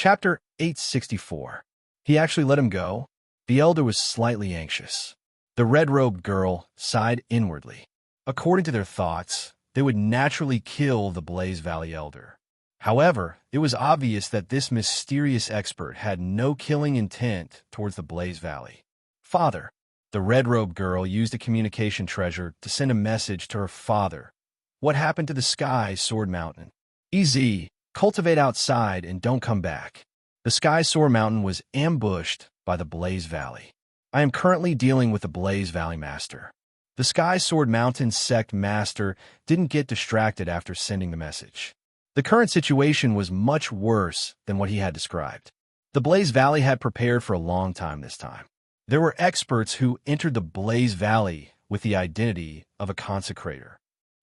Chapter 864. He actually let him go? The elder was slightly anxious. The red-robed girl sighed inwardly. According to their thoughts, they would naturally kill the Blaze Valley elder. However, it was obvious that this mysterious expert had no killing intent towards the Blaze Valley. Father. The red-robed girl used a communication treasure to send a message to her father. What happened to the Sky Sword Mountain? Easy. Cultivate outside and don't come back. The Sky Sword Mountain was ambushed by the Blaze Valley. I am currently dealing with the Blaze Valley Master. The Sky Sword Mountain Sect Master didn't get distracted after sending the message. The current situation was much worse than what he had described. The Blaze Valley had prepared for a long time this time. There were experts who entered the Blaze Valley with the identity of a consecrator.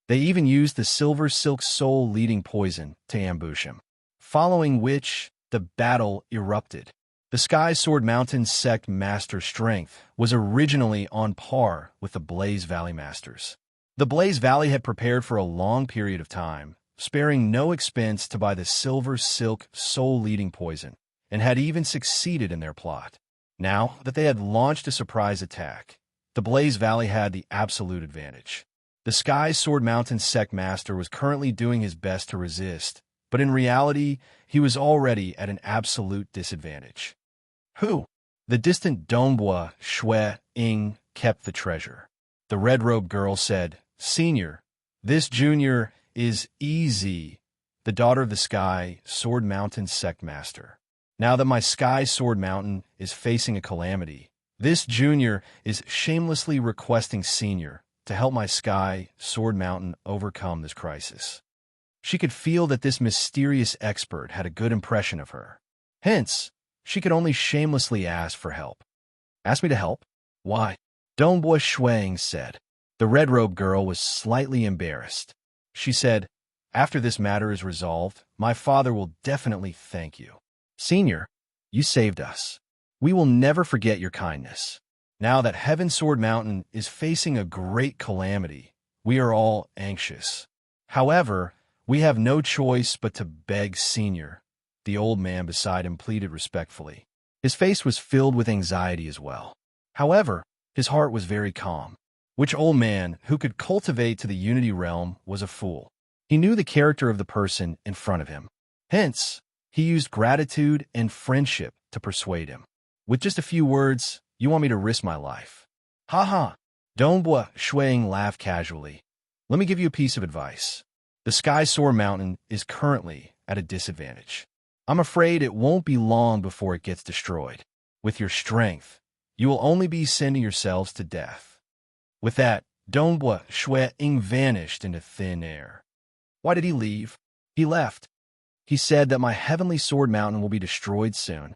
They even used the Silver Silk Soul leading poison to ambush him, following which the battle erupted. The Sky Sword Mountain Sect Master's strength was originally on par with the Blaze Valley Masters. The Blaze Valley had prepared for a long period of time, sparing no expense to buy the Silver Silk Soul leading poison, and had even succeeded in their plot. Now that they had launched a surprise attack, the Blaze Valley had the absolute advantage. The Sky Sword Mountain Sect Master was currently doing his best to resist, but in reality, he was already at an absolute disadvantage. Who? The distant Dongbua Shui Ying kept the treasure. The red-robed girl said, Senior, this junior is Easy, the daughter of the Sky Sword Mountain Sect Master. Now that my Sky Sword Mountain is facing a calamity, this junior is shamelessly requesting Senior to help my Sky Sword Mountain overcome this crisis. She could feel that this mysterious expert had a good impression of her. Hence, she could only shamelessly ask for help. Ask me to help? Why? Dongbua Shuang said. The red-robed girl was slightly embarrassed. She said, After this matter is resolved, my father will definitely thank you. Senior, you saved us. We will never forget your kindness. Now that Heaven Sword Mountain is facing a great calamity, we are all anxious. However, we have no choice but to beg Senior. The old man beside him pleaded respectfully. His face was filled with anxiety as well. However, his heart was very calm. Which old man who could cultivate to the Unity realm was a fool? He knew the character of the person in front of him. Hence, he used gratitude and friendship to persuade him. With just a few words, you want me to risk my life? Ha ha! Dongbua Shuang laughed casually. Let me give you a piece of advice. The Sky Sword Mountain is currently at a disadvantage. I'm afraid it won't be long before it gets destroyed. With your strength, you will only be sending yourselves to death. With that, Dongbua Shuang vanished into thin air. Why did he leave? He left. He said that my Heavenly Sword Mountain will be destroyed soon.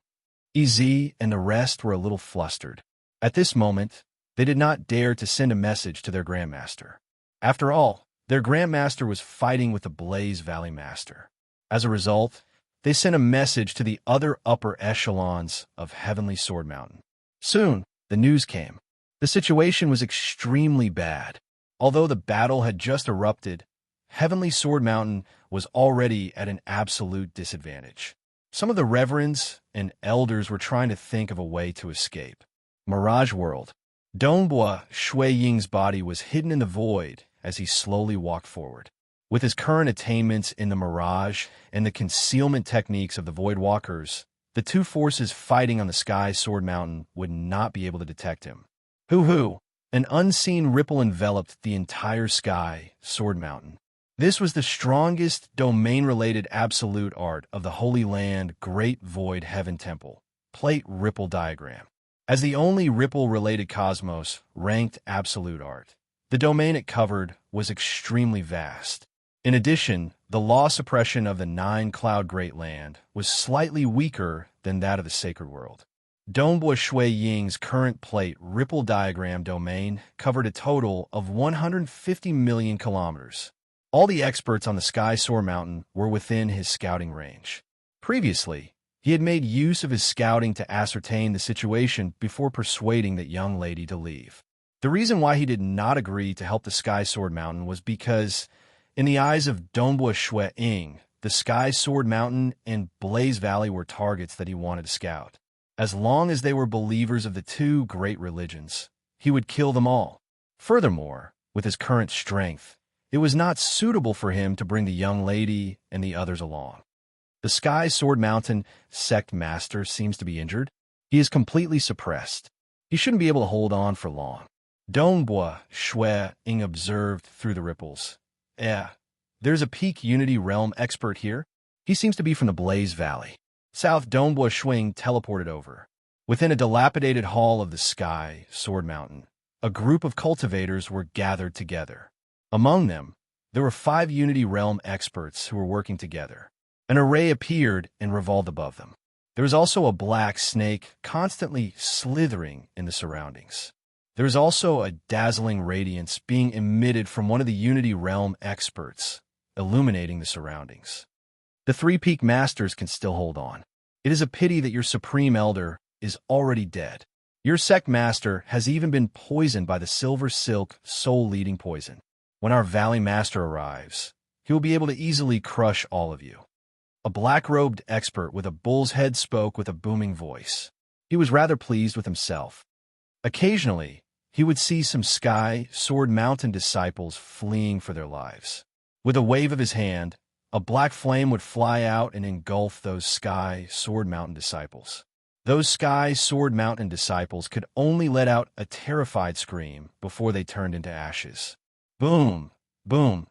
Ez and the rest were a little flustered. At this moment, they did not dare to send a message to their Grandmaster. After all, their Grandmaster was fighting with the Blaze Valley Master. As a result, they sent a message to the other upper echelons of Heavenly Sword Mountain. Soon, the news came. The situation was extremely bad. Although the battle had just erupted, Heavenly Sword Mountain was already at an absolute disadvantage. Some of the reverends and elders were trying to think of a way to escape. Mirage World. Dongbua Shui Ying's body was hidden in the void as he slowly walked forward. With his current attainments in the Mirage and the concealment techniques of the Void Walkers, the two forces fighting on the Sky Sword Mountain would not be able to detect him. Hoo-hoo! An unseen ripple enveloped the entire Sky Sword Mountain. This was the strongest domain-related absolute art of the Holy Land Great Void Heaven Temple, Plate Ripple Diagram. As the only ripple-related cosmos ranked absolute art, the domain it covered was extremely vast. In addition, the law suppression of the 9-cloud Great Land was slightly weaker than that of the Sacred World. Dongbua Shui Ying's current plate ripple diagram domain covered a total of 150 million kilometers. All the experts on the Sky Sword Mountain were within his scouting range. Previously, he had made use of his scouting to ascertain the situation before persuading that young lady to leave. The reason why he did not agree to help the Sky Sword Mountain was because, in the eyes of Dongbua Shui Ying, the Sky Sword Mountain and Blaze Valley were targets that he wanted to scout. As long as they were believers of the two great religions, he would kill them all. Furthermore, with his current strength, it was not suitable for him to bring the young lady and the others along. The Sky Sword Mountain sect master seems to be injured. He is completely suppressed. He shouldn't be able to hold on for long. Dongbua Shui Ying observed through the ripples. There's a peak Unity Realm expert here. He seems to be from the Blaze Valley. South Dongbua Shui Ying teleported over. Within a dilapidated hall of the Sky Sword Mountain, a group of cultivators were gathered together. Among them, there were 5 Unity Realm experts who were working together. An array appeared and revolved above them. There was also a black snake constantly slithering in the surroundings. There was also a dazzling radiance being emitted from one of the Unity Realm experts, illuminating the surroundings. The 3 peak masters can still hold on. It is a pity that your supreme elder is already dead. Your sect master has even been poisoned by the silver silk soul-leading poison. When our valley master arrives, he will be able to easily crush all of you. A black-robed expert with a bull's head spoke with a booming voice. He was rather pleased with himself. Occasionally, he would see some Sky Sword Mountain disciples fleeing for their lives. With a wave of his hand, a black flame would fly out and engulf those Sky Sword Mountain disciples. Those Sky Sword Mountain disciples could only let out a terrified scream before they turned into ashes. Boom! Boom!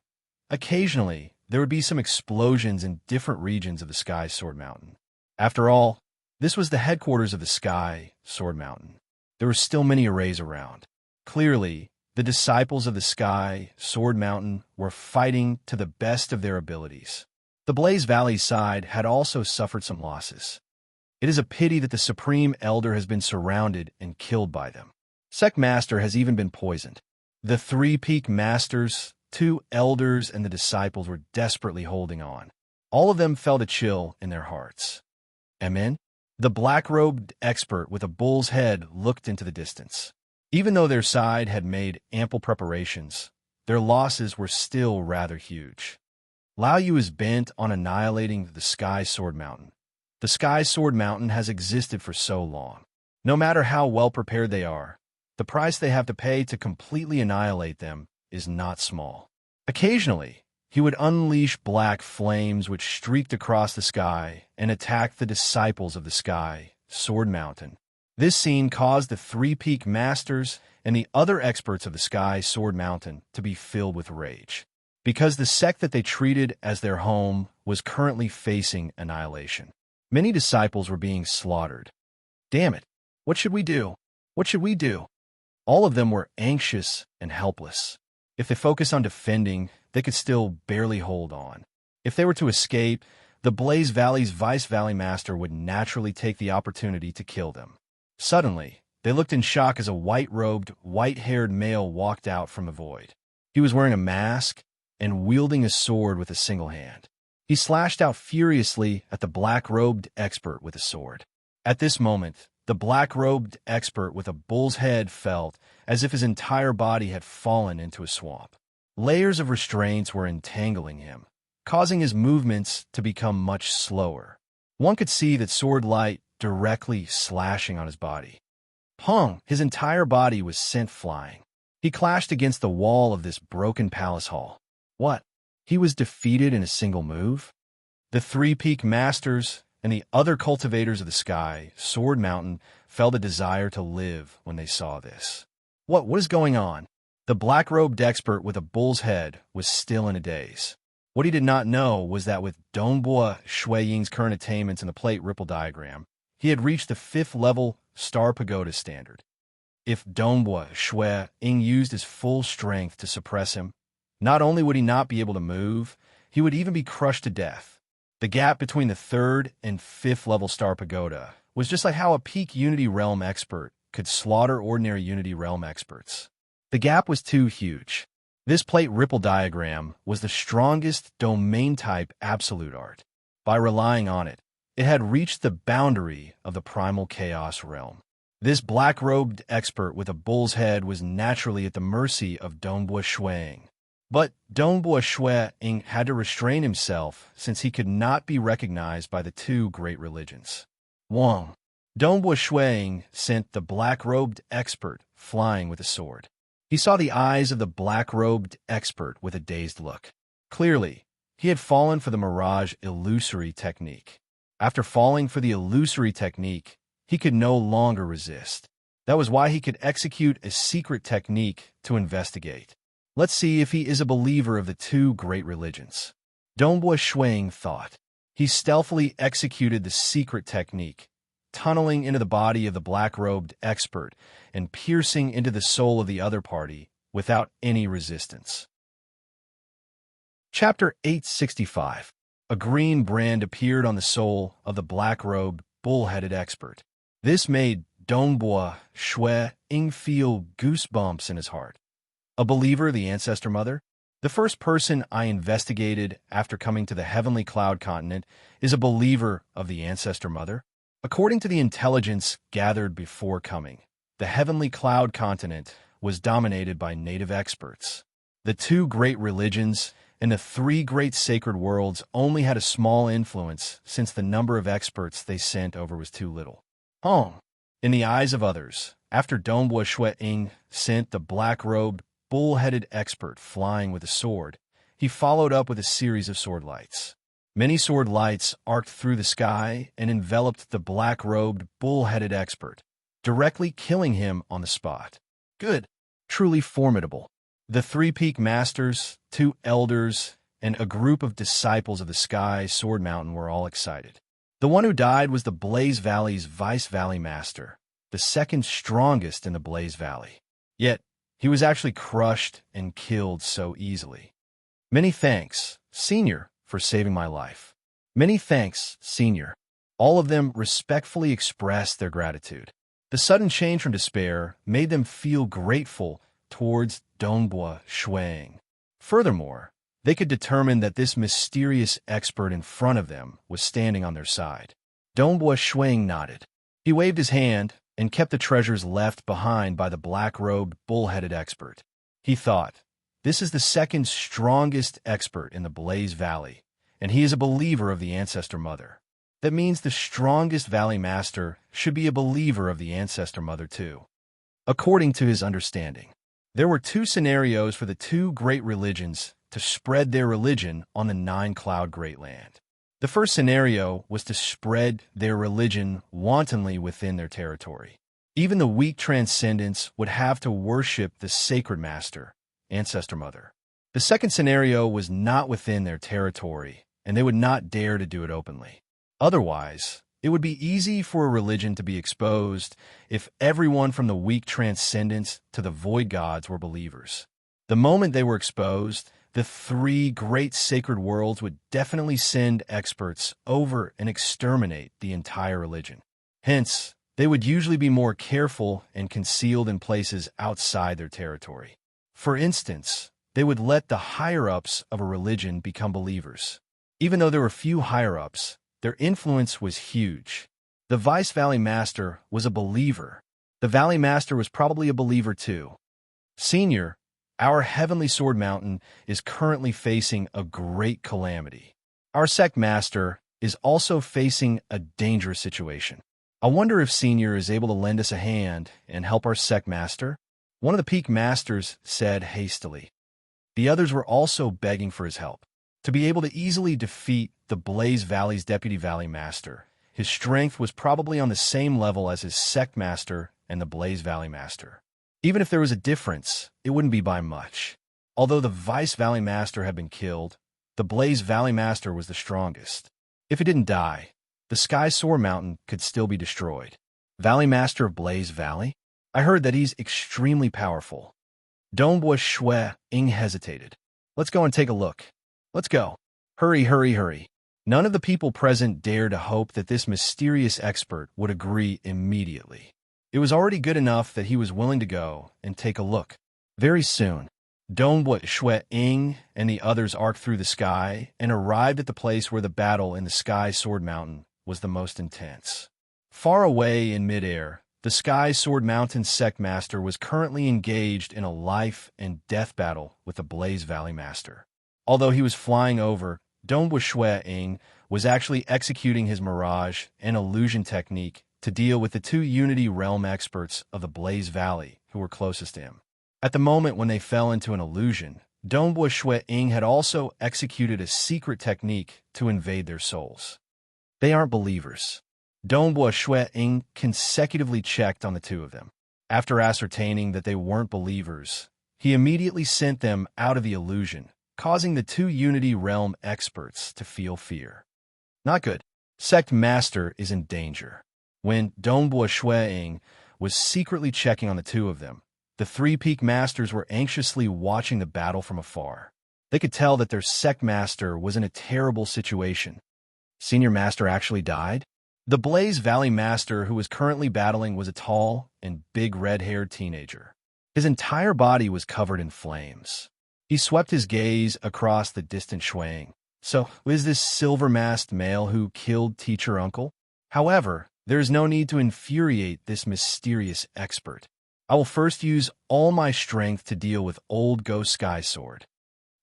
Occasionally, there would be some explosions in different regions of the Sky Sword Mountain. After all, this was the headquarters of the Sky Sword Mountain. There were still many arrays around. Clearly, the disciples of the Sky Sword Mountain were fighting to the best of their abilities. The Blaze Valley side had also suffered some losses. It is a pity that the Supreme Elder has been surrounded and killed by them. Sect Master has even been poisoned. The 3 peak masters, 2 elders, and the disciples were desperately holding on. All of them felt a chill in their hearts. Amen? The black-robed expert with a bull's head looked into the distance. Even though their side had made ample preparations, their losses were still rather huge. Lao Yu is bent on annihilating the Sky Sword Mountain. The Sky Sword Mountain has existed for so long. No matter how well prepared they are, the price they have to pay to completely annihilate them is not small. Occasionally, he would unleash black flames which streaked across the sky and attacked the disciples of the Sky Sword Mountain. This scene caused the 3 peak masters and the other experts of the Sky Sword Mountain to be filled with rage, because the sect that they treated as their home was currently facing annihilation. Many disciples were being slaughtered. Damn it! What should we do? What should we do? All of them were anxious and helpless. If they focused on defending, they could still barely hold on. If they were to escape, the Blaze Valley's Vice Valley Master would naturally take the opportunity to kill them. Suddenly, they looked in shock as a white-robed, white-haired male walked out from a void. He was wearing a mask and wielding a sword with a single hand. He slashed out furiously at the black-robed expert with a sword. At this moment, the black-robed expert with a bull's head felt as if his entire body had fallen into a swamp. Layers of restraints were entangling him, causing his movements to become much slower. One could see that sword light directly slashing on his body. Pong! His entire body was sent flying. He clashed against the wall of this broken palace hall. What? He was defeated in a single move? The 3 peak masters and the other cultivators of the Sky Sword Mountain felt a desire to live when they saw this. What is going on? The black-robed expert with a bull's head was still in a daze. What he did not know was that with Dongbua Shui Ying's current attainments in the plate ripple diagram, he had reached the 5th level Star Pagoda standard. If Dongbua Shui Ying used his full strength to suppress him, not only would he not be able to move, he would even be crushed to death. The gap between the 3rd and 5th level Star Pagoda was just like how a peak Unity Realm expert could slaughter ordinary Unity Realm experts. The gap was too huge. This plate ripple diagram was the strongest domain-type absolute art. By relying on it, it had reached the boundary of the primal chaos realm. This black-robed expert with a bull's head was naturally at the mercy of Dongbua Shui Ying. But Dongbua Shui had to restrain himself since he could not be recognized by the two great religions. Wang. Dongbua Shui sent the black-robed expert flying with a sword. He saw the eyes of the black-robed expert with a dazed look. Clearly, he had fallen for the mirage illusory technique. After falling for the illusory technique, he could no longer resist. That was why he could execute a secret technique to investigate. Let's see if he is a believer of the two great religions. Dongbua Shui thought. He stealthily executed the secret technique, tunneling into the body of the black-robed expert and piercing into the soul of the other party without any resistance. Chapter 865. A green brand appeared on the soul of the black-robed, bull-headed expert. This made Dongbua Shui feel goosebumps in his heart. A believer, the ancestor mother? The first person I investigated after coming to the heavenly cloud continent is a believer of the ancestor mother. According to the intelligence gathered before coming, the heavenly cloud continent was dominated by native experts. The two great religions and the three great sacred worlds only had a small influence since the number of experts they sent over was too little. In the eyes of others, after Dongbua Shui sent the black-robed, bull-headed expert flying with a sword, he followed up with a series of sword lights. Many sword lights arced through the sky and enveloped the black-robed, bull-headed expert, directly killing him on the spot. Good. Truly formidable. The three peak masters, two elders, and a group of disciples of the Sky Sword Mountain were all excited. The one who died was the Blaze Valley's Vice Valley Master, the second strongest in the Blaze Valley. Yet, he was actually crushed and killed so easily. Many thanks, Senior, for saving my life. Many thanks, Senior. All of them respectfully expressed their gratitude. The sudden change from despair made them feel grateful towards Dongbua Shui. Furthermore, they could determine that this mysterious expert in front of them was standing on their side. Dongbua Shui nodded. He waved his hand and kept the treasures left behind by the black-robed, bull-headed expert. He thought, this is the second strongest expert in the Blaze Valley, and he is a believer of the Ancestor Mother. That means the strongest Valley Master should be a believer of the Ancestor Mother too. According to his understanding, there were two scenarios for the two great religions to spread their religion on the Nine-Cloud Great Land. The first scenario was to spread their religion wantonly within their territory. Even the weak transcendents would have to worship the sacred master, Ancestor Mother. The second scenario was not within their territory, and they would not dare to do it openly. Otherwise, it would be easy for a religion to be exposed if everyone from the weak transcendents to the void gods were believers. The moment they were exposed, the three great sacred worlds would definitely send experts over and exterminate the entire religion. Hence, they would usually be more careful and concealed in places outside their territory. For instance, they would let the higher-ups of a religion become believers. Even though there were few higher-ups, their influence was huge. The Vice Valley Master was a believer. The Valley Master was probably a believer too. Senior, our Heavenly Sword Mountain is currently facing a great calamity. Our Sect Master is also facing a dangerous situation. I wonder if Senior is able to lend us a hand and help our Sect Master? One of the Peak Masters said hastily. The others were also begging for his help. To be able to easily defeat the Blaze Valley's Deputy Valley Master, his strength was probably on the same level as his Sect Master and the Blaze Valley Master. Even if there was a difference, it wouldn't be by much. Although the Vice Valley Master had been killed, the Blaze Valley Master was the strongest. If it didn't die, the Sky Sword Mountain could still be destroyed. Valley Master of Blaze Valley? I heard that he's extremely powerful. Dongbua Shui hesitated. Let's go and take a look. Let's go. Hurry, hurry, hurry. None of the people present dared to hope that this mysterious expert would agree immediately. It was already good enough that he was willing to go and take a look. Very soon, Dongbua Shui and the others arced through the sky and arrived at the place where the battle in the Sky Sword Mountain was the most intense. Far away in midair, The Sky Sword Mountain Sect Master was currently engaged in a life and death battle with the Blaze Valley Master. Although he was flying over, Ying was actually executing his mirage and illusion technique to deal with the two Unity Realm experts of the Blaze Valley who were closest to him. At the moment when they fell into an illusion, Ying had also executed a secret technique to invade their souls. They aren't believers. Ying consecutively checked on the two of them. After ascertaining that they weren't believers, he immediately sent them out of the illusion, causing the two Unity Realm experts to feel fear. Not good. Sect Master is in danger. When Ying was secretly checking on the two of them, the Three Peak Masters were anxiously watching the battle from afar. They could tell that their Sect Master was in a terrible situation. Senior Master actually died? The Blaze Valley Master who was currently battling was a tall and big red-haired teenager. His entire body was covered in flames. He swept his gaze across the distant Shuang. So, is this silver-masked male who killed Teacher Uncle? However, there is no need to infuriate this mysterious expert. I will first use all my strength to deal with Old Ghost Sky Sword.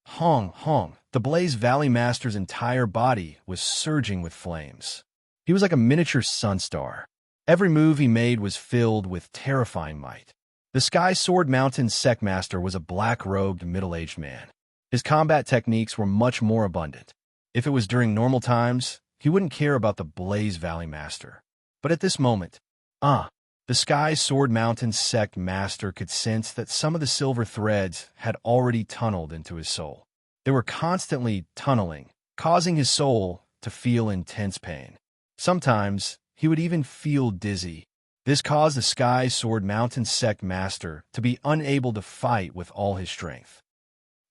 Hong, the Blaze Valley Master's entire body was surging with flames. He was like a miniature sunstar. Every move he made was filled with terrifying might. The Sky Sword Mountain Sect Master was a black-robed, middle-aged man. His combat techniques were much more abundant. If it was during normal times, he wouldn't care about the Blaze Valley Master. But at this moment, the Sky Sword Mountain Sect Master could sense that some of the silver threads had already tunneled into his soul. They were constantly tunneling, causing his soul to feel intense pain. Sometimes, he would even feel dizzy. This caused the Sky Sword Mountain Sect Master to be unable to fight with all his strength.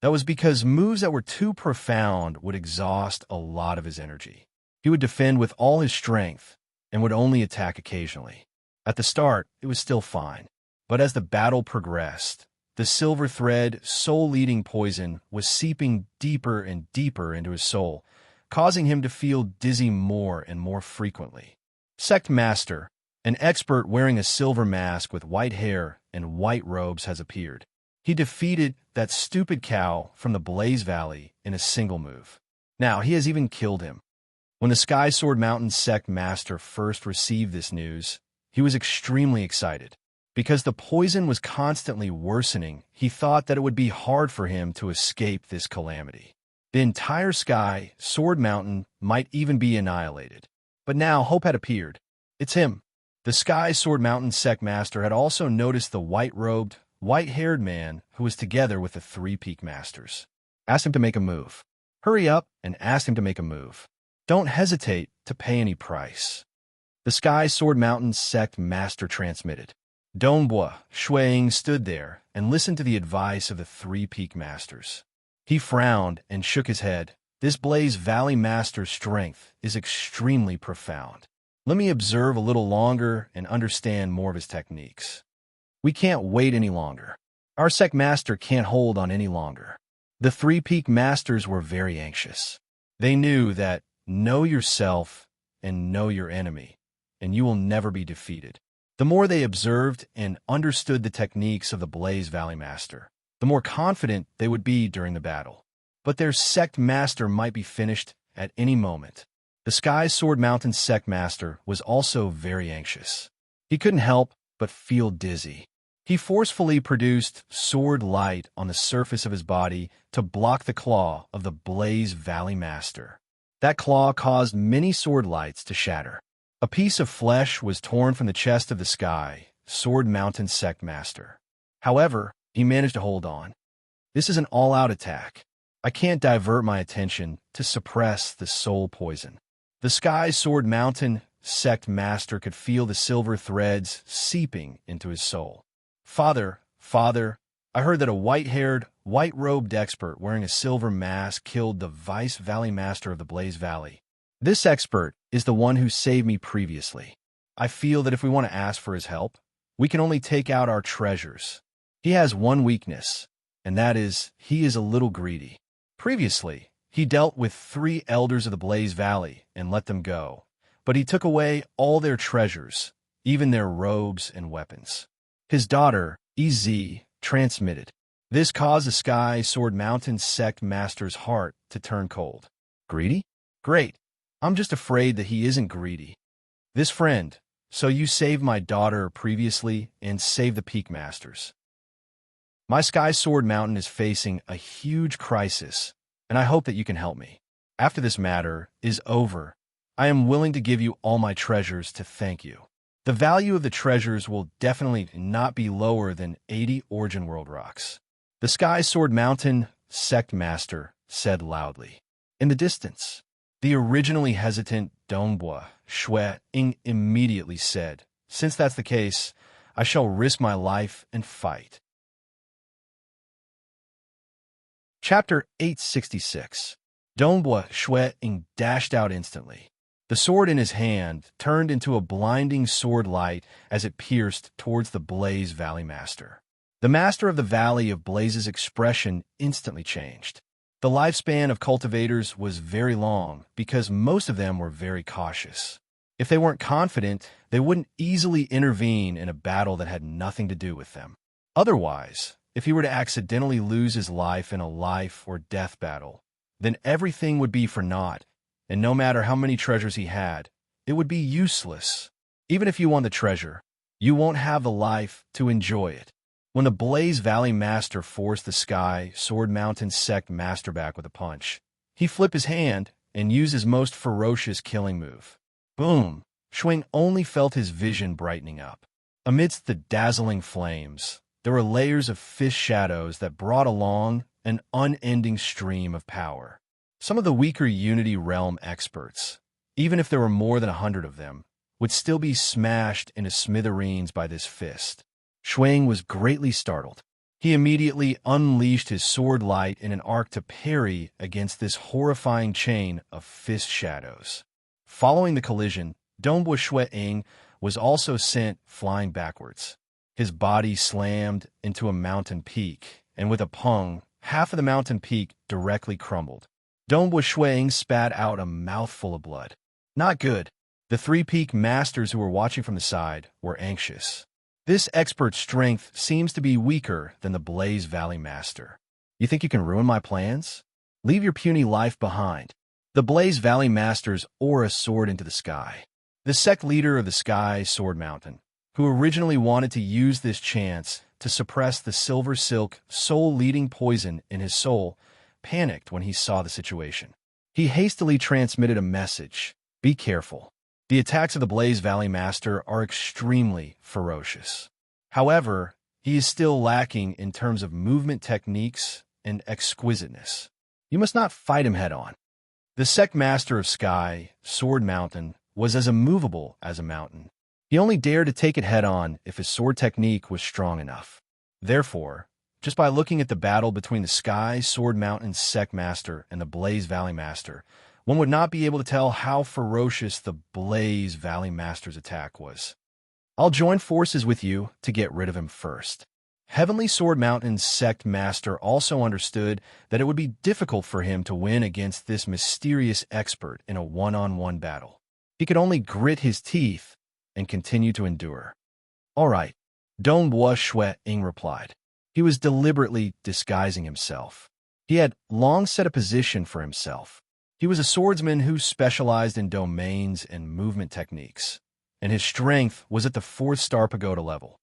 That was because moves that were too profound would exhaust a lot of his energy. He would defend with all his strength and would only attack occasionally. At the start, it was still fine, but as the battle progressed, the silver thread, soul-leading poison was seeping deeper and deeper into his soul, causing him to feel dizzy more and more frequently. Sect Master, an expert wearing a silver mask with white hair and white robes, has appeared. He defeated that stupid cow from the Blaze Valley in a single move. Now, he has even killed him. When the Sky Sword Mountain Sect Master first received this news, he was extremely excited. Because the poison was constantly worsening, he thought that it would be hard for him to escape this calamity. The entire Sky Sword Mountain might even be annihilated. But now hope had appeared. It's him. The Sky Sword Mountain Sect Master had also noticed the white-robed, white-haired man who was together with the Three Peak Masters. Asked him to make a move. Hurry up and asked him to make a move. Don't hesitate to pay any price. The Sky Sword Mountain Sect Master transmitted. Ying stood there and listened to the advice of the Three Peak Masters. He frowned and shook his head. This Blaze Valley Master's strength is extremely profound. Let me observe a little longer and understand more of his techniques. We can't wait any longer. Our Sect Master can't hold on any longer. The Three Peak Masters were very anxious. They knew that know yourself and know your enemy, and you will never be defeated. The more they observed and understood the techniques of the Blaze Valley Master, the more confident they would be during the battle. But their Sect Master might be finished at any moment. The Sky Sword Mountain Sect Master was also very anxious. He couldn't help but feel dizzy. He forcefully produced sword light on the surface of his body to block the claw of the Blaze Valley Master. That claw caused many sword lights to shatter. A piece of flesh was torn from the chest of the Sky Sword Mountain Sect Master. However, he managed to hold on. This is an all-out attack. I can't divert my attention to suppress the soul poison. The Sky Sword Mountain Sect Master could feel the silver threads seeping into his soul. Father, I heard that a white-haired, white-robed expert wearing a silver mask killed the Vice Valley Master of the Blaze Valley. This expert is the one who saved me previously. I feel that if we want to ask for his help, we can only take out our treasures. He has one weakness, and that is he is a little greedy. Previously, he dealt with 3 elders of the Blaze Valley and let them go, but he took away all their treasures, even their robes and weapons. His daughter, Ez, transmitted. This caused the Sky Sword Mountain sect master's heart to turn cold. Greedy? Great. I'm just afraid that he isn't greedy. This friend, so you saved my daughter previously and saved the Peak Masters. My Sky Sword Mountain is facing a huge crisis, and I hope that you can help me. After this matter is over, I am willing to give you all my treasures to thank you. The value of the treasures will definitely not be lower than 80 Origin World rocks. The Sky Sword Mountain sect master said loudly. In the distance, the originally hesitant Dongbua Shui Ying immediately said, "Since that's the case, I shall risk my life and fight." Chapter 866. Dongbua Shui Ying dashed out instantly. The sword in his hand turned into a blinding sword light as it pierced towards the Blaze Valley Master. The Master of the Valley of Blaze's expression instantly changed. The lifespan of cultivators was very long because most of them were very cautious. If they weren't confident, they wouldn't easily intervene in a battle that had nothing to do with them. Otherwise, if he were to accidentally lose his life in a life or death battle, then everything would be for naught, and no matter how many treasures he had, it would be useless. Even if you won the treasure, you won't have the life to enjoy it. When the Blaze Valley Master forced the Sky Sword Mountain sect master back with a punch, he flipped his hand and used his most ferocious killing move. Boom! Shui only felt his vision brightening up. Amidst the dazzling flames, there were layers of fish shadows that brought along an unending stream of power. Some of the weaker Unity Realm experts, even if there were more than 100 of them, would still be smashed into smithereens by this fist. Shui was greatly startled. He immediately unleashed his sword light in an arc to parry against this horrifying chain of fist shadows. Following the collision, Dongbua Shui Ying was also sent flying backwards. His body slammed into a mountain peak, and with a pung, half of the mountain peak directly crumbled. Dongbua Shui Ying spat out a mouthful of blood. Not good. The three Peak Masters who were watching from the side were anxious. This expert's strength seems to be weaker than the Blaze Valley Master. You think you can ruin my plans? Leave your puny life behind. The Blaze Valley Master's aura soared into the sky. The sect leader of the Sky Sword Mountain, who originally wanted to use this chance to suppress the silver silk soul-leading poison in his soul, panicked when he saw the situation. He hastily transmitted a message. Be careful. The attacks of the Blaze Valley Master are extremely ferocious. However, he is still lacking in terms of movement techniques and exquisiteness. You must not fight him head-on. The sect master of Sky Sword Mountain was as immovable as a mountain. He only dared to take it head-on if his sword technique was strong enough. Therefore, just by looking at the battle between the Sky Sword Mountain sect master and the Blaze Valley Master, one would not be able to tell how ferocious the Blaze Valley Master's attack was. I'll join forces with you to get rid of him first. Heavenly Sword Mountain's sect master also understood that it would be difficult for him to win against this mysterious expert in a one-on-one battle. He could only grit his teeth and continue to endure. All right, Dongbua Shui Ying replied. He was deliberately disguising himself. He had long set a position for himself. He was a swordsman who specialized in domains and movement techniques, and his strength was at the 4th star pagoda level.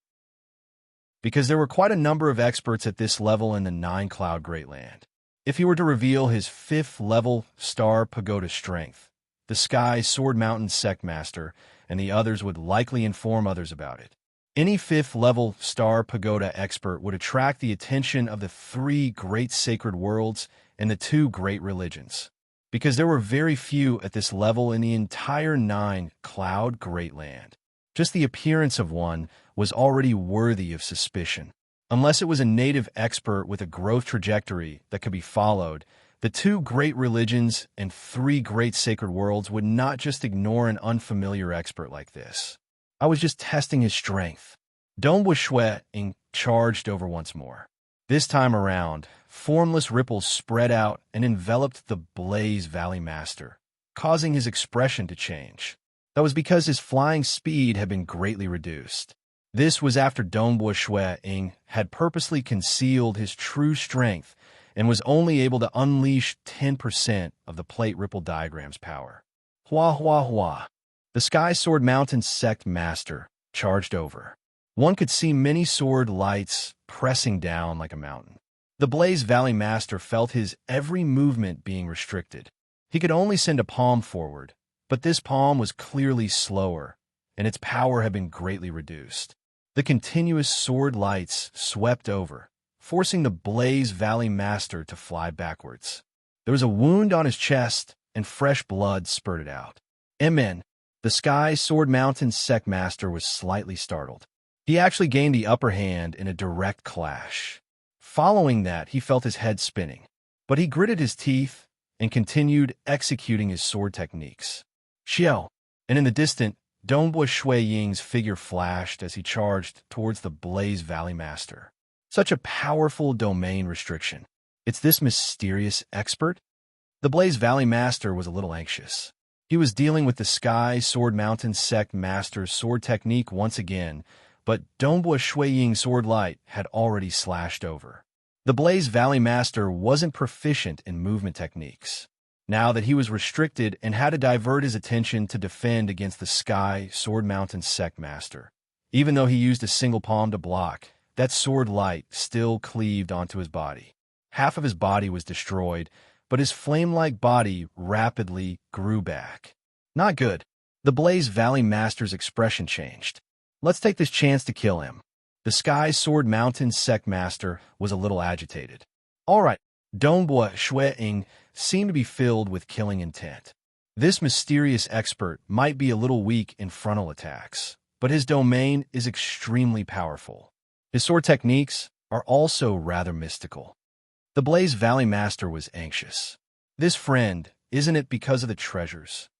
Because there were quite a number of experts at this level in the 9-Cloud Great Land. If he were to reveal his 5th level star pagoda strength, the Sky Sword Mountain sect master and the others would likely inform others about it. Any 5th level star pagoda expert would attract the attention of the 3 great sacred worlds and the 2 great religions, because there were very few at this level in the entire 9-Cloud Great Land. Just the appearance of one was already worthy of suspicion. Unless it was a native expert with a growth trajectory that could be followed, the 2 great religions and 3 great sacred worlds would not just ignore an unfamiliar expert like this. I was just testing his strength. Dongbua Shui Ying charged over once more. This time around, formless ripples spread out and enveloped the Blaze Valley Master, causing his expression to change. That was because his flying speed had been greatly reduced. This was after Ying had purposely concealed his true strength and was only able to unleash 10% of the plate ripple diagram's power. Hua hua hua. The Sky Sword Mountain Sect Master charged over. One could see many sword lights pressing down like a mountain. The Blaze Valley Master felt his every movement being restricted. He could only send a palm forward, but this palm was clearly slower, and its power had been greatly reduced. The continuous sword lights swept over, forcing the Blaze Valley Master to fly backwards. There was a wound on his chest, and fresh blood spurted out. Amen. The Sky Sword Mountain Sect Master was slightly startled. He actually gained the upper hand in a direct clash. Following that, he felt his head spinning, but he gritted his teeth and continued executing his sword techniques. Xiao, and in the distant, Ying's figure flashed as he charged towards the Blaze Valley Master. Such a powerful domain restriction. It's this mysterious expert? The Blaze Valley Master was a little anxious. He was dealing with the Sky Sword Mountain Sect Master's sword technique once again, but Ying's sword light had already slashed over. The Blaze Valley Master wasn't proficient in movement techniques. Now that he was restricted and had to divert his attention to defend against the Sky Sword Mountain Sect Master. Even though he used a single palm to block, that sword light still cleaved onto his body. Half of his body was destroyed, but his flame-like body rapidly grew back. Not good. The Blaze Valley Master's expression changed. Let's take this chance to kill him. The Sky Sword Mountain Sect Master was a little agitated. All right, Ying seemed to be filled with killing intent. This mysterious expert might be a little weak in frontal attacks, but his domain is extremely powerful. His sword techniques are also rather mystical. The Blaze Valley Master was anxious. This friend, isn't it because of the treasures?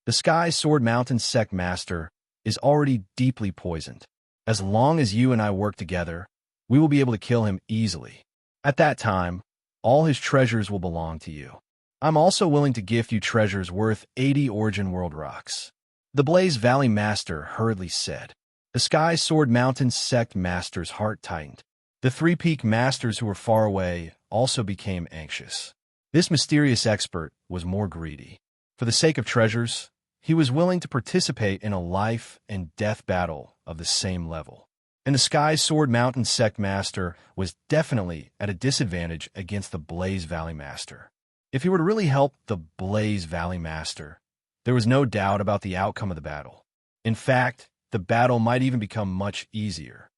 The Sky Sword Mountain Sect Master is already deeply poisoned. As long as you and I work together, we will be able to kill him easily. At that time, all his treasures will belong to you. I'm also willing to gift you treasures worth 80 Origin World Rocks. The Blaze Valley Master hurriedly said. The Sky Sword Mountain Sect Master's heart tightened. The Three Peak Masters who were far away also became anxious. This mysterious expert was more greedy. For the sake of treasures, he was willing to participate in a life and death battle of the same level. And the Sky Sword Mountain Sect Master was definitely at a disadvantage against the Blaze Valley Master. If he were to really help the Blaze Valley Master, there was no doubt about the outcome of the battle. In fact, the battle might even become much easier.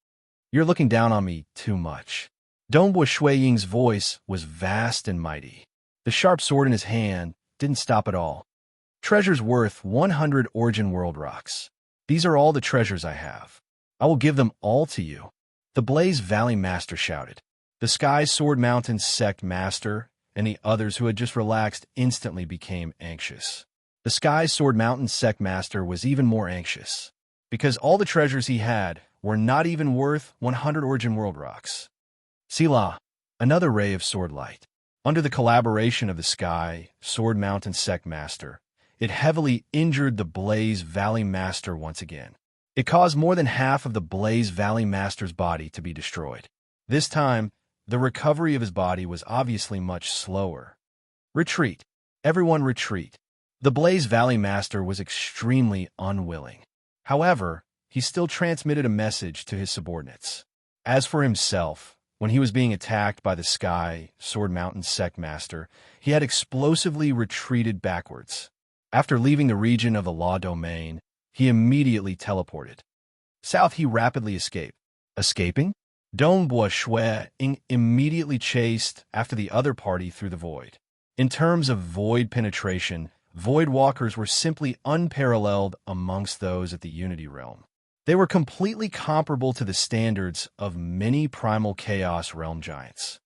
You're looking down on me too much. Ying's voice was vast and mighty. The sharp sword in his hand didn't stop at all. Treasures worth 100 Origin World Rocks. These are all the treasures I have. I will give them all to you. The Blaze Valley Master shouted. The Sky Sword Mountain Sect Master and the others who had just relaxed instantly became anxious. The Sky Sword Mountain Sect Master was even more anxious, because all the treasures he had were not even worth 100 Origin World Rocks. Sila, another ray of sword light. Under the collaboration of the Sky Sword Mountain Sect Master, it heavily injured the Blaze Valley Master once again. It caused more than half of the Blaze Valley Master's body to be destroyed. This time, the recovery of his body was obviously much slower. Retreat. Everyone retreat. The Blaze Valley Master was extremely unwilling. However, he still transmitted a message to his subordinates. As for himself, when he was being attacked by the Sky Sword Mountain Sect Master, he had explosively retreated backwards. After leaving the region of the Law Domain, he immediately teleported. South he rapidly escaped. Escaping? Ying immediately chased after the other party through the void. In terms of void penetration, Void Walkers were simply unparalleled amongst those at the Unity Realm. They were completely comparable to the standards of many Primal Chaos Realm giants.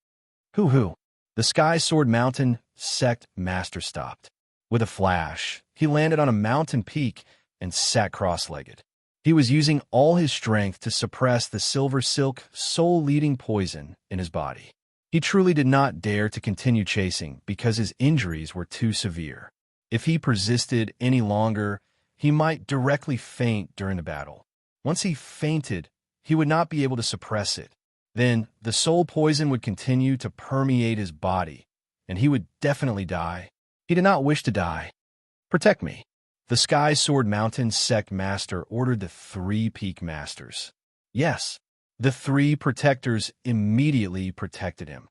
Hoo-hoo! The Sky Sword Mountain Sect Master stopped. With a flash, he landed on a mountain peak and sat cross-legged. He was using all his strength to suppress the Silver Silk soul-leading poison in his body. He truly did not dare to continue chasing because his injuries were too severe. If he persisted any longer, he might directly faint during the battle. Once he fainted, he would not be able to suppress it. Then the soul poison would continue to permeate his body, and he would definitely die. He did not wish to die. Protect me. The Sky Sword Mountain sect master ordered the 3 peak masters. Yes, the 3 protectors immediately protected him.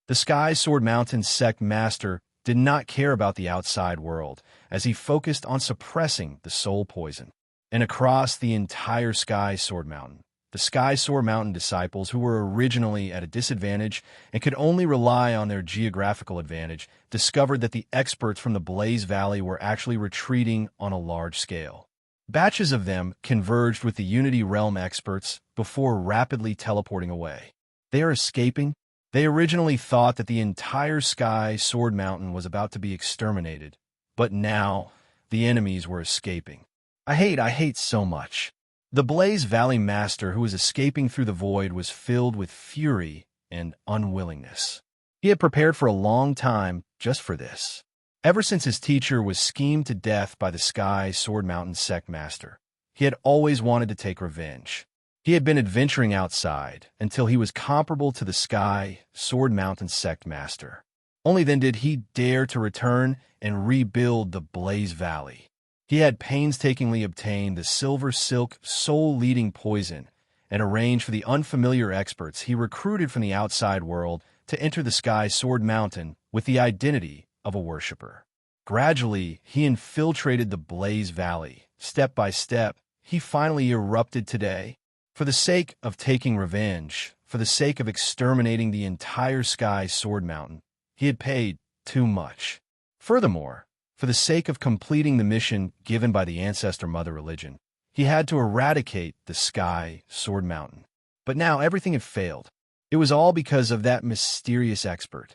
The Sky Sword Mountain sect master did not care about the outside world as he focused on suppressing the soul poison. And across the entire Sky Sword Mountain, the Sky Sword Mountain disciples who were originally at a disadvantage and could only rely on their geographical advantage discovered that the experts from the Blaze Valley were actually retreating on a large scale. Batches of them converged with the Unity Realm experts before rapidly teleporting away. They are escaping. They originally thought that the entire Sky Sword Mountain was about to be exterminated, but now the enemies were escaping. I hate so much. The Blaze Valley Master who was escaping through the void was filled with fury and unwillingness. He had prepared for a long time just for this. Ever since his teacher was schemed to death by the Sky Sword Mountain sect master, he had always wanted to take revenge. He had been adventuring outside until he was comparable to the Sky Sword Mountain sect master. Only then did he dare to return and rebuild the Blaze Valley. He had painstakingly obtained the Silver Silk soul-leading poison and arranged for the unfamiliar experts he recruited from the outside world to enter the Sky Sword Mountain with the identity of a worshipper. Gradually, he infiltrated the Blaze Valley. Step by step, he finally erupted today. For the sake of taking revenge, for the sake of exterminating the entire Sky Sword Mountain, he had paid too much. Furthermore, for the sake of completing the mission given by the Ancestor Mother religion, he had to eradicate the Sky Sword Mountain. But now everything had failed. It was all because of that mysterious expert.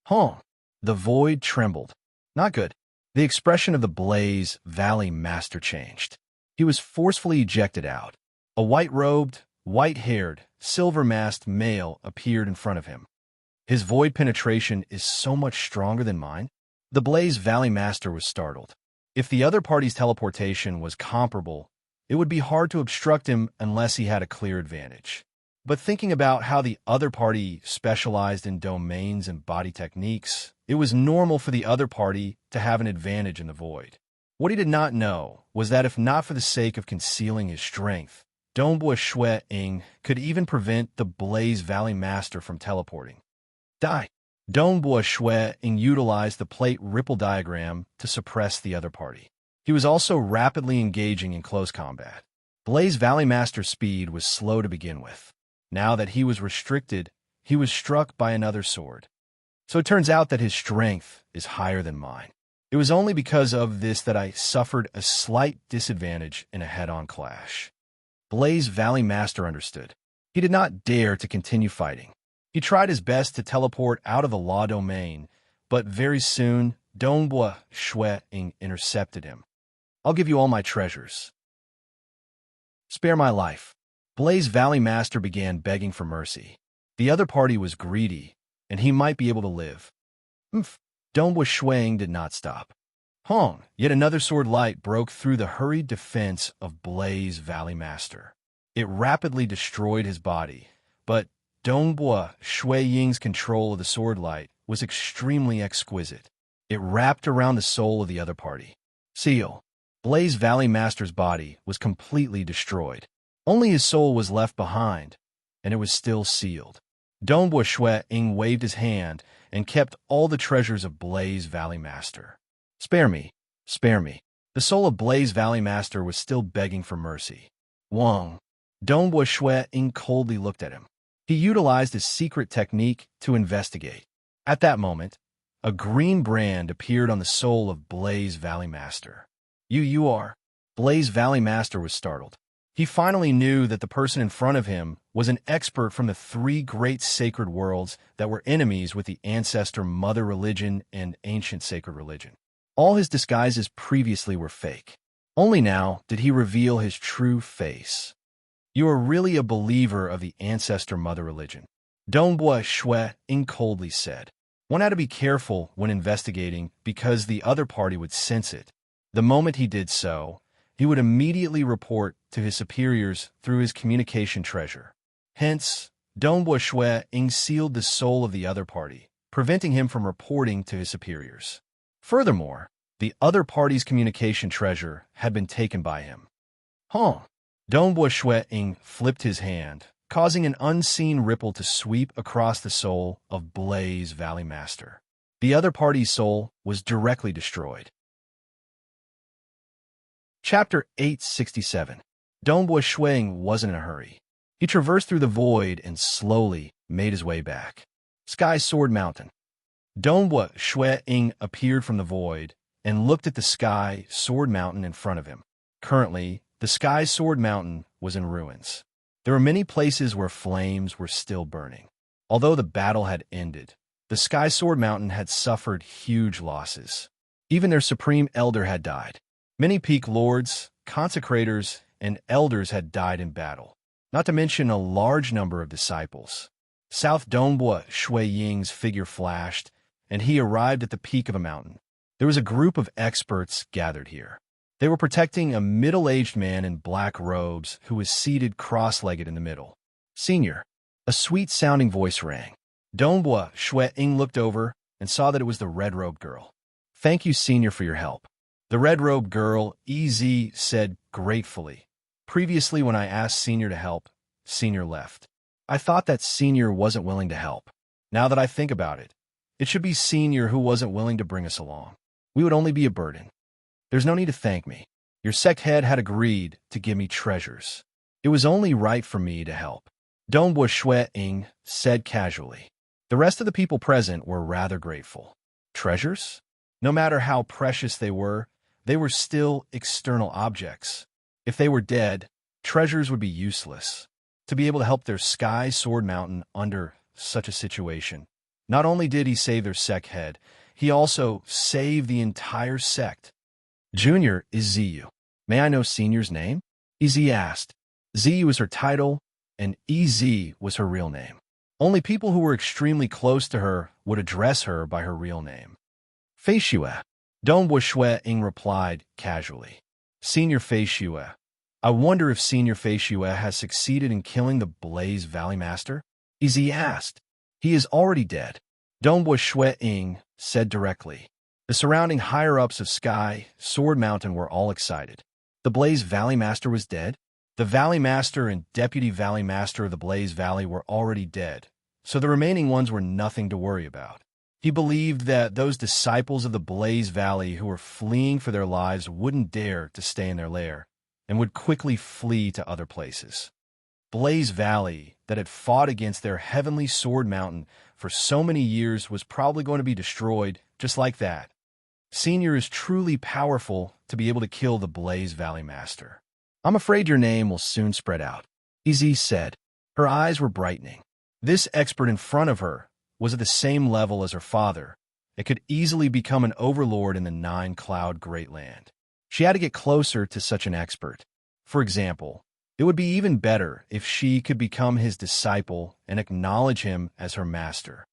The void trembled. Not good. The expression of the Blaze Valley Master changed. He was forcefully ejected out. A white-robed, white-haired, silver-masked male appeared in front of him. His void penetration is so much stronger than mine. The Blaze Valley Master was startled. If the other party's teleportation was comparable, it would be hard to obstruct him unless he had a clear advantage. But thinking about how the other party specialized in domains and body techniques, it was normal for the other party to have an advantage in the void. What he did not know was that if not for the sake of concealing his strength, Dongbua Shui Ying could even prevent the Blaze Valley Master from teleporting. Die! Dongbua Shui Ying utilized the plate ripple diagram to suppress the other party. He was also rapidly engaging in close combat. Blaze Valley Master's speed was slow to begin with. Now that he was restricted, he was struck by another sword. So it turns out that his strength is higher than mine. It was only because of this that I suffered a slight disadvantage in a head-on clash. Blaze Valley Master understood. He did not dare to continue fighting. He tried his best to teleport out of the law domain, but very soon, Dongbua Shui Ying intercepted him. I'll give you all my treasures. Spare my life. Blaze Valley Master began begging for mercy. The other party was greedy, and he might be able to live. Dongbua Shui Ying did not stop. Yet another sword light broke through the hurried defense of Blaze Valley Master. It rapidly destroyed his body, but Dongbua Shui Ying's control of the sword light was extremely exquisite. It wrapped around the soul of the other party. Seal. Blaze Valley Master's body was completely destroyed. Only his soul was left behind, and it was still sealed. Dongbua Shui Ying waved his hand and kept all the treasures of Blaze Valley Master. Spare me, spare me. The soul of Blaze Valley Master was still begging for mercy. Wong. Dongbua Shui Ying coldly looked at him. He utilized his secret technique to investigate. At that moment, a green brand appeared on the soul of Blaze Valley Master. You are. Blaze Valley Master was startled. He finally knew that the person in front of him was an expert from the 3 great sacred worlds that were enemies with the Ancestor Mother religion and Ancient Sacred religion. All his disguises previously were fake. Only now did he reveal his true face. You are really a believer of the Ancestor Mother religion, Dongbua Shui Ying coldly said. One had to be careful when investigating because the other party would sense it. The moment he did so, he would immediately report to his superiors through his communication treasure. Hence, Dongbua Shui Ying sealed the soul of the other party, preventing him from reporting to his superiors. Furthermore, the other party's communication treasure had been taken by him. Dongbua Shui Ying flipped his hand, causing an unseen ripple to sweep across the soul of Blaze Valley Master. The other party's soul was directly destroyed. Chapter 867. Dongbua Shui Ying wasn't in a hurry. He traversed through the void and slowly made his way back. Sky Sword Mountain. Dongbua Shui Ying appeared from the void and looked at the Sky Sword Mountain in front of him. Currently, the Sky Sword Mountain was in ruins. There were many places where flames were still burning. Although the battle had ended, the Sky Sword Mountain had suffered huge losses. Even their supreme elder had died. Many peak lords, consecrators, and elders had died in battle, not to mention a large number of disciples. South Dongbua Shui Ying's figure flashed, and he arrived at the peak of a mountain. There was a group of experts gathered here. They were protecting a middle-aged man in black robes who was seated cross-legged in the middle. "Senior," a sweet-sounding voice rang. Dongbua Shui Ying looked over and saw that it was the red-robed girl. "Thank you, Senior, for your help." The red-robed girl, EZ, said gratefully. "Previously, when I asked Senior to help, Senior left. I thought that Senior wasn't willing to help. Now that I think about it, it should be Senior who wasn't willing to bring us along. We would only be a burden. There's no need to thank me. Your sect head had agreed to give me treasures. It was only right for me to help." Dongbua Shui Ying said casually. The rest of the people present were rather grateful. Treasures? No matter how precious they were still external objects. If they were dead, treasures would be useless. To be able to help their Sky Sword Mountain under such a situation. Not only did he save their sect head, he also saved the entire sect. "Junior is Ziyu. May I know Senior's name?" EZ asked. Ziyu is her title, and EZ was her real name. Only people who were extremely close to her would address her by her real name. "Fei Xue," Dongbua Shui Ying replied casually. "Senior Fei Xue. I wonder if Senior Fei Xue has succeeded in killing the Blaze Valley Master?" EZ asked. "He is already dead," Dongbua Shui Ying said directly. The surrounding higher-ups of Sky Sword Mountain were all excited. The Blaze Valley Master was dead? The Valley Master and Deputy Valley Master of the Blaze Valley were already dead, so the remaining ones were nothing to worry about. He believed that those disciples of the Blaze Valley who were fleeing for their lives wouldn't dare to stay in their lair, and would quickly flee to other places. Blaze Valley, that had fought against their Heavenly Sword Mountain for so many years, was probably going to be destroyed just like that. Senior is truly powerful to be able to kill the Blaze Valley Master. "I'm afraid your name will soon spread out," EZ said. Her eyes were brightening. This expert in front of her was at the same level as her father. It could easily become an overlord in the Nine-Cloud Great Land. She had to get closer to such an expert. For example, it would be even better if she could become his disciple and acknowledge him as her master.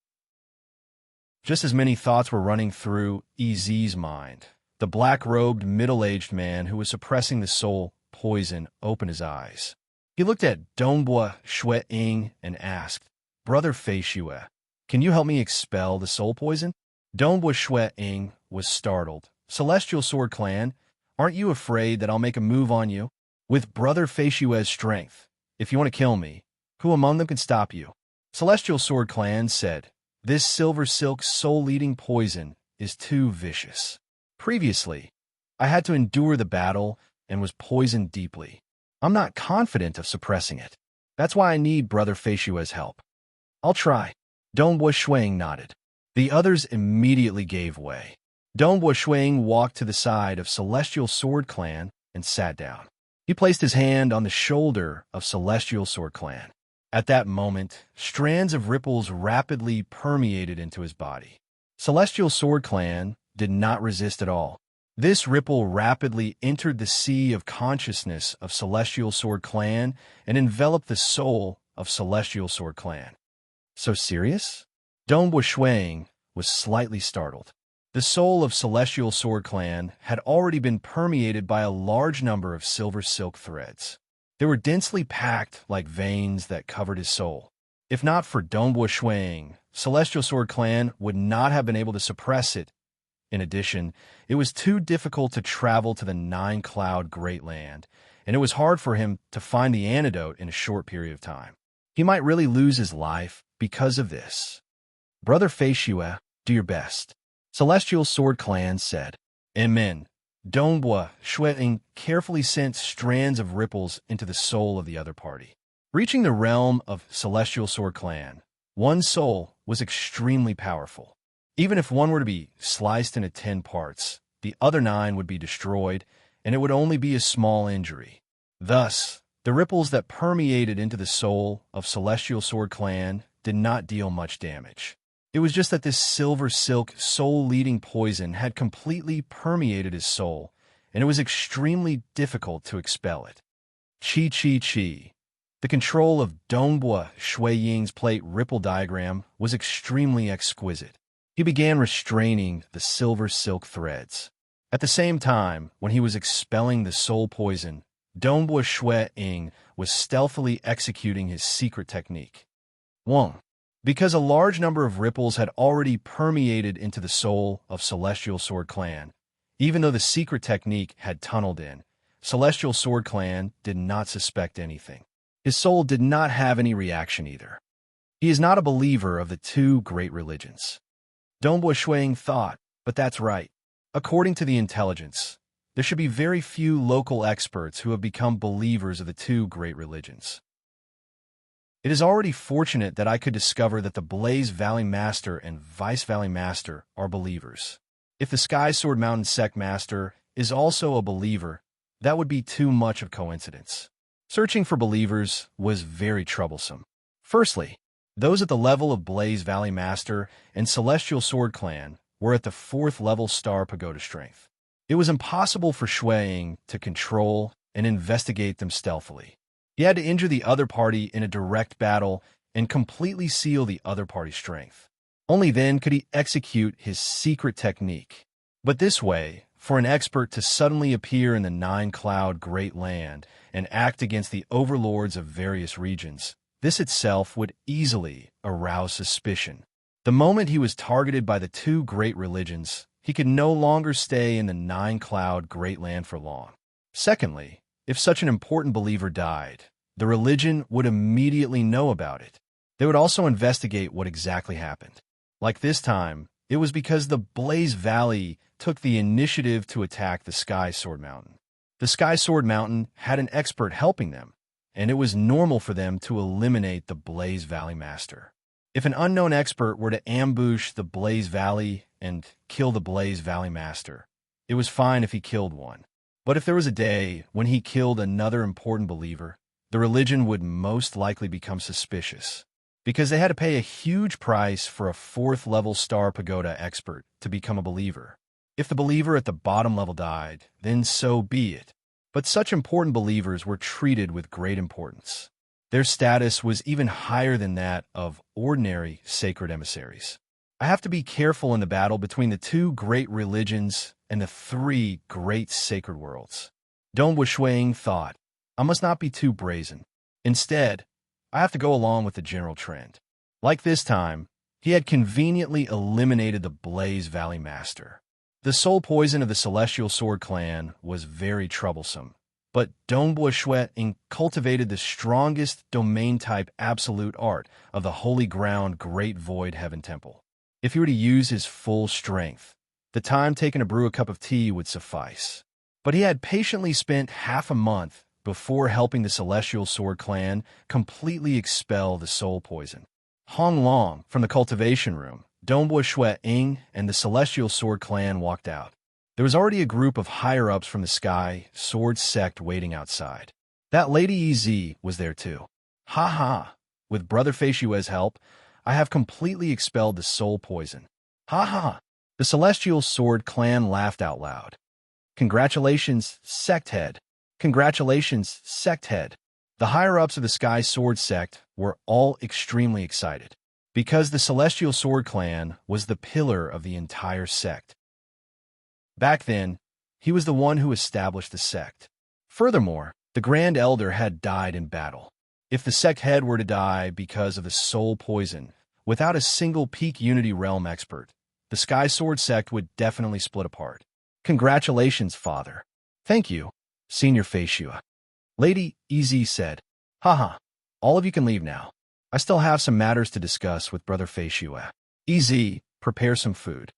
Just as many thoughts were running through EZ's mind. The black-robed, middle-aged man who was suppressing the soul poison opened his eyes. He looked at Dongbua Shui Ying and asked, "Brother Fei Xue, can you help me expel the soul poison?" Dongbua Shui Ying was startled. "Celestial Sword Clan, aren't you afraid that I'll make a move on you? With Brother Fei Xue's strength, if you want to kill me, who among them can stop you?" Celestial Sword Clan said, "This silver silk soul-eating poison is too vicious. Previously, I had to endure the battle and was poisoned deeply. I'm not confident of suppressing it. That's why I need Brother Fei Xue's help." "I'll try." Dongbua Shui Ying nodded. The others immediately gave way. Dongbua Shui Ying walked to the side of Celestial Sword Clan and sat down. He placed his hand on the shoulder of Celestial Sword Clan. At that moment, strands of ripples rapidly permeated into his body. Celestial Sword Clan did not resist at all. This ripple rapidly entered the sea of consciousness of Celestial Sword Clan and enveloped the soul of Celestial Sword Clan. "So serious?" Dongbua Shui Ying was slightly startled. The soul of Celestial Sword Clan had already been permeated by a large number of silver silk threads. They were densely packed like veins that covered his soul. If not for Dongbua Shuang, Celestial Sword Clan would not have been able to suppress it. In addition, it was too difficult to travel to the Nine-Cloud Great Land, and it was hard for him to find the antidote in a short period of time. He might really lose his life because of this. Brother Feishue, do your best, Celestial Sword Clan said. Amen. Dongbua Shuang carefully sent strands of ripples into the soul of the other party. Reaching the realm of Celestial Sword Clan, one soul was extremely powerful. Even if one were to be sliced into 10 parts, the other 9 would be destroyed, and it would only be a small injury. Thus, the ripples that permeated into the soul of Celestial Sword Clan did not deal much damage. It was just that this silver silk soul-leading poison had completely permeated his soul, and it was extremely difficult to expel it. Chi. The control of Dongbua Shuiying's plate ripple diagram was extremely exquisite. He began restraining the silver silk threads. At the same time, when he was expelling the soul poison, Dongbua Shuiying was stealthily executing his secret technique. 1. Because a large number of ripples had already permeated into the soul of Celestial Sword Clan, even though the secret technique had tunneled in, Celestial Sword Clan did not suspect anything. His soul did not have any reaction either. He is not a believer of the two great religions. Dongbua Shuiying thought, but that's right. According to the intelligence, there should be very few local experts who have become believers of the two great religions. It is already fortunate that I could discover that the Blaze Valley Master and Vice Valley Master are believers. If the Sky Sword Mountain Sect Master is also a believer, that would be too much of coincidence. Searching for believers was very troublesome. Firstly, those at the level of Blaze Valley Master and Celestial Sword Clan were at the 4th level Star Pagoda strength. It was impossible for Shuiying to control and investigate them stealthily. He had to injure the other party in a direct battle and completely seal the other party's strength. Only then could he execute his secret technique. But this way, for an expert to suddenly appear in the Nine-Cloud Great Land and act against the overlords of various regions, this itself would easily arouse suspicion. The moment he was targeted by the two great religions, he could no longer stay in the Nine-Cloud Great Land for long. Secondly, if such an important believer died, the religion would immediately know about it. They would also investigate what exactly happened. Like this time, it was because the Blaze Valley took the initiative to attack the Sky Sword Mountain. The Sky Sword Mountain had an expert helping them, and it was normal for them to eliminate the Blaze Valley Master. If an unknown expert were to ambush the Blaze Valley and kill the Blaze Valley Master, it was fine if he killed one. But if there was a day when he killed another important believer, the religion would most likely become suspicious, because they had to pay a huge price for a 4th level Star Pagoda expert to become a believer. If the believer at the bottom level died, then so be it. But such important believers were treated with great importance. Their status was even higher than that of ordinary sacred emissaries. I have to be careful in the battle between the two great religions and the 3 great sacred worlds. Dongbua Shuiying thought, I must not be too brazen. Instead, I have to go along with the general trend. Like this time, he had conveniently eliminated the Blaze Valley Master. The soul poison of the Celestial Sword Clan was very troublesome, but Dongbua Shuiying cultivated the strongest domain-type absolute art of the Holy Ground Great Void Heaven Temple. If he were to use his full strength, the time taken to brew a cup of tea would suffice. But he had patiently spent half a month before helping the Celestial Sword Clan completely expel the soul poison. Hong Long, from the cultivation room, Dongbua Shuiying and the Celestial Sword Clan walked out. There was already a group of higher-ups from the Sky Sword Sect waiting outside. That Lady Ez was there too. Ha ha! With Brother Feishue's help, I have completely expelled the soul poison. Ha ha! The Celestial Sword Clan laughed out loud. Congratulations, Sect Head. Congratulations, Sect Head. The higher-ups of the Sky Sword Sect were all extremely excited. because the Celestial Sword Clan was the pillar of the entire sect. Back then, he was the one who established the sect. Furthermore, the Grand Elder had died in battle. If the sect head were to die because of the soul poison, without a single peak Unity Realm expert, the Sky Sword sect would definitely split apart. Congratulations, Father. Thank you, Senior Feishua. Lady Ez said, Haha, all of you can leave now. I still have some matters to discuss with Brother Feishua. Ez, prepare some food.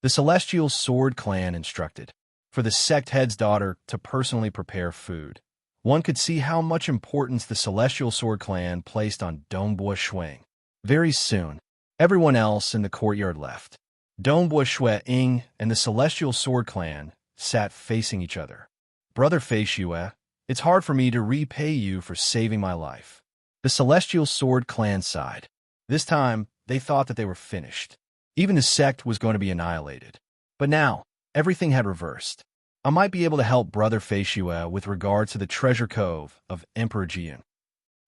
The Celestial Sword Clan instructed for the sect head's daughter to personally prepare food. One could see how much importance the Celestial Sword Clan placed on Dongbua Shuang. Very soon, everyone else in the courtyard left. Dongbua Ying and the Celestial Sword Clan sat facing each other. Brother Feishua, it's hard for me to repay you for saving my life. The Celestial Sword Clan sighed. This time, they thought that they were finished. Even the sect was going to be annihilated. But now, everything had reversed. I might be able to help Brother Feishua with regard to the treasure cove of Emperor Jiyun.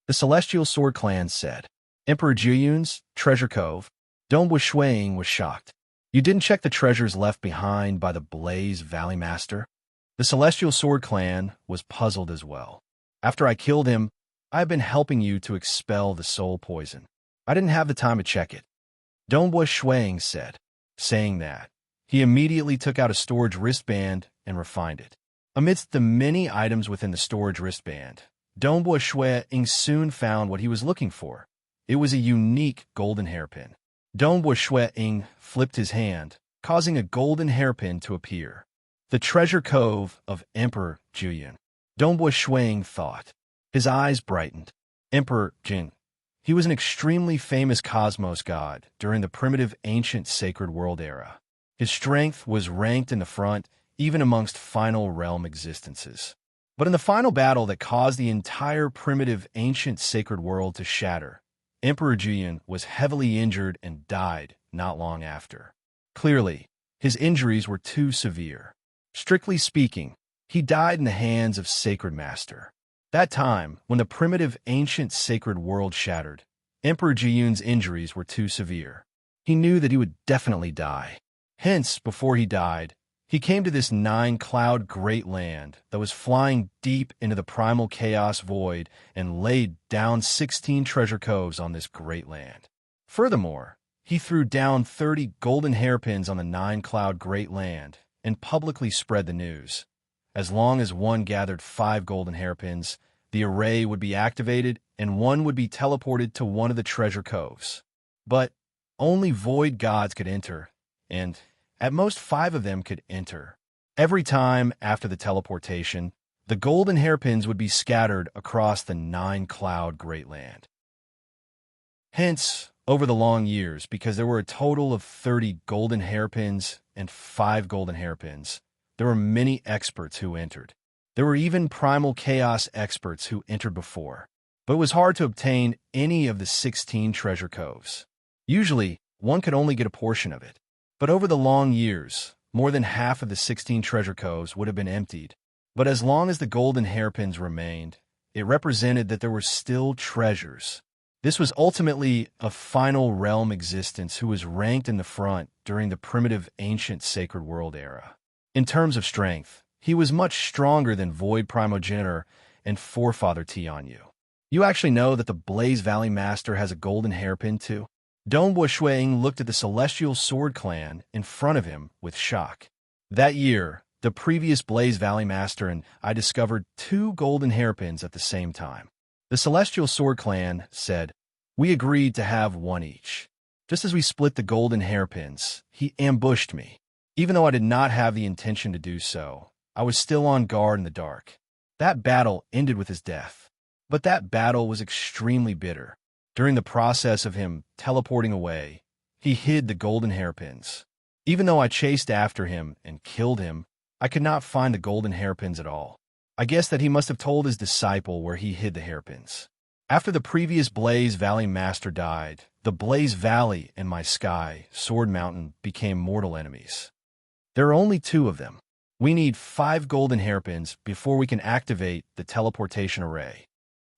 The Celestial Sword Clan said. Emperor Jiyun's treasure cove? Dongbua Shuang was shocked. You didn't check the treasures left behind by the Blaze Valley Master? The Celestial Sword Clan was puzzled as well. After I killed him, I have been helping you to expel the soul poison. I didn't have the time to check it. Dongbua Shuang said. Saying that, he immediately took out a storage wristband and refined it. Amidst the many items within the storage wristband, Dongbua Shuang soon found what he was looking for. It was a unique golden hairpin. Dongbua Shuang flipped his hand, causing a golden hairpin to appear. The treasure cove of Emperor Jiyun. Dongbua Shuang thought. His eyes brightened. Emperor Jin. He was an extremely famous cosmos god during the primitive ancient sacred world era. His strength was ranked in the front, even amongst final realm existences. But in the final battle that caused the entire primitive ancient sacred world to shatter, Emperor Jiyun was heavily injured and died not long after. Clearly, his injuries were too severe. Strictly speaking, he died in the hands of Sacred Master. That time, when the primitive ancient sacred world shattered, Emperor Jiyun's injuries were too severe. He knew that he would definitely die. Hence, before he died, he came to this 9-cloud great land that was flying deep into the primal chaos void and laid down 16 treasure coves on this great land. Furthermore, he threw down 30 golden hairpins on the 9-cloud great land and publicly spread the news. As long as one gathered 5 golden hairpins, the array would be activated and one would be teleported to one of the treasure coves. But only void gods could enter, and at most 5 of them could enter. Every time after the teleportation, the golden hairpins would be scattered across the 9-cloud great land. Hence, over the long years, because there were a total of 30 golden hairpins and 5 golden hairpins, there were many experts who entered. There were even primal chaos experts who entered before, but it was hard to obtain any of the 16 treasure coves. Usually, one could only get a portion of it. But over the long years, more than half of the 16 treasure coves would have been emptied. But as long as the golden hairpins remained, it represented that there were still treasures. This was ultimately a final realm existence who was ranked in the front during the primitive ancient sacred world era. In terms of strength, he was much stronger than Void Primogenitor and Forefather Tianyu. You actually know that the Blaze Valley Master has a golden hairpin too? Dongbua Shuang looked at the Celestial Sword Clan in front of him with shock. That year, the previous Blaze Valley Master and I discovered 2 golden hairpins at the same time. The Celestial Sword Clan said, we agreed to have 1 each. Just as we split the golden hairpins, he ambushed me. Even though I did not have the intention to do so, I was still on guard in the dark. That battle ended with his death. But that battle was extremely bitter. During the process of him teleporting away, he hid the golden hairpins. Even though I chased after him and killed him, I could not find the golden hairpins at all. I guess that he must have told his disciple where he hid the hairpins. After the previous Blaze Valley Master died, the Blaze Valley and my Sky Sword Mountain became mortal enemies. There are only 2 of them. We need 5 golden hairpins before we can activate the teleportation array.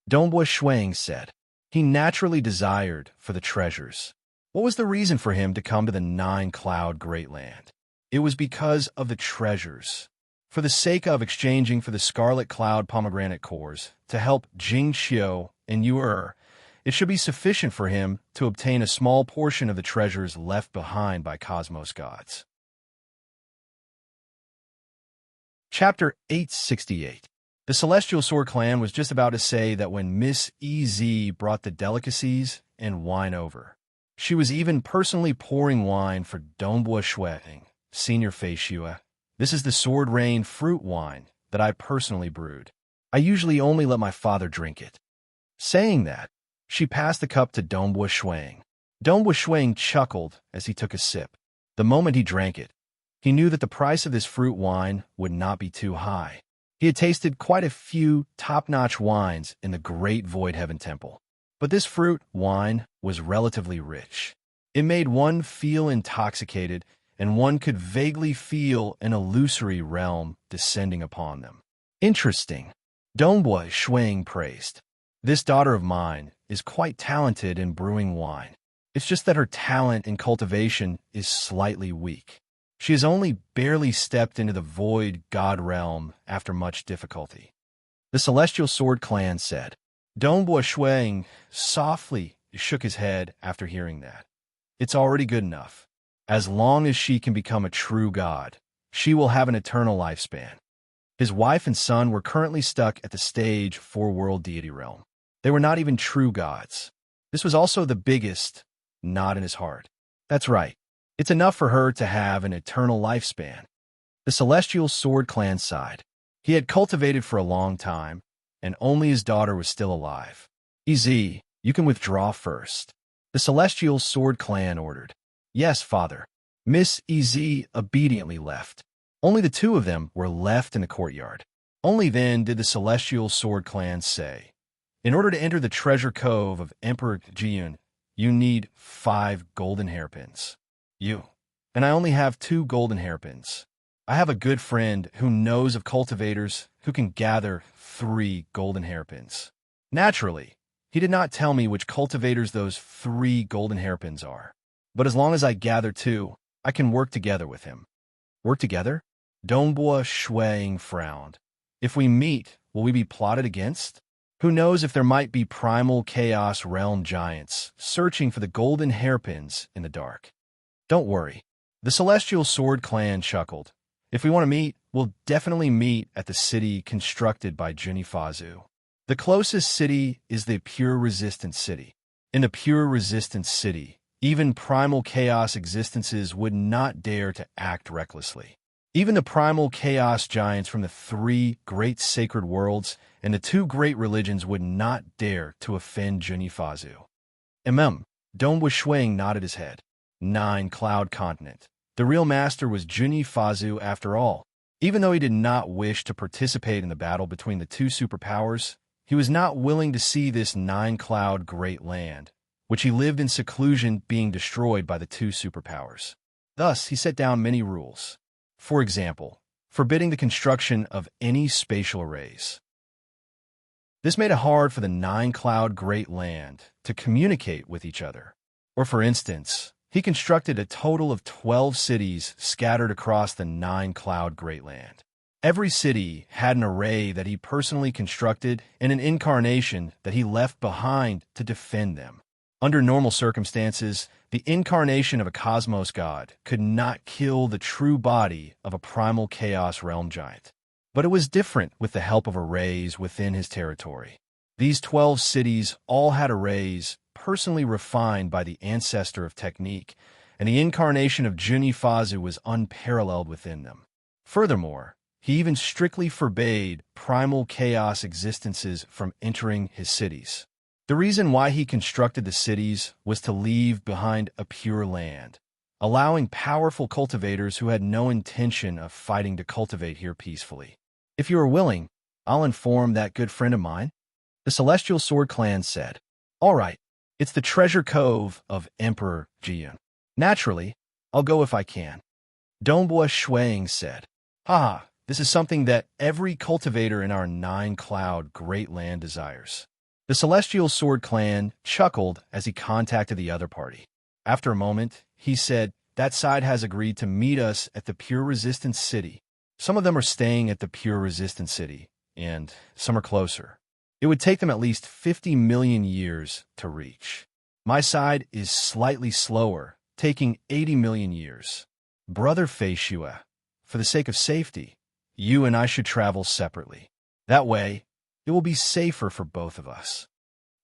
Dongbua Shuang said. He naturally desired for the treasures. What was the reason for him to come to the Nine-Cloud Great Land? It was because of the treasures. For the sake of exchanging for the Scarlet Cloud pomegranate cores to help Jing Xiu and Yu, it should be sufficient for him to obtain a small portion of the treasures left behind by Cosmos gods. Chapter 868. The Celestial Sword Clan was just about to say that when Miss Ez brought the delicacies and wine over. She was even personally pouring wine for Dongbua Shueing, Senior Fei Shua. This is the Sword Rain fruit wine that I personally brewed. I usually only let my father drink it. Saying that, she passed the cup to Dongbua Shueing. Dongbua Shueing chuckled as he took a sip. The moment he drank it, he knew that the price of this fruit wine would not be too high. He had tasted quite a few top-notch wines in the Great Void Heaven Temple, but this fruit wine was relatively rich. It made one feel intoxicated, and one could vaguely feel an illusory realm descending upon them. Interesting, Dongbua Shueing praised. This daughter of mine is quite talented in brewing wine. It's just that her talent in cultivation is slightly weak. She has only barely stepped into the void god realm after much difficulty. The Celestial Sword Clan said. Dongbua Shueing softly shook his head after hearing that. It's already good enough. As long as she can become a true god, she will have an eternal lifespan. His wife and son were currently stuck at the stage 4 world deity realm. They were not even true gods. This was also the biggest knot in his heart. That's right. It's enough for her to have an eternal lifespan. The Celestial Sword Clan sighed. He had cultivated for a long time, and only his daughter was still alive. Ez, you can withdraw first. The Celestial Sword Clan ordered. Yes, father. Miss Ez obediently left. Only the two of them were left in the courtyard. Only then did the Celestial Sword Clan say, in order to enter the treasure cove of Emperor Jiun, you need 5 golden hairpins. And I only have 2 golden hairpins. I have a good friend who knows of cultivators who can gather 3 golden hairpins. Naturally, he did not tell me which cultivators those 3 golden hairpins are. But as long as I gather 2, I can work together with him. Work together? Dongbua Shueing frowned. If we meet, will we be plotted against? Who knows if there might be primal chaos realm giants searching for the golden hairpins in the dark. Don't worry. The Celestial Sword Clan chuckled. If we want to meet, we'll definitely meet at the city constructed by Junifazu. The closest city is the Pure Resistance City. In the Pure Resistance City, even primal chaos existences would not dare to act recklessly. Even the primal chaos giants from the 3 great sacred worlds and the 2 great religions would not dare to offend Junifazu. Dongbua Shueing nodded his head. 9 Cloud Continent. The real master was Junifazu after all. Even though he did not wish to participate in the battle between the 2 superpowers, he was not willing to see this 9-cloud great land, which he lived in seclusion, being destroyed by the 2 superpowers. Thus, he set down many rules. For example, forbidding the construction of any spatial arrays. This made it hard for the 9-cloud great land to communicate with each other. Or for instance, he constructed a total of 12 cities scattered across the 9-cloud great land. Every city had an array that he personally constructed and an incarnation that he left behind to defend them. Under normal circumstances, the incarnation of a cosmos god could not kill the true body of a primal chaos realm giant. But it was different with the help of arrays within his territory. These 12 cities all had arrays personally refined by the ancestor of technique, and the incarnation of Junifazu was unparalleled within them. Furthermore, he even strictly forbade primal chaos existences from entering his cities. The reason why he constructed the cities was to leave behind a pure land, allowing powerful cultivators who had no intention of fighting to cultivate here peacefully. If you are willing, I'll inform that good friend of mine. The Celestial Sword Clan said. All right. It's the treasure cove of Emperor Jiun. Naturally, I'll go if I can. Dongbua Shueing said. Haha, this is something that every cultivator in our 9-cloud great land desires. The Celestial Sword Clan chuckled as he contacted the other party. After a moment, he said, "That side has agreed to meet us at the Pure Resistance City. Some of them are staying at the Pure Resistance City, and some are closer. It would take them at least 50 million years to reach. My side is slightly slower, taking 80 million years. Brother Feishua, for the sake of safety, you and I should travel separately. That way, it will be safer for both of us."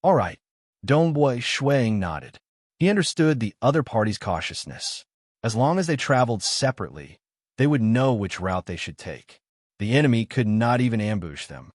"All right." Dongboi Shuang nodded. He understood the other party's cautiousness. As long as they traveled separately, they would know which route they should take. The enemy could not even ambush them.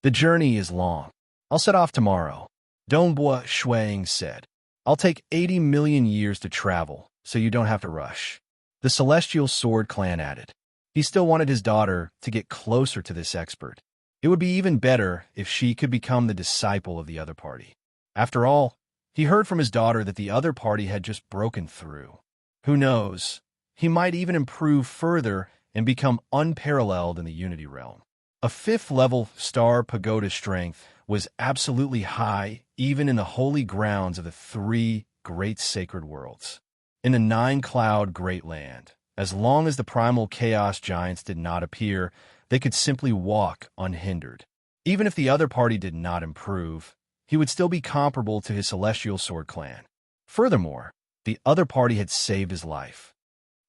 "The journey is long. I'll set off tomorrow," Dongboi Shuang said. "I'll take 80 million years to travel, so you don't have to rush." The Celestial Sword clan added. He still wanted his daughter to get closer to this expert. It would be even better if she could become the disciple of the other party. After all, he heard from his daughter that the other party had just broken through. Who knows? He might even improve further and become unparalleled in the Unity realm. A 5th-level star pagoda strength was absolutely high even in the holy grounds of the 3 great sacred worlds. In the 9-cloud Great Land, as long as the primal chaos giants did not appear, they could simply walk unhindered. Even if the other party did not improve, he would still be comparable to his Celestial Sword clan. Furthermore, the other party had saved his life.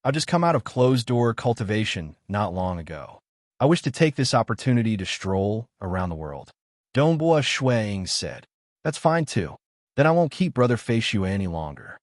"I've just come out of closed-door cultivation not long ago. I wish to take this opportunity to stroll around the world," Dongboi Shuang said. "That's fine too. Then I won't keep Brother Feishua any longer."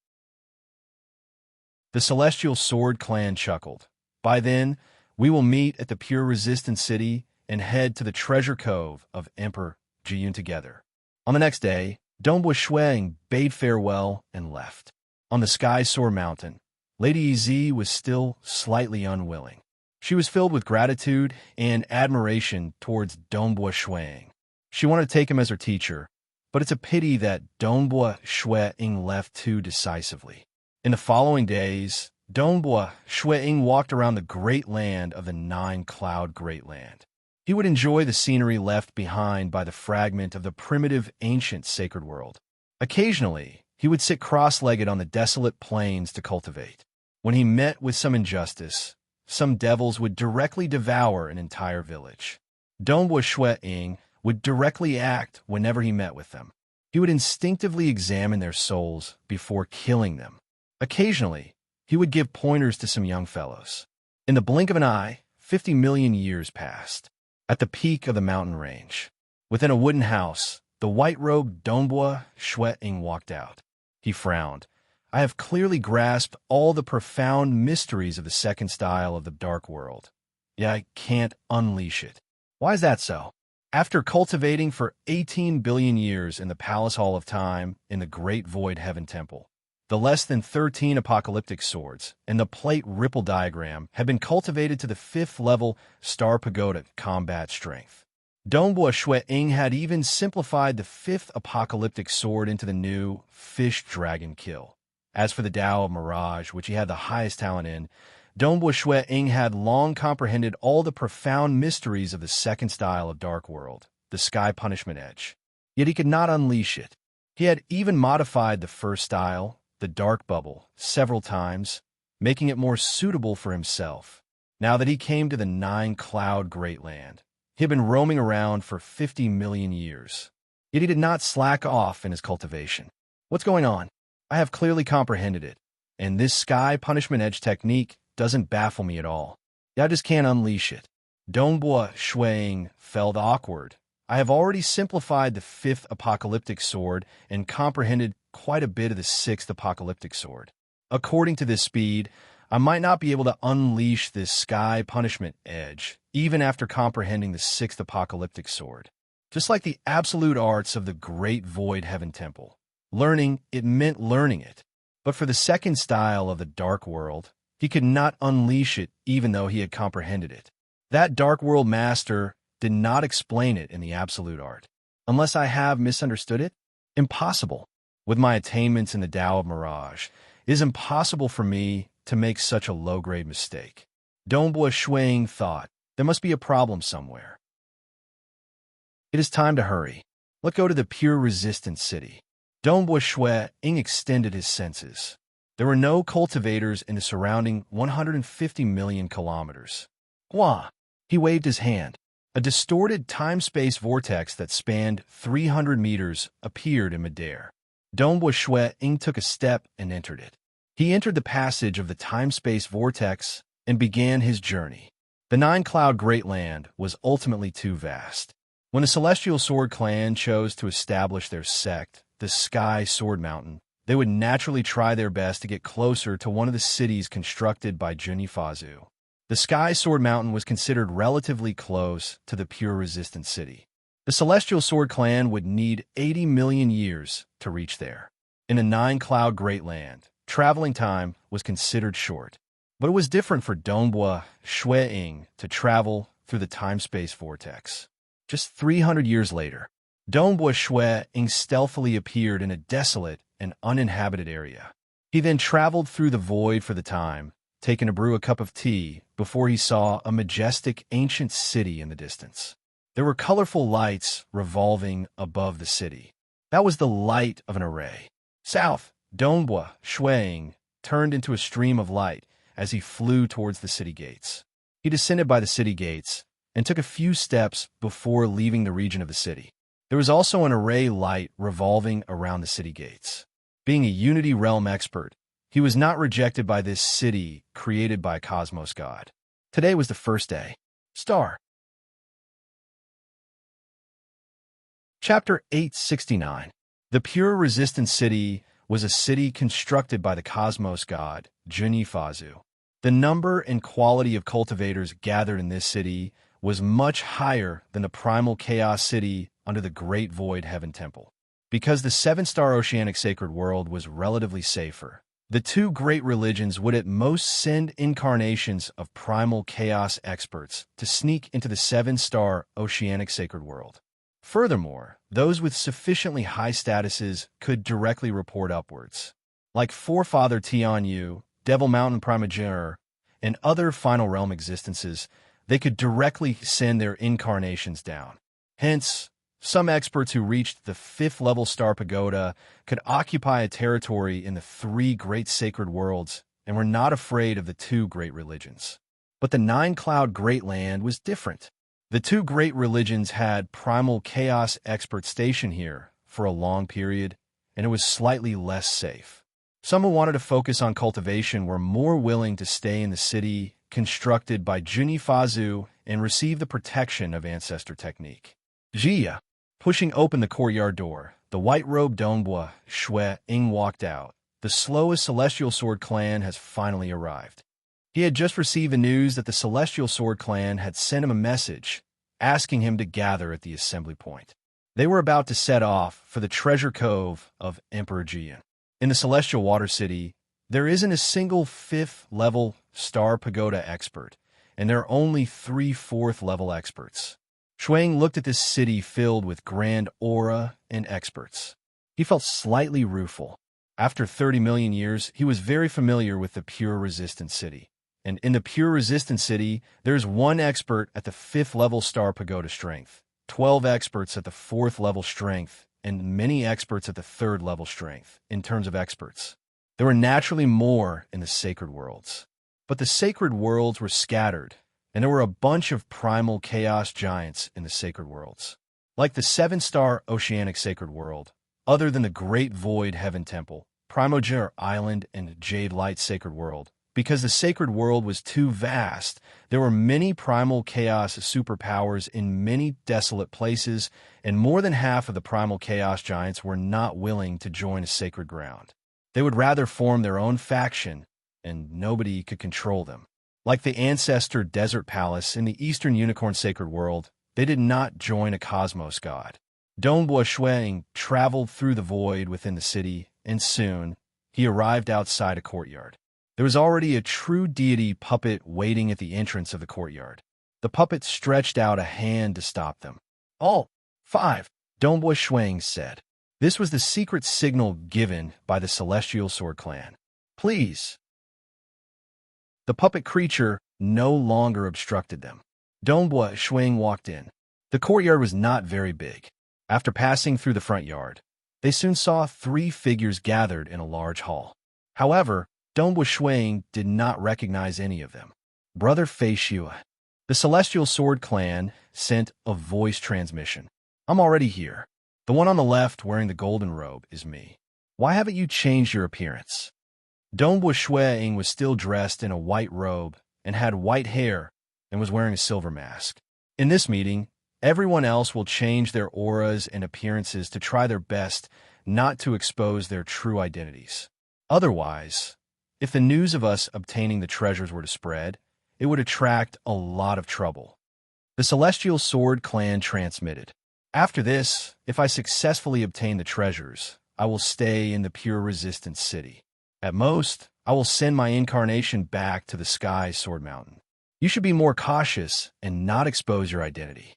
The Celestial Sword clan chuckled. "By then, we will meet at the Pure Resistance City and head to the Treasure Cove of Emperor Jiyun together." On the next day, Dongboi Shuang bade farewell and left. On the Sky Soar Mountain, Lady Ez was still slightly unwilling. She was filled with gratitude and admiration towards Dongboi Shuang. She wanted to take him as her teacher, but it's a pity that Dongboi Shuang left too decisively. In the following days, Dongboi Shuang walked around the great land of the 9-cloud Great Land. He would enjoy the scenery left behind by the fragment of the primitive ancient sacred world. Occasionally, he would sit cross-legged on the desolate plains to cultivate. When he met with some injustice, some devils would directly devour an entire village. Dongboi Shuang would directly act whenever he met with them. He would instinctively examine their souls before killing them. Occasionally, he would give pointers to some young fellows. In the blink of an eye, 50 million years passed. At the peak of the mountain range, within a wooden house, the white-robed Dongboi Shuang walked out. He frowned. "I have clearly grasped all the profound mysteries of the second style of the dark world. Yet I can't unleash it." "Why is that so?" "After cultivating for 18 billion years in the Palace Hall of Time in the Great Void Heaven Temple, the less than 13 apocalyptic swords and the plate ripple diagram have been cultivated to the 5th-level Star Pagoda combat strength. Dongboi Shuang had even simplified the 5th apocalyptic sword into the new Fish Dragon Kill. As for the Tao of Mirage, which he had the highest talent in, Dongboi Shuang had long comprehended all the profound mysteries of the second style of Dark World, the Sky Punishment Edge. Yet he could not unleash it. He had even modified the first style, the Dark Bubble, several times, making it more suitable for himself. Now that he came to the 9-cloud Great Land, he had been roaming around for 50 million years. Yet he did not slack off in his cultivation. "What's going on? I have clearly comprehended it, and this Sky Punishment Edge technique doesn't baffle me at all. I just can't unleash it." Dongboi Shuang felt awkward. "I have already simplified the 5th apocalyptic sword and comprehended quite a bit of the 6th apocalyptic sword. According to this speed, I might not be able to unleash this Sky Punishment Edge, even after comprehending the 6th apocalyptic sword. Just like the absolute arts of the Great Void Heaven Temple. Learning, it meant learning it. But for the second style of the Dark World, he could not unleash it even though he had comprehended it. That Dark World master did not explain it in the absolute art. Unless I have misunderstood it? Impossible. With my attainments in the Tao of Mirage, it is impossible for me to make such a low-grade mistake." Dongboi Shuang thought, there must be a problem somewhere. It is time to hurry. Let's go to the Pure Resistance City. Dongboi Shuang extended his senses. There were no cultivators in the surrounding 150 million kilometers. Hua! He waved his hand. A distorted time-space vortex that spanned 300 meters appeared in midair. Donghua Shui Ying took a step and entered it. He entered the passage of the time-space vortex and began his journey. The nine-cloud Great Land was ultimately too vast. When the Celestial Sword Clan chose to establish their sect, the Sky Sword Mountain, they would naturally try their best to get closer to one of the cities constructed by Junifazu. The Sky Sword Mountain was considered relatively close to the Pure Resistance City. The Celestial Sword Clan would need 80 million years to reach there. In the nine-cloud Great Land, traveling time was considered short. But it was different for Donghua Shui Ying to travel through the time-space vortex. Just 300 years later, Donghua Shui Ying stealthily appeared in a desolate and uninhabited area. He then traveled through the void for the time, taking to brew a cup of tea before he saw a majestic ancient city in the distance. There were colorful lights revolving above the city. That was the light of an array. South, Donghua Shui Ying turned into a stream of light as he flew towards the city gates. He descended by the city gates and took a few steps before leaving the region of the city. There was also an array light revolving around the city gates. Being a Unity Realm expert, he was not rejected by this city created by Cosmos God. Today was the first day. Star. Chapter 869. The Pure Resistance City was a city constructed by the Cosmos God, Junifazu. The number and quality of cultivators gathered in this city was much higher than the Primal Chaos City under the Great Void Heaven Temple. Because the seven-star Oceanic Sacred World was relatively safer, the two great religions would at most send incarnations of Primal Chaos experts to sneak into the seven-star Oceanic Sacred World. Furthermore, those with sufficiently high statuses could directly report upwards. Like Forefather Tian Yu, Devil Mountain Primogenitor, and other Final Realm existences, they could directly send their incarnations down. Hence, some experts who reached the 5th level Star Pagoda could occupy a territory in the 3 great sacred worlds and were not afraid of the 2 great religions. But the 9-cloud Great Land was different. The 2 great religions had Primal Chaos experts stationed here for a long period, and it was slightly less safe. Some who wanted to focus on cultivation were more willing to stay in the city constructed by Junifazu and receive the protection of Ancestor Technique. Jia. Pushing open the courtyard door, the white-robed Donghua Shui Ying walked out. The slowest Celestial Sword Clan has finally arrived. He had just received the news that the Celestial Sword Clan had sent him a message, asking him to gather at the assembly point. They were about to set off for the treasure cove of Emperor Jian. In the Celestial Water City, there isn't a single 5th-level Star Pagoda expert, and there are only 3 4th-level experts. Shui Ying looked at this city filled with grand aura and experts. He felt slightly rueful. After 30 million years, he was very familiar with the Pure Resistance City. And in the Pure Resistance City, there's 1 expert at the 5th level Star Pagoda strength, 12 experts at the 4th level strength, and many experts at the 3rd level strength, in terms of experts. There were naturally more in the Sacred Worlds. But the Sacred Worlds were scattered, and there were a bunch of Primal Chaos giants in the Sacred Worlds. Like the 7-star Oceanic Sacred World, other than the Great Void Heaven Temple, Primogenitor Island, and Jade Light Sacred World, because the Sacred World was too vast, there were many Primal Chaos superpowers in many desolate places, and more than half of the Primal Chaos giants were not willing to join a sacred ground. They would rather form their own faction, and nobody could control them. Like the Ancestor Desert Palace in the Eastern Unicorn Sacred World, they did not join a Cosmos God. Donghua Shui Ying traveled through the void within the city, and soon he arrived outside a courtyard. There was already a true deity puppet waiting at the entrance of the courtyard. The puppet stretched out a hand to stop them. "All 5, Donghua Shui Ying said. This was the secret signal given by the Celestial Sword Clan. "Please." The puppet creature no longer obstructed them. Donghua Shui Ying walked in. The courtyard was not very big. After passing through the front yard, they soon saw 3 figures gathered in a large hall. However, Dong Shuang did not recognize any of them. Brother Fei Shua. The Celestial Sword Clan sent a voice transmission. I'm already here. The one on the left wearing the golden robe is me. Why haven't you changed your appearance? Dong Shuang was still dressed in a white robe and had white hair and was wearing a silver mask. In this meeting, everyone else will change their auras and appearances to try their best not to expose their true identities. Otherwise, if the news of us obtaining the treasures were to spread, it would attract a lot of trouble. The Celestial Sword Clan transmitted. After this, if I successfully obtain the treasures, I will stay in the Pure Resistance City. At most, I will send my incarnation back to the Sky Sword Mountain. You should be more cautious and not expose your identity.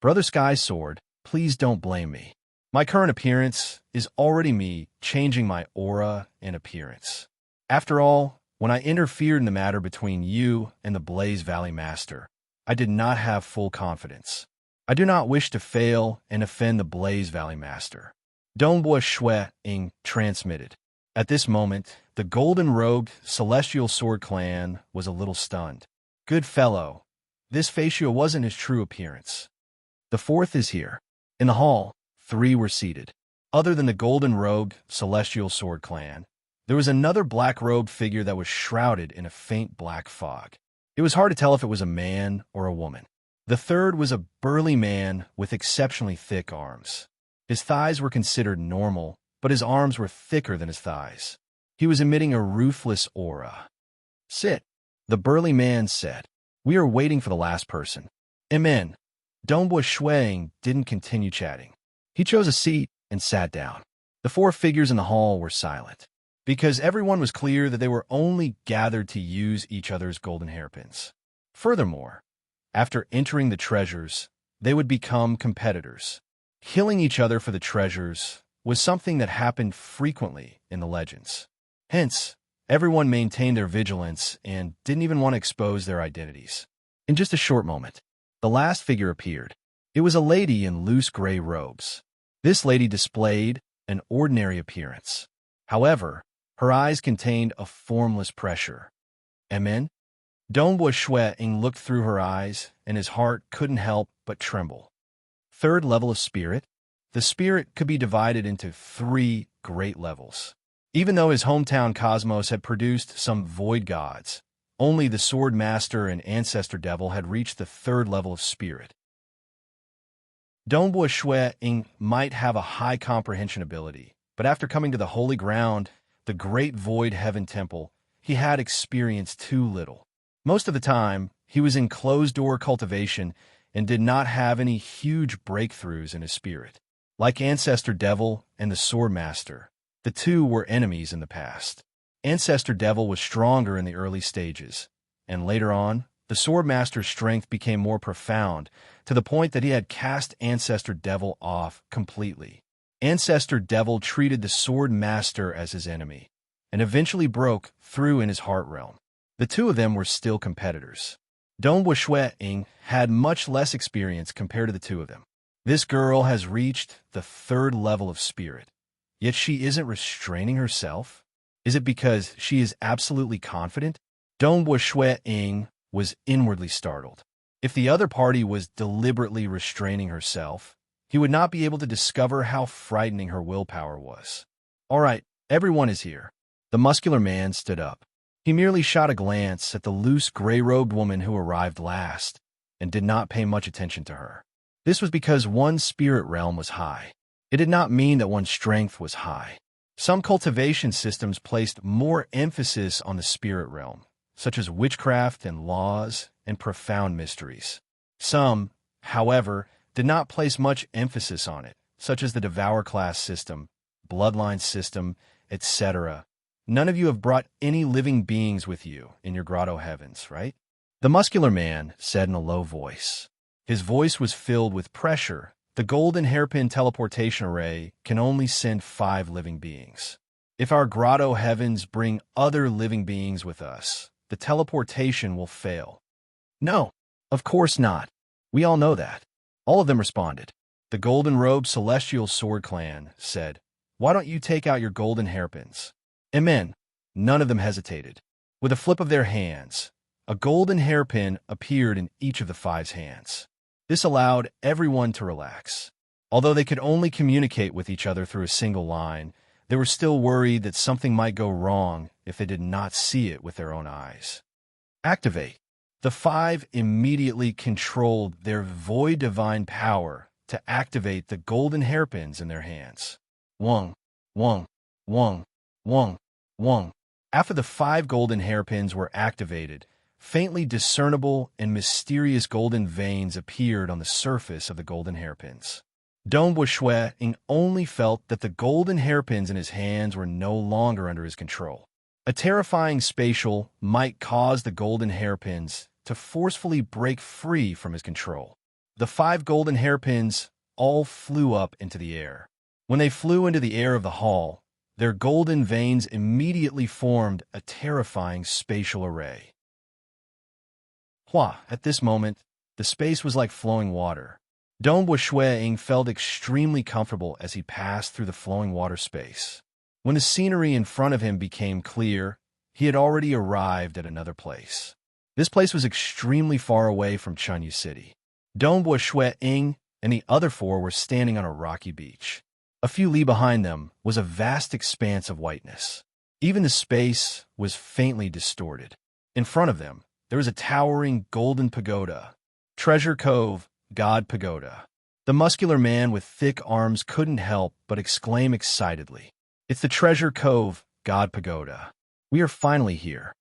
Brother Sky Sword, please don't blame me. My current appearance is already me changing my aura and appearance. After all, when I interfered in the matter between you and the Blaze Valley Master, I did not have full confidence. I do not wish to fail and offend the Blaze Valley Master. Dongbua Shuang transmitted. At this moment, the golden-robed Celestial Sword Clan was a little stunned. Good fellow, this facia wasn't his true appearance. The fourth is here. In the hall, 3 were seated. Other than the golden-robed Celestial Sword Clan, there was another black-robed figure that was shrouded in a faint black fog. It was hard to tell if it was a man or a woman. The third was a burly man with exceptionally thick arms. His thighs were considered normal, but his arms were thicker than his thighs. He was emitting a ruthless aura. Sit, the burly man said. We are waiting for the last person. Amen. Dongbua Shuang didn't continue chatting. He chose a seat and sat down. The 4 figures in the hall were silent, because everyone was clear that they were only gathered to use each other's golden hairpins. Furthermore, after entering the treasures, they would become competitors. Killing each other for the treasures was something that happened frequently in the legends. Hence, everyone maintained their vigilance and didn't even want to expose their identities. In just a short moment, the last figure appeared. It was a lady in loose gray robes. This lady displayed an ordinary appearance. However, her eyes contained a formless pressure. Amen? Dongbua Shuang looked through her eyes, and his heart couldn't help but tremble. 3rd level of spirit. The spirit could be divided into 3 great levels. Even though his hometown Cosmos had produced some void gods, only the Sword Master and Ancestor Devil had reached the 3rd level of spirit. Dongbua Shuang might have a high comprehension ability, but after coming to the Holy Ground, the Great Void Heaven Temple, he had experienced too little. Most of the time, he was in closed-door cultivation and did not have any huge breakthroughs in his spirit. Like Ancestor Devil and the Sword Master, the 2 were enemies in the past. Ancestor Devil was stronger in the early stages, and later on, the Sword Master's strength became more profound to the point that he had cast Ancestor Devil off completely. Ancestor Devil treated the Sword Master as his enemy, and eventually broke through in his heart realm. The 2 of them were still competitors. Dongbua Shuang had much less experience compared to the 2 of them. This girl has reached the 3rd level of spirit, yet she isn't restraining herself? Is it because she is absolutely confident? Dongbua Shuang was inwardly startled. If the other party was deliberately restraining herself, he would not be able to discover how frightening her willpower was. All right, everyone is here. The muscular man stood up. He merely shot a glance at the loose gray-robed woman who arrived last and did not pay much attention to her. This was because one's spirit realm was high. It did not mean that one's strength was high. Some cultivation systems placed more emphasis on the spirit realm, such as witchcraft and laws and profound mysteries. Some, however, did not place much emphasis on it, such as the Devour class system, bloodline system, etc. None of you have brought any living beings with you in your grotto heavens, right? The muscular man said in a low voice. His voice was filled with pressure. The golden hairpin teleportation array can only send 5 living beings. If our grotto heavens bring other living beings with us, the teleportation will fail. No, of course not. We all know that. All of them responded. The golden-robed Celestial Sword Clan said, Why don't you take out your golden hairpins? Amen. none of them hesitated. With a flip of their hands, a golden hairpin appeared in each of the five's hands. This allowed everyone to relax. Although they could only communicate with each other through a single line, they were still worried that something might go wrong if they did not see it with their own eyes. Activate. The five immediately controlled their void divine power to activate the golden hairpins in their hands. Wong, wong, wong, wong, wong. After the five golden hairpins were activated, faintly discernible and mysterious golden veins appeared on the surface of the golden hairpins. Dong Ying only felt that the golden hairpins in his hands were no longer under his control. A terrifying spatial might cause the golden hairpins to forcefully break free from his control. The five golden hairpins all flew up into the air. When they flew into the air of the hall, their golden veins immediately formed a terrifying spatial array. At this moment, the space was like flowing water. Dong Ying felt extremely comfortable as he passed through the flowing water space. When the scenery in front of him became clear, he had already arrived at another place. This place was extremely far away from Chunyu City. Dong Ying and the other four were standing on a rocky beach. A few li behind them was a vast expanse of whiteness. Even the space was faintly distorted. In front of them, there was a towering golden pagoda. Treasure Cove, God Pagoda. The muscular man with thick arms couldn't help but exclaim excitedly, "It's the Treasure Cove, God Pagoda. We are finally here."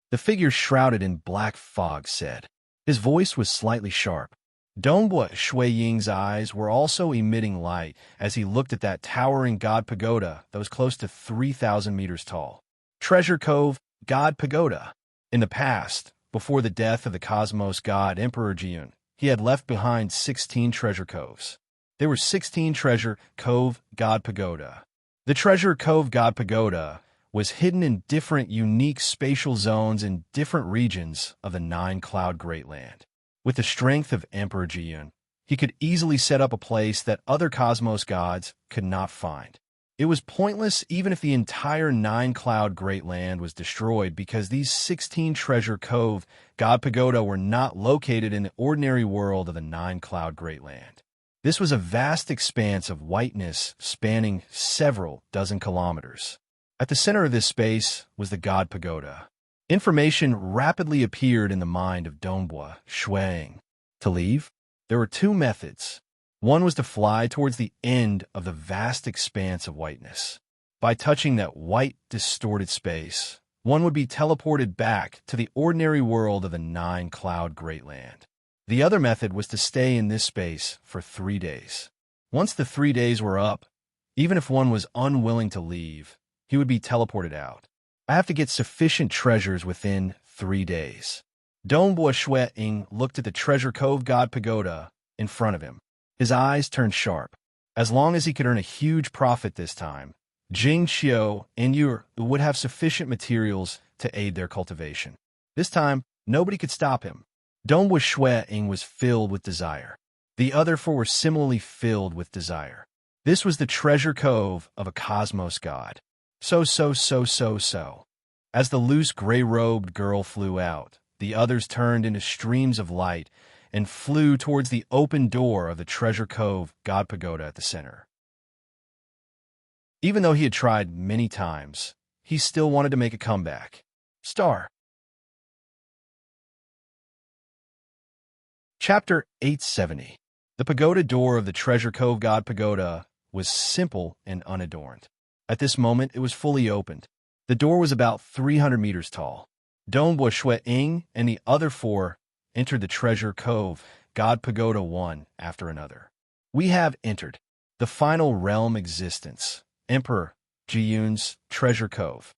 The figure shrouded in black fog said. His voice was slightly sharp. Dong Ying's eyes were also emitting light as he looked at that towering God Pagoda that was close to 3,000 meters tall. Treasure Cove, God Pagoda. In the past, before the death of the cosmos god Emperor Jiun, he had left behind 16 treasure coves. There were 16 Treasure Cove God Pagoda. The Treasure Cove God Pagoda was hidden in different unique spatial zones in different regions of the Nine-Cloud Great Land. With the strength of Emperor Jiun, he could easily set up a place that other cosmos gods could not find. It was pointless even if the entire Nine-Cloud Great Land was destroyed because these 16 Treasure Cove God Pagoda were not located in the ordinary world of the Nine-Cloud Great Land. This was a vast expanse of whiteness spanning several dozen kilometers. At the center of this space was the God Pagoda. Information rapidly appeared in the mind of Dongbua Shuang. To leave? There were two methods. One was to fly towards the end of the vast expanse of whiteness. By touching that white, distorted space, one would be teleported back to the ordinary world of the Nine-Cloud Great Land. The other method was to stay in this space for 3 days. Once the 3 days were up, even if one was unwilling to leave, he would be teleported out. I have to get sufficient treasures within 3 days. Dongbua Ying looked at the Treasure Cove God Pagoda in front of him. His eyes turned sharp. As long as he could earn a huge profit this time, Jing Xiao and Yu would have sufficient materials to aid their cultivation. This time, nobody could stop him. Dongbua Ying was filled with desire. The other four were similarly filled with desire. This was the Treasure Cove of a cosmos god. So. As the loose gray-robed girl flew out, the others turned into streams of light and flew towards the open door of the Treasure Cove God Pagoda at the center. Even though he had tried many times, he still wanted to make a comeback. Star. Chapter 870. The pagoda door of the Treasure Cove God Pagoda was simple and unadorned. At this moment, it was fully opened. The door was about 300 meters tall. Dongbua Ying and the other four entered the Treasure Cove God Pagoda one after another. We have entered the final realm existence, Emperor Jiyun's Treasure Cove.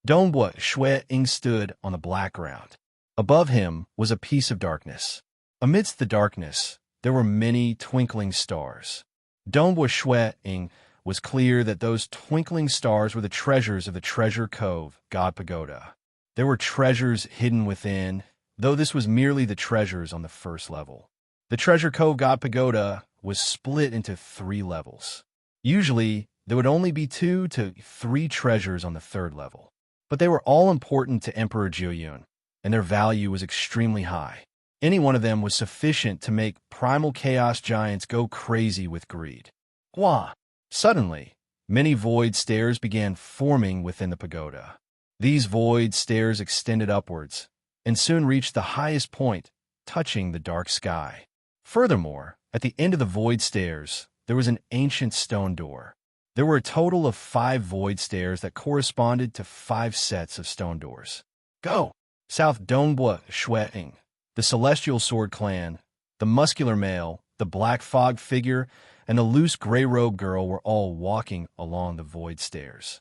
Dongbua Ying stood on the black ground. Above him was a piece of darkness. Amidst the darkness, there were many twinkling stars. Dongbua Ying was clear that those twinkling stars were the treasures of the Treasure Cove God Pagoda. There were treasures hidden within, though this was merely the treasures on the first level. The Treasure Cove God Pagoda was split into 3 levels. Usually, there would only be 2 to 3 treasures on the 3rd level. But they were all important to Emperor Jiuyun, and their value was extremely high. Any one of them was sufficient to make primal chaos giants go crazy with greed. Hua! Suddenly, many void stairs began forming within the pagoda. These void stairs extended upwards, and soon reached the highest point, touching the dark sky. Furthermore, at the end of the void stairs, there was an ancient stone door. There were a total of 5 void stairs that corresponded to 5 sets of stone doors. Go! South Dongbua Shueing, the Celestial Sword Clan, the muscular male, the black fog figure, and the loose gray-robed girl were all walking along the void stairs.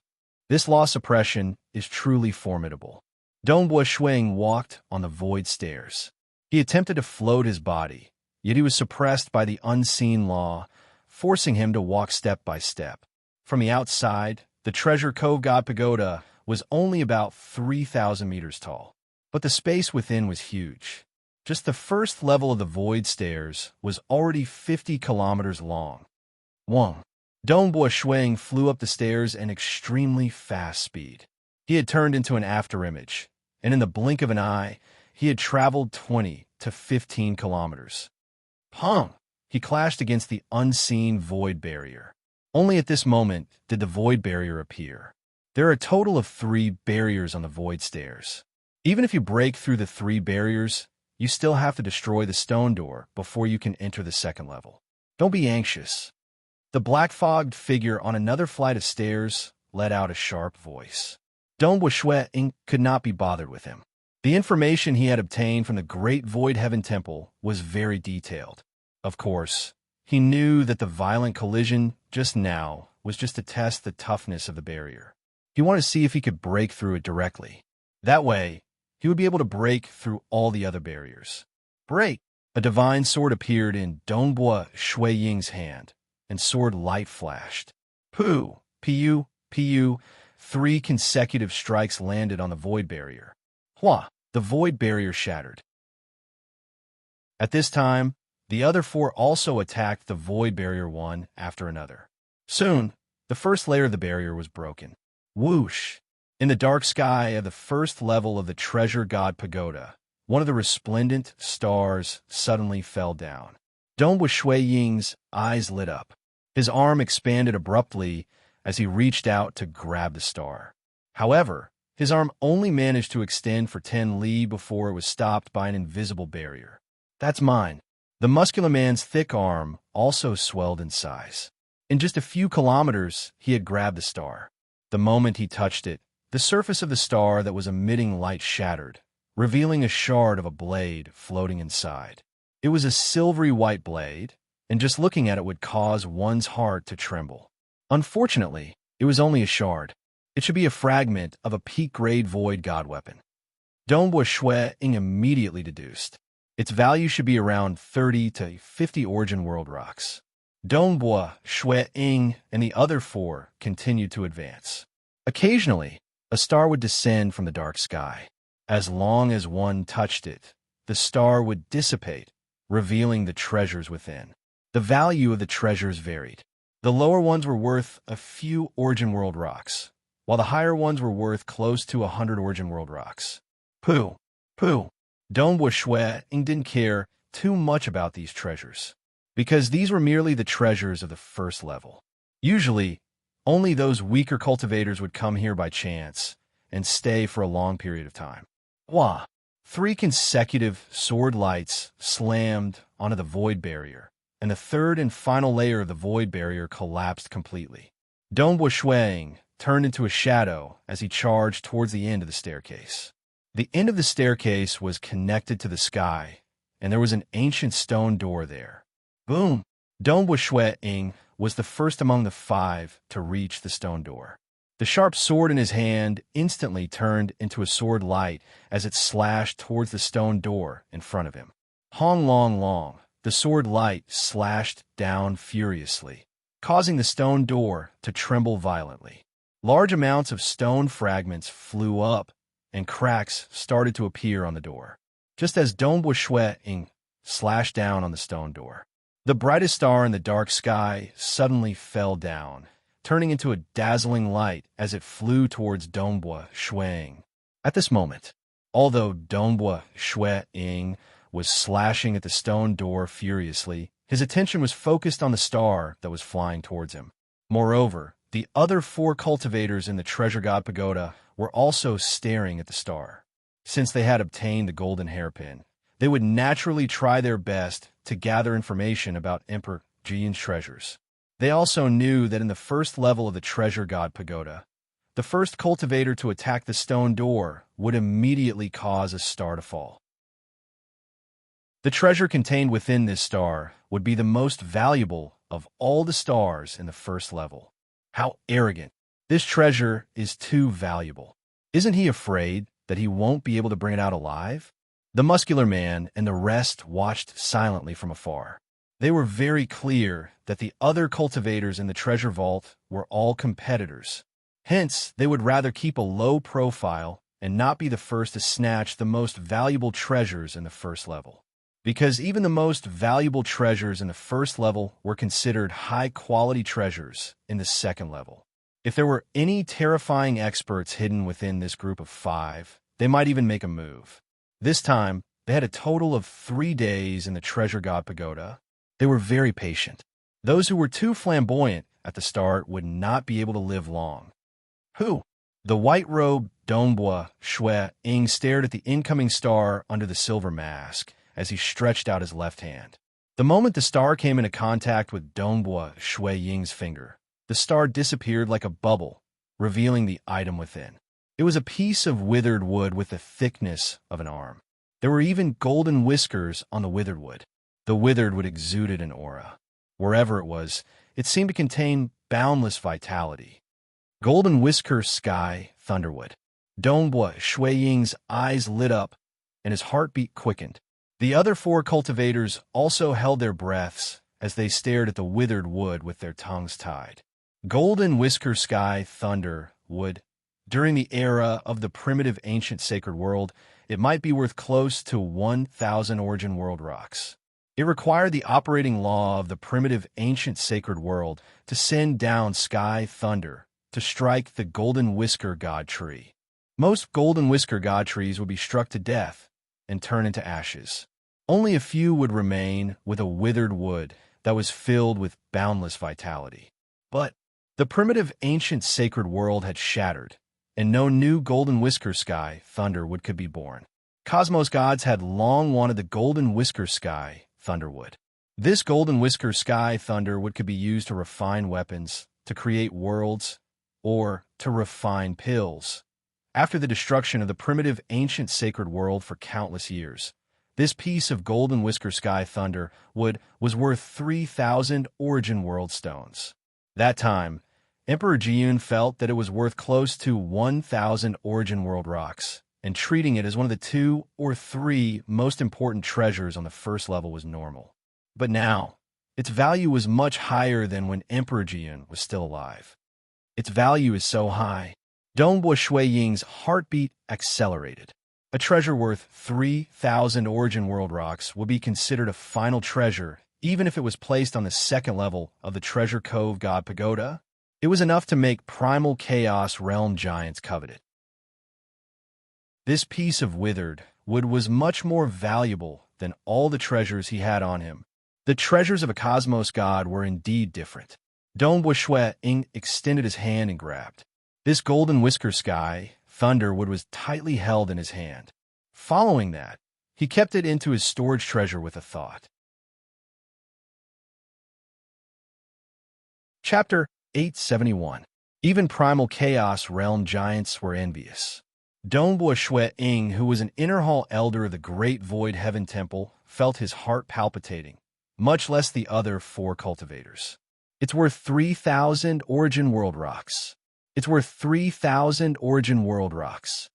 This law suppression is truly formidable. Dongbua Shueing walked on the void stairs. He attempted to float his body, yet he was suppressed by the unseen law, forcing him to walk step by step. From the outside, the Treasure Cove God Pagoda was only about 3,000 meters tall, but the space within was huge. Just the first level of the void stairs was already 50 kilometers long. Wong. Dongbua Shuang flew up the stairs at an extremely fast speed. He had turned into an afterimage, and in the blink of an eye, he had traveled 20 to 15 kilometers. Pong! He clashed against the unseen void barrier. Only at this moment did the void barrier appear. There are a total of 3 barriers on the void stairs. Even if you break through the 3 barriers, you still have to destroy the stone door before you can enter the second level. Don't be anxious. The black-fogged figure on another flight of stairs let out a sharp voice. Dongbua Shueing could not be bothered with him. The information he had obtained from the Great Void Heaven Temple was very detailed. Of course, he knew that the violent collision just now was just to test the toughness of the barrier. He wanted to see if he could break through it directly. That way, he would be able to break through all the other barriers. Break! A divine sword appeared in Dongbua Shueying's hand, and sword light flashed. Pooh! Pu! Pu! 3 consecutive strikes landed on the void barrier. Hua! The void barrier shattered. At this time, the other 4 also attacked the void barrier one after another. Soon, the first layer of the barrier was broken. Whoosh! In the dark sky of the first level of the Treasure God Pagoda, one of the resplendent stars suddenly fell down. Dongbua Shueying's eyes lit up. His arm expanded abruptly as he reached out to grab the star. However, his arm only managed to extend for 10 li before it was stopped by an invisible barrier. That's mine. The muscular man's thick arm also swelled in size. In just a few kilometers, he had grabbed the star. The moment he touched it, the surface of the star that was emitting light shattered, revealing a shard of a blade floating inside. It was a silvery white blade, and just looking at it would cause one's heart to tremble. Unfortunately, it was only a shard. It should be a fragment of a peak-grade void god weapon. Dongbua Shueing immediately deduced. Its value should be around 30 to 50 Origin World rocks. Dongbua Shueing and the other 4 continued to advance. Occasionally, a star would descend from the dark sky. As long as one touched it, the star would dissipate, revealing the treasures within. The value of the treasures varied. The lower ones were worth a few Origin World rocks, while the higher ones were worth close to 100 Origin World rocks. Pooh! Pooh! Dongbua Shueing didn't care too much about these treasures, because these were merely the treasures of the first level. Usually, only those weaker cultivators would come here by chance and stay for a long period of time. Wah! 3 consecutive sword lights slammed onto the void barrier, and the third and final layer of the void barrier collapsed completely. Dongbua Shueing turned into a shadow as he charged towards the end of the staircase. The end of the staircase was connected to the sky, and there was an ancient stone door there. Boom! Dongbua Shueing was the first among the 5 to reach the stone door. The sharp sword in his hand instantly turned into a sword light as it slashed towards the stone door in front of him. Hong long long, the sword light slashed down furiously, causing the stone door to tremble violently. Large amounts of stone fragments flew up, and cracks started to appear on the door, just as Dongbua Shueing slashed down on the stone door. The brightest star in the dark sky suddenly fell down, turning into a dazzling light as it flew towards Dongbua Shuang. At this moment, although Dongbua Shuang was slashing at the stone door furiously, his attention was focused on the star that was flying towards him. Moreover, the other 4 cultivators in the Treasure God Pagoda were also staring at the star. Since they had obtained the golden hairpin, they would naturally try their best to gather information about Emperor Jiyun's treasures. They also knew that in the first level of the Treasure God Pagoda, the first cultivator to attack the stone door would immediately cause a star to fall. The treasure contained within this star would be the most valuable of all the stars in the first level. How arrogant! This treasure is too valuable. Isn't he afraid that he won't be able to bring it out alive? The muscular man and the rest watched silently from afar. They were very clear that the other cultivators in the treasure vault were all competitors. Hence, they would rather keep a low profile and not be the first to snatch the most valuable treasures in the first level. Because even the most valuable treasures in the first level were considered high-quality treasures in the second level. If there were any terrifying experts hidden within this group of 5, they might even make a move. This time, they had a total of 3 days in the Treasure God Pagoda. They were very patient. Those who were too flamboyant at the start would not be able to live long. Who? The white-robed Dongbua Shuang stared at the incoming star under the silver mask as he stretched out his left hand. The moment the star came into contact with Dongbua Shuang's finger, the star disappeared like a bubble, revealing the item within. It was a piece of withered wood with the thickness of an arm. There were even golden whiskers on the withered wood. The withered wood exuded an aura. Wherever it was, it seemed to contain boundless vitality. Golden whisker sky thunderwood. Dongbua Shuang's eyes lit up, and his heartbeat quickened. The other 4 cultivators also held their breaths as they stared at the withered wood with their tongues tied. Golden whisker sky thunder wood. During the era of the primitive ancient sacred world, it might be worth close to 1,000 origin world rocks. It required the operating law of the primitive ancient sacred world to send down sky thunder to strike the golden whisker god tree. Most golden whisker god trees would be struck to death and turn into ashes. Only a few would remain with a withered wood that was filled with boundless vitality. But the primitive ancient sacred world had shattered, and no new golden whisker sky thunderwood could be born. Cosmos gods had long wanted the golden whisker sky thunderwood. This golden whisker sky thunderwood could be used to refine weapons, to create worlds, or to refine pills. After the destruction of the primitive ancient sacred world for countless years, this piece of golden whisker sky thunderwood was worth 3,000 origin world stones. That time, Emperor Jiyun felt that it was worth close to 1,000 origin world rocks, and treating it as one of the 2 or 3 most important treasures on the first level was normal. But now, its value was much higher than when Emperor Jiyun was still alive. Its value is so high. Dongbua Shuang's heartbeat accelerated. A treasure worth 3,000 origin world rocks would be considered a final treasure, even if it was placed on the second level of the Treasure Cove God Pagoda. It was enough to make primal chaos realm giants covet it. This piece of withered wood was much more valuable than all the treasures he had on him. The treasures of a cosmos god were indeed different. Dongbua Shuang extended his hand and grabbed. This golden whisker sky thunderwood was tightly held in his hand. Following that, he kept it into his storage treasure with a thought. Chapter 871. Even primal chaos realm giants were envious. Dongbua Shuang, who was an inner hall elder of the Great Void Heaven Temple, felt his heart palpitating, much less the other 4 cultivators. It's worth 3,000 origin world rocks. It's worth 3,000 origin world rocks.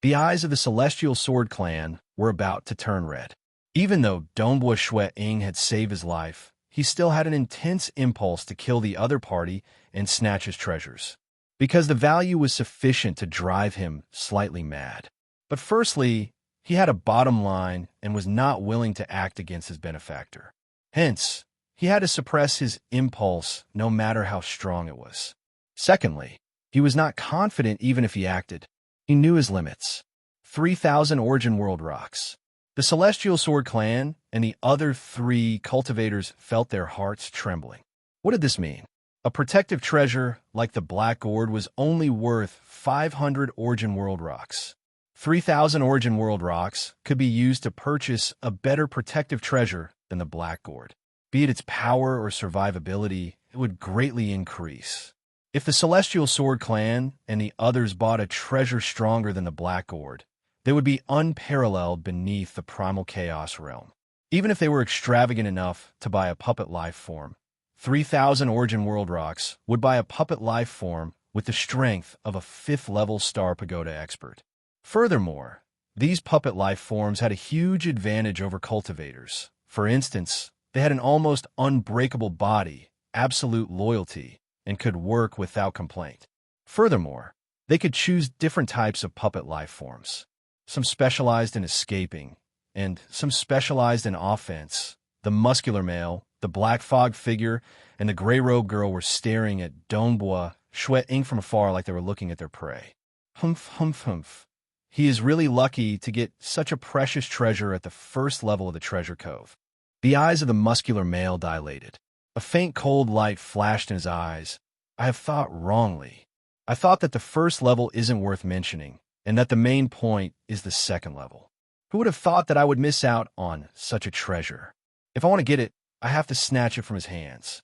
The eyes of the Celestial Sword Clan were about to turn red. Even though Dongbua Shuang had saved his life, he still had an intense impulse to kill the other party and snatch his treasures, because the value was sufficient to drive him slightly mad. But firstly, he had a bottom line and was not willing to act against his benefactor. Hence, he had to suppress his impulse no matter how strong it was. Secondly, he was not confident even if he acted. He knew his limits. 3,000 Origin World rocks. The Celestial Sword clan and the other 3 cultivators felt their hearts trembling. What did this mean? A protective treasure like the Black Gourd was only worth 500 Origin World rocks. 3,000 Origin World rocks could be used to purchase a better protective treasure than the Black Gourd. Be it its power or survivability, it would greatly increase. If the Celestial Sword clan and the others bought a treasure stronger than the Black Gourd, they would be unparalleled beneath the primal chaos realm. Even if they were extravagant enough to buy a puppet life form, 3,000 Origin World rocks would buy a puppet life form with the strength of a 5th-level Star Pagoda expert. Furthermore, these puppet life forms had a huge advantage over cultivators. For instance, they had an almost unbreakable body, absolute loyalty, and could work without complaint. Furthermore, they could choose different types of puppet life forms, some specialized in escaping, and some specialized in offense. The muscular male, the black fog figure, and the gray-robed girl were staring at Dongbua, Ying from afar like they were looking at their prey. Humph, humph, humph. He is really lucky to get such a precious treasure at the first level of the treasure cove. The eyes of the muscular male dilated. A faint cold light flashed in his eyes. I have thought wrongly. I thought that the first level isn't worth mentioning, and that the main point is the second level. Who would have thought that I would miss out on such a treasure? If I want to get it, I have to snatch it from his hands.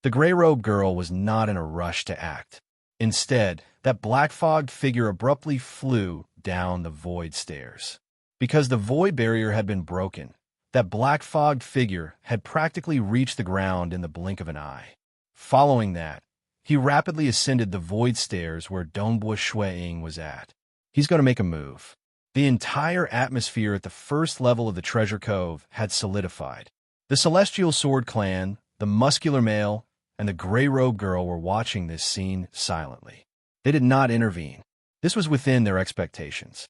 The gray-robed girl was not in a rush to act. Instead, that black-fogged figure abruptly flew down the void stairs. Because the void barrier had been broken, that black-fogged figure had practically reached the ground in the blink of an eye. Following that, he rapidly ascended the void stairs where Dongbua Ying was at. He's going to make a move. The entire atmosphere at the first level of the treasure cove had solidified. The Celestial Sword clan, the muscular male, and the gray-robed girl were watching this scene silently. They did not intervene. This was within their expectations.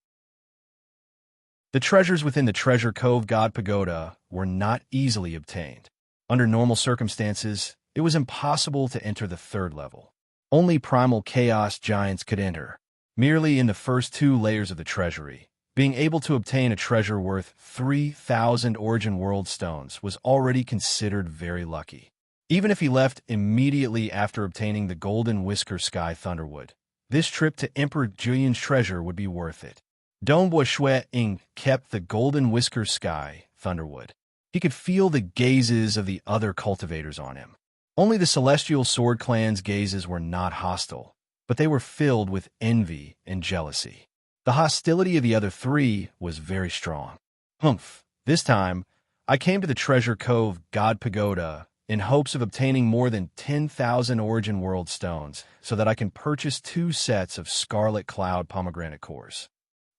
The treasures within the Treasure Cove God Pagoda were not easily obtained. Under normal circumstances, it was impossible to enter the third level. Only primal chaos giants could enter. Merely in the first 2 layers of the treasury, being able to obtain a treasure worth 3,000 Origin World stones was already considered very lucky. Even if he left immediately after obtaining the Golden Whisker Sky Thunderwood, this trip to Emperor Julian's treasure would be worth it. Dongbua Ying kept the Golden Whisker Sky Thunderwood. He could feel the gazes of the other cultivators on him. Only the Celestial Sword clan's gazes were not hostile, but they were filled with envy and jealousy. The hostility of the other 3 was very strong. Humph! This time, I came to the Treasure Cove God Pagoda in hopes of obtaining more than 10,000 Origin World stones so that I can purchase 2 sets of Scarlet Cloud pomegranate cores.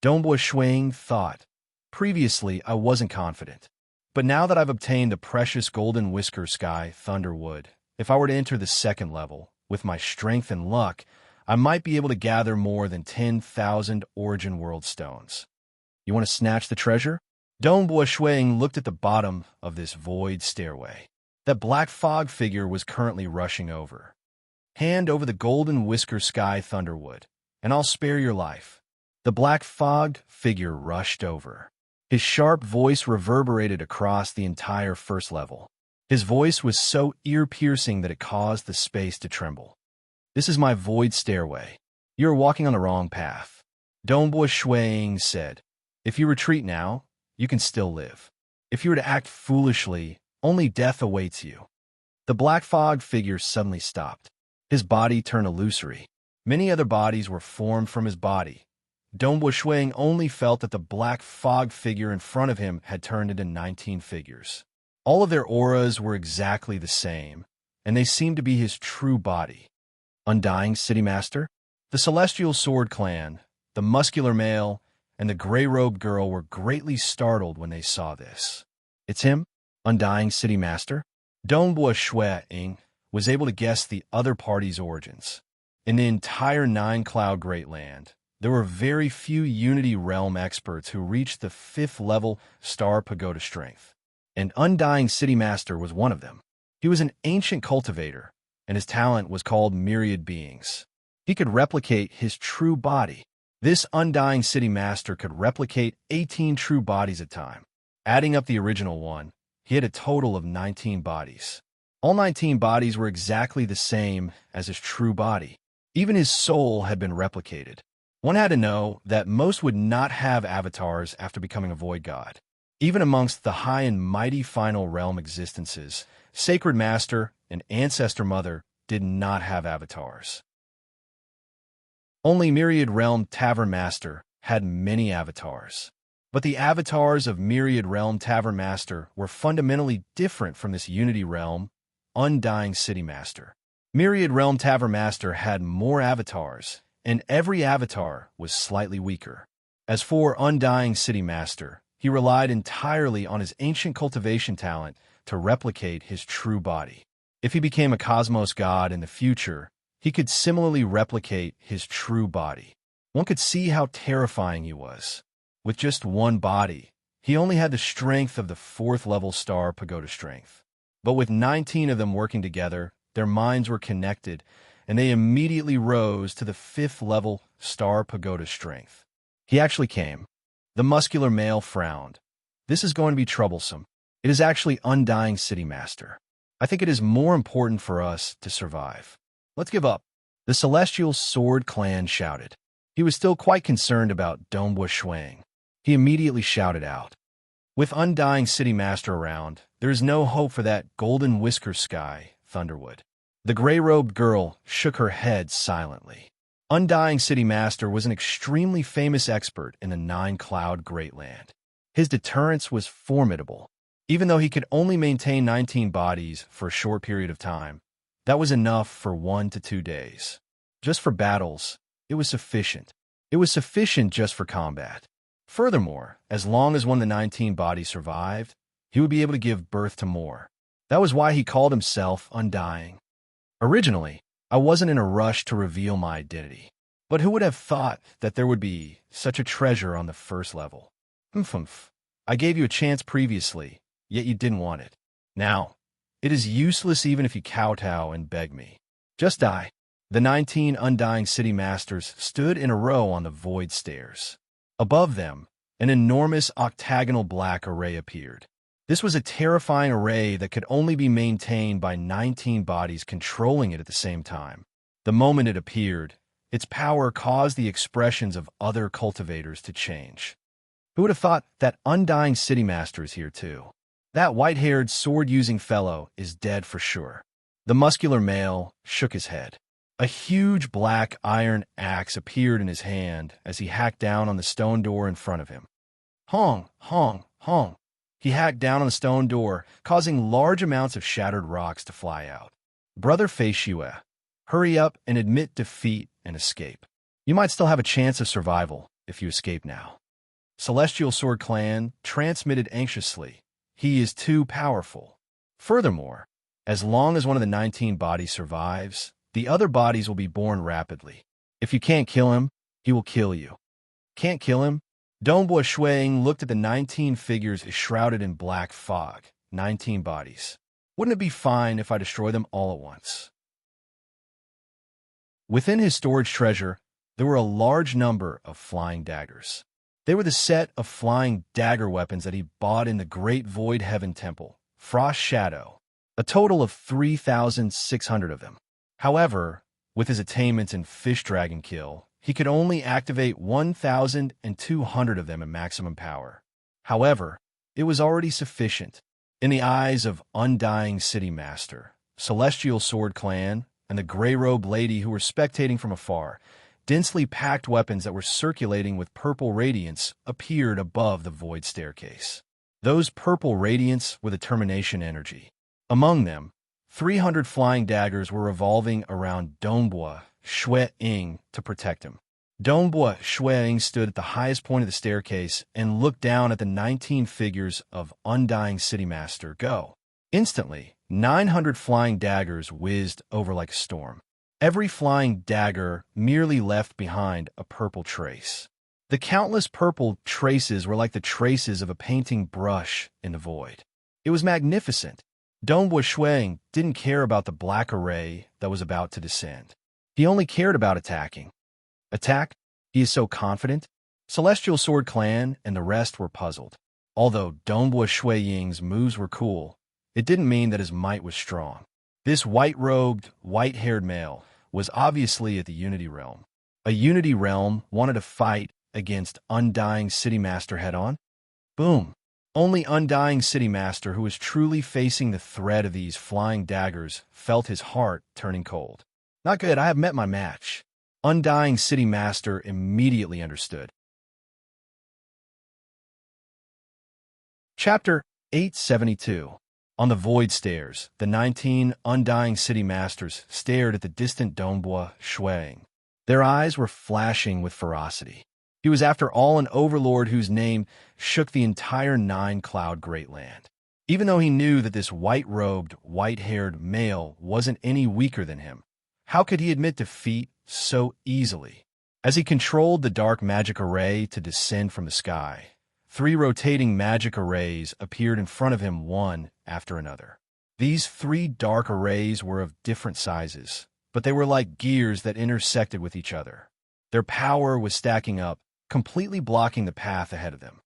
Dongbua Ying thought. Previously, I wasn't confident. But now that I've obtained the precious Golden Whisker Sky Thunderwood, if I were to enter the second level, with my strength and luck, I might be able to gather more than 10,000 Origin World stones. You want to snatch the treasure? Dongbua Ying looked at the bottom of this void stairway. That black fog figure was currently rushing over. Hand over the Golden Whisker Sky Thunderwood, and I'll spare your life. The black fogged figure rushed over. His sharp voice reverberated across the entire first level. His voice was so ear-piercing that it caused the space to tremble. This is my void stairway. You are walking on the wrong path. Dongbua Ying said. If you retreat now, you can still live. If you were to act foolishly, only death awaits you. The black fog figure suddenly stopped. His body turned illusory. Many other bodies were formed from his body. Dongbua Ying only felt that the black fog figure in front of him had turned into 19 figures. All of their auras were exactly the same, and they seemed to be his true body. Undying City Master? The Celestial Sword clan, the muscular male, and the gray-robed girl were greatly startled when they saw this. It's him? Undying City Master? Dongbua Ying was able to guess the other party's origins. In the entire 9-Cloud Great Land, there were very few Unity Realm experts who reached the 5th level Star Pagoda strength, and Undying City Master was one of them. He was an ancient cultivator, and his talent was called Myriad Beings. He could replicate his true body. This undying city master could replicate 18 true bodies at a time. Adding up the original one, he had a total of 19 bodies. All 19 bodies were exactly the same as his true body. Even his soul had been replicated. One had to know that most would not have avatars after becoming a void god. Even amongst the high and mighty final realm existences, Sacred Master and Ancestor Mother did not have avatars. Only Myriad Realm Tavern Master had many avatars. But the avatars of Myriad Realm Tavern Master were fundamentally different from this Unity Realm Undying City Master. Myriad Realm Tavern Master had more avatars, and every avatar was slightly weaker. As for Undying City Master, he relied entirely on his ancient cultivation talent to replicate his true body. If he became a cosmos god in the future, he could similarly replicate his true body. One could see how terrifying he was. With just one body, he only had the strength of the 4th level Star Pagoda strength. But with 19 of them working together, their minds were connected, and they immediately rose to the 5th level Star Pagoda strength. He actually came. The muscular male frowned. This is going to be troublesome. It is actually Undying City Master. I think it is more important for us to survive. Let's give up. The Celestial Sword Clan shouted. He was still quite concerned about Dongbua Shuang. He immediately shouted out. With Undying City Master around, there is no hope for that golden whisker sky, Thunderwood. The gray-robed girl shook her head silently. Undying City Master was an extremely famous expert in the 9-Cloud Great Land. His deterrence was formidable. Even though he could only maintain 19 bodies for a short period of time, that was enough for 1 to 2 days. Just for battles, it was sufficient. It was sufficient just for combat. Furthermore, as long as one of the 19 bodies survived, he would be able to give birth to more. That was why he called himself Undying. Originally, I wasn't in a rush to reveal my identity. But who would have thought that there would be such a treasure on the 1st level? I gave you a chance previously, yet you didn't want it. Now, it is useless even if you kowtow and beg me. Just die. The 19 Undying City Masters stood in a row on the void stairs. Above them, an enormous octagonal black array appeared. This was a terrifying array that could only be maintained by 19 bodies controlling it at the same time. The moment it appeared, its power caused the expressions of other cultivators to change. Who would have thought that Undying City Master is here too? That white-haired, sword-using fellow is dead for sure. The muscular male shook his head. A huge black iron axe appeared in his hand as he hacked down on the stone door in front of him. Hong, hong, hong. He hacked down on the stone door, causing large amounts of shattered rocks to fly out. Brother Fei Shue, hurry up and admit defeat and escape. You might still have a chance of survival if you escape now. Celestial Sword Clan transmitted anxiously. He is too powerful. Furthermore, as long as one of the 19 bodies survives, the other bodies will be born rapidly. If you can't kill him, he will kill you. Can't kill him? Dongbua Shuang looked at the 19 figures shrouded in black fog, 19 bodies. Wouldn't it be fine if I destroy them all at once? Within his storage treasure, there were a large number of flying daggers. They were the set of flying dagger weapons that he bought in the Great Void Heaven Temple, Frost Shadow, a total of 3,600 of them. However, with his attainments in Fish Dragon Kill, he could only activate 1,200 of them at maximum power. However, it was already sufficient. In the eyes of Undying City Master, Celestial Sword Clan, and the gray-robed lady who were spectating from afar, densely packed weapons that were circulating with purple radiance appeared above the void staircase. Those purple radiance were the termination energy. Among them, 300 flying daggers were revolving around Dongbua Shuang to protect him. Dongbua Shuang stood at the highest point of the staircase and looked down at the 19 figures of Undying City Master go. Instantly, 900 flying daggers whizzed over like a storm. Every flying dagger merely left behind a purple trace. The countless purple traces were like the traces of a painting brush in the void. It was magnificent. Donghua Shuang didn't care about the black array that was about to descend. He only cared about attacking. Attack? He is so confident? Celestial Sword Clan and the rest were puzzled. Although Donghua Ying's moves were cool, it didn't mean that his might was strong. This white-robed, white-haired male was obviously at the Unity Realm. A Unity Realm wanted to fight against Undying City Master head-on? Boom! Only Undying City Master, who was truly facing the threat of these flying daggers, felt his heart turning cold. Not good, I have met my match. Undying City Master immediately understood. Chapter 872. On the void stairs, the 19 Undying City Masters stared at the distant Donghua Shuang. Their eyes were flashing with ferocity. He was after all an overlord whose name shook the entire nine-cloud great land. Even though he knew that this white-robed, white-haired male wasn't any weaker than him, how could he admit defeat so easily? As he controlled the dark magic array to descend from the sky, 3 rotating magic arrays appeared in front of him one after another. These 3 dark arrays were of different sizes, but they were like gears that intersected with each other. Their power was stacking up, completely blocking the path ahead of them.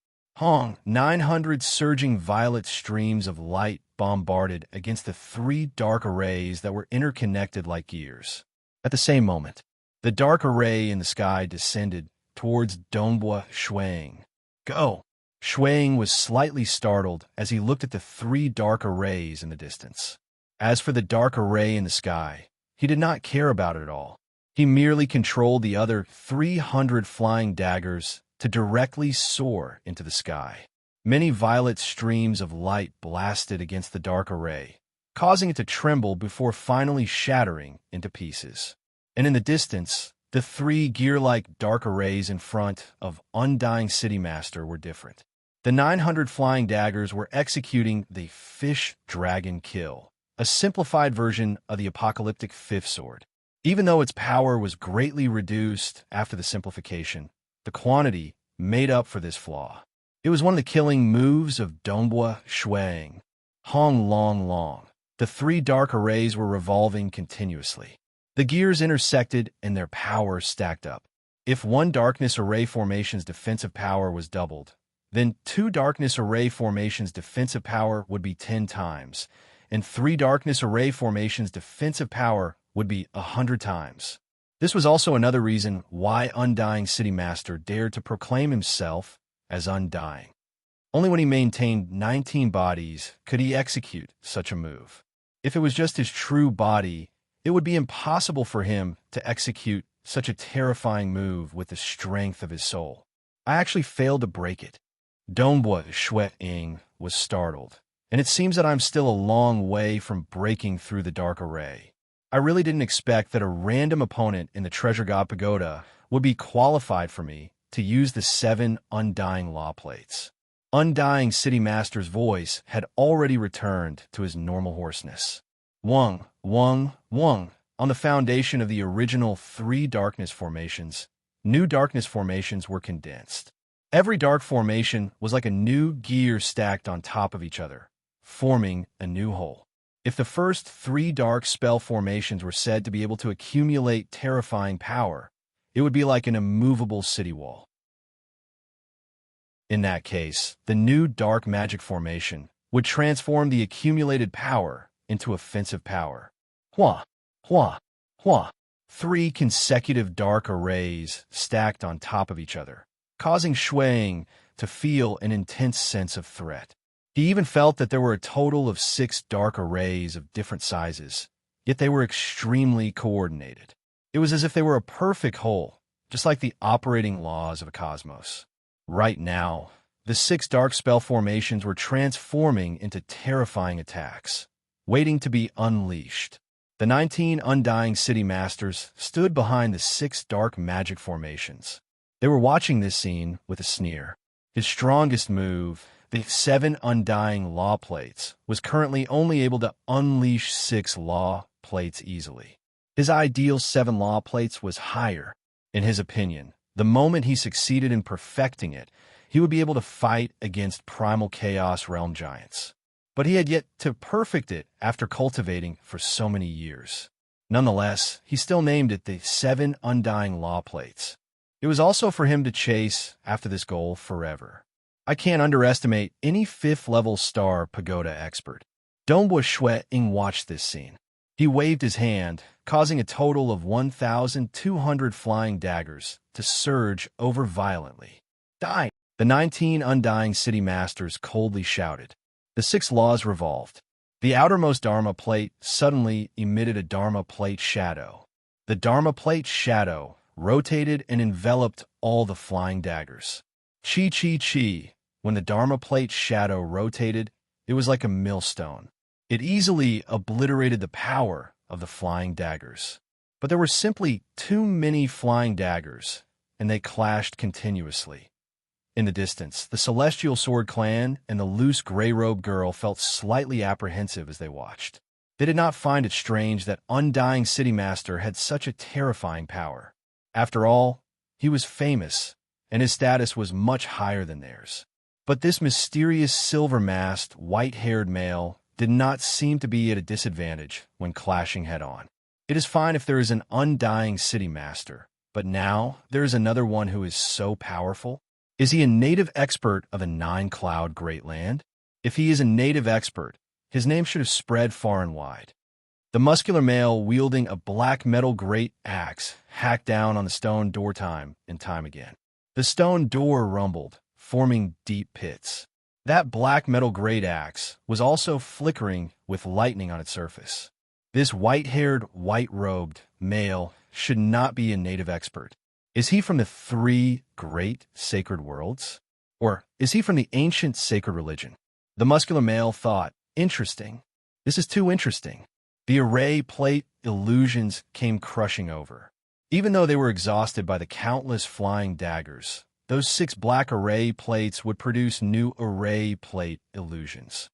900 surging violet streams of light bombarded against the 3 dark arrays that were interconnected like gears. At the same moment, the dark array in the sky descended towards Donghua Shuang. Go! Shuang was slightly startled as he looked at the 3 dark arrays in the distance. As for the dark array in the sky, he did not care about it at all. He merely controlled the other 300 flying daggers to directly soar into the sky. Many violet streams of light blasted against the dark array, causing it to tremble before finally shattering into pieces. And in the distance, the 3 gear-like dark arrays in front of Undying City Master were different. The 900 flying daggers were executing the Fish Dragon Kill, a simplified version of the apocalyptic Fifth Sword. Even though its power was greatly reduced after the simplification, the quantity made up for this flaw. It was one of the killing moves of Donghua Shuang. Long. The 3 dark arrays were revolving continuously. The gears intersected and their power stacked up. If one darkness array formation's defensive power was doubled, then 2 darkness array formations' defensive power would be 10 times, and 3 darkness array formations' defensive power would be 100 times. This was also another reason why Undying City Master dared to proclaim himself as Undying. Only when he maintained 19 bodies could he execute such a move. If it was just his true body, it would be impossible for him to execute such a terrifying move with the strength of his soul. I actually failed to break it. Donghua Ying was startled, and it seems that I'm still a long way from breaking through the dark array. I really didn't expect that a random opponent in the Treasure God Pagoda would be qualified for me to use the 7 Undying Law Plates. Undying City Master's voice had already returned to his normal hoarseness. Wung. On the foundation of the original 3 darkness formations, new darkness formations were condensed. Every dark formation was like a new gear stacked on top of each other, forming a new whole. If the first 3 dark spell formations were said to be able to accumulate terrifying power, it would be like an immovable city wall. In that case, the new dark magic formation would transform the accumulated power into offensive power. 3 consecutive dark arrays stacked on top of each other, causing Shuang to feel an intense sense of threat. He even felt that there were a total of 6 dark arrays of different sizes, yet they were extremely coordinated. It was as if they were a perfect whole, just like the operating laws of a cosmos. Right now, the 6 dark spell formations were transforming into terrifying attacks, waiting to be unleashed. The 19 Undying City Masters stood behind the 6 dark magic formations. They were watching this scene with a sneer. His strongest move, the 7 Undying Law Plates, was currently only able to unleash 6 Law Plates easily. His ideal 7 Law Plates was higher. In his opinion, the moment he succeeded in perfecting it, he would be able to fight against Primal Chaos Realm Giants. but he had yet to perfect it after cultivating for so many years. Nonetheless, he still named it the 7 Undying Law Plates. It was also for him to chase after this goal forever. I can't underestimate any 5th-level star pagoda expert. Dongbua Shui Ying watched this scene. He waved his hand, causing a total of 1,200 flying daggers to surge over violently. Die! The 19 Undying City Masters coldly shouted. The 6 laws revolved. The outermost Dharma plate suddenly emitted a Dharma plate shadow. The Dharma plate shadow rotated and enveloped all the flying daggers. Chi chi chi. When the Dharma plate shadow rotated, it was like a millstone. It easily obliterated the power of the flying daggers. But there were simply too many flying daggers, and they clashed continuously. In the distance, the Celestial Sword Clan and the loose gray-robed girl felt slightly apprehensive as they watched. They did not find it strange that Undying City Master had such a terrifying power. After all, he was famous, and his status was much higher than theirs. But this mysterious silver-masked, white-haired male did not seem to be at a disadvantage when clashing head-on. It is fine if there is an Undying City Master, but now there is another one who is so powerful. Is he a native expert of a 9-cloud great land? If he is a native expert, his name should have spread far and wide. The muscular male wielding a black metal great axe hacked down on the stone door time and time again. The stone door rumbled, forming deep pits. That black metal great axe was also flickering with lightning on its surface. This white-haired, white-robed male should not be a native expert. Is he from the 3 great sacred worlds? Or is he from the ancient sacred religion? The muscular male thought, interesting. This is too interesting. The array plate illusions came crushing over. Even though they were exhausted by the countless flying daggers, those 6 black array plates would produce new array plate illusions.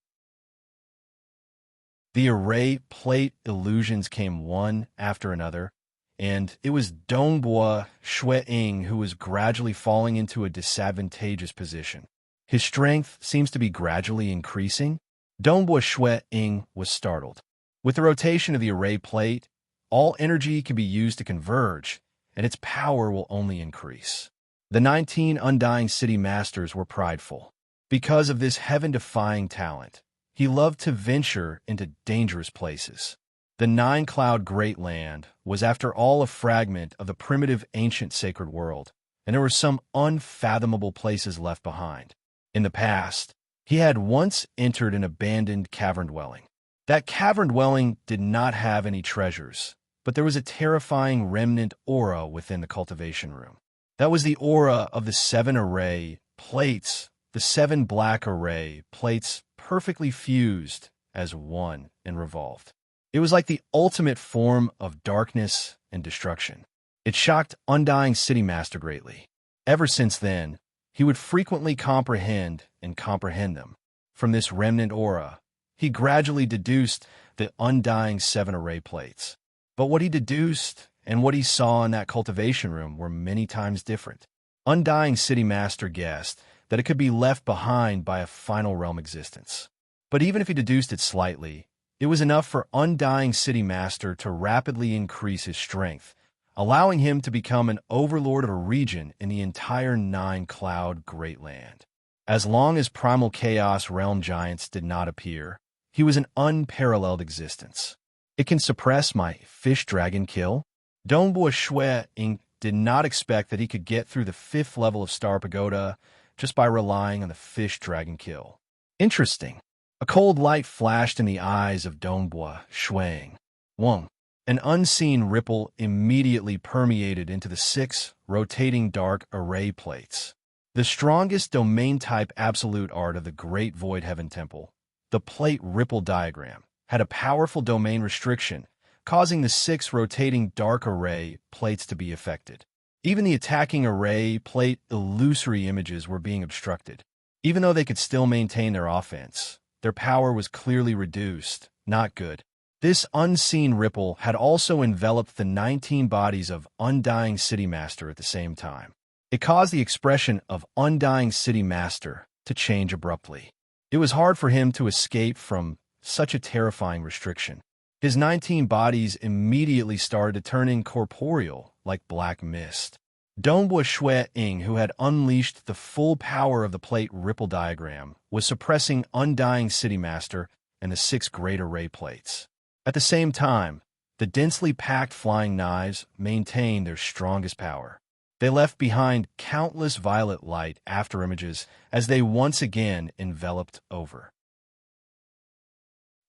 The array plate illusions came one after another, and it was Dongbua Shui Ying who was gradually falling into a disadvantageous position. His strength seems to be gradually increasing. Dongbua Shui Ying was startled. With the rotation of the array plate, all energy can be used to converge, and its power will only increase. The 19 Undying City Masters were prideful. Because of this heaven-defying talent, he loved to venture into dangerous places. The 9-cloud great land was after all a fragment of the primitive ancient sacred world, and there were some unfathomable places left behind. In the past, he had once entered an abandoned cavern dwelling. That cavern dwelling did not have any treasures, but there was a terrifying remnant aura within the cultivation room. That was the aura of the 7 array plates, the 7 black array plates perfectly fused as one and revolved. It was like the ultimate form of darkness and destruction. It shocked Undying City Master greatly. Ever since then, he would frequently comprehend them. From this remnant aura, he gradually deduced the Undying 7 array plates. But what he deduced and what he saw in that cultivation room were many times different. Undying City Master guessed that it could be left behind by a final realm existence. But even if he deduced it slightly, it was enough for Undying City Master to rapidly increase his strength, allowing him to become an overlord of a region in the entire 9-cloud great land. As long as primal chaos realm giants did not appear, he was an unparalleled existence. It can suppress my fish dragon kill? Dongbua Shui Ying did not expect that he could get through the 5th level of Star Pagoda just by relying on the fish dragon kill. Interesting. A cold light flashed in the eyes of Dongbua Shui Ying. Wong. An unseen ripple immediately permeated into the 6 rotating dark array plates. The strongest domain-type absolute art of the Great Void Heaven Temple, the plate ripple diagram, had a powerful domain restriction, causing the 6 rotating dark array plates to be affected. Even the attacking array plate illusory images were being obstructed. Even though they could still maintain their offense, their power was clearly reduced. Not good. This unseen ripple had also enveloped the 19 bodies of Undying City Master at the same time. It caused the expression of Undying City Master to change abruptly. It was hard for him to escape from such a terrifying restriction. His 19 bodies immediately started to turn incorporeal like black mist. Donghua Shui Ying, who had unleashed the full power of the plate ripple diagram, was suppressing Undying City Master and the 6 great array plates. At the same time, the densely packed flying knives maintained their strongest power. They left behind countless violet light afterimages as they once again enveloped over.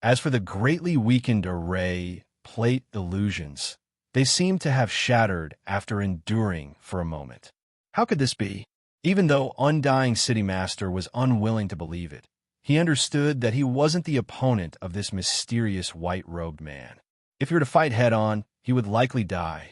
As for the greatly weakened array plate illusions, they seemed to have shattered after enduring for a moment. How could this be? Even though Undying City Master was unwilling to believe it, he understood that he wasn't the opponent of this mysterious white-robed man. If he were to fight head-on, he would likely die.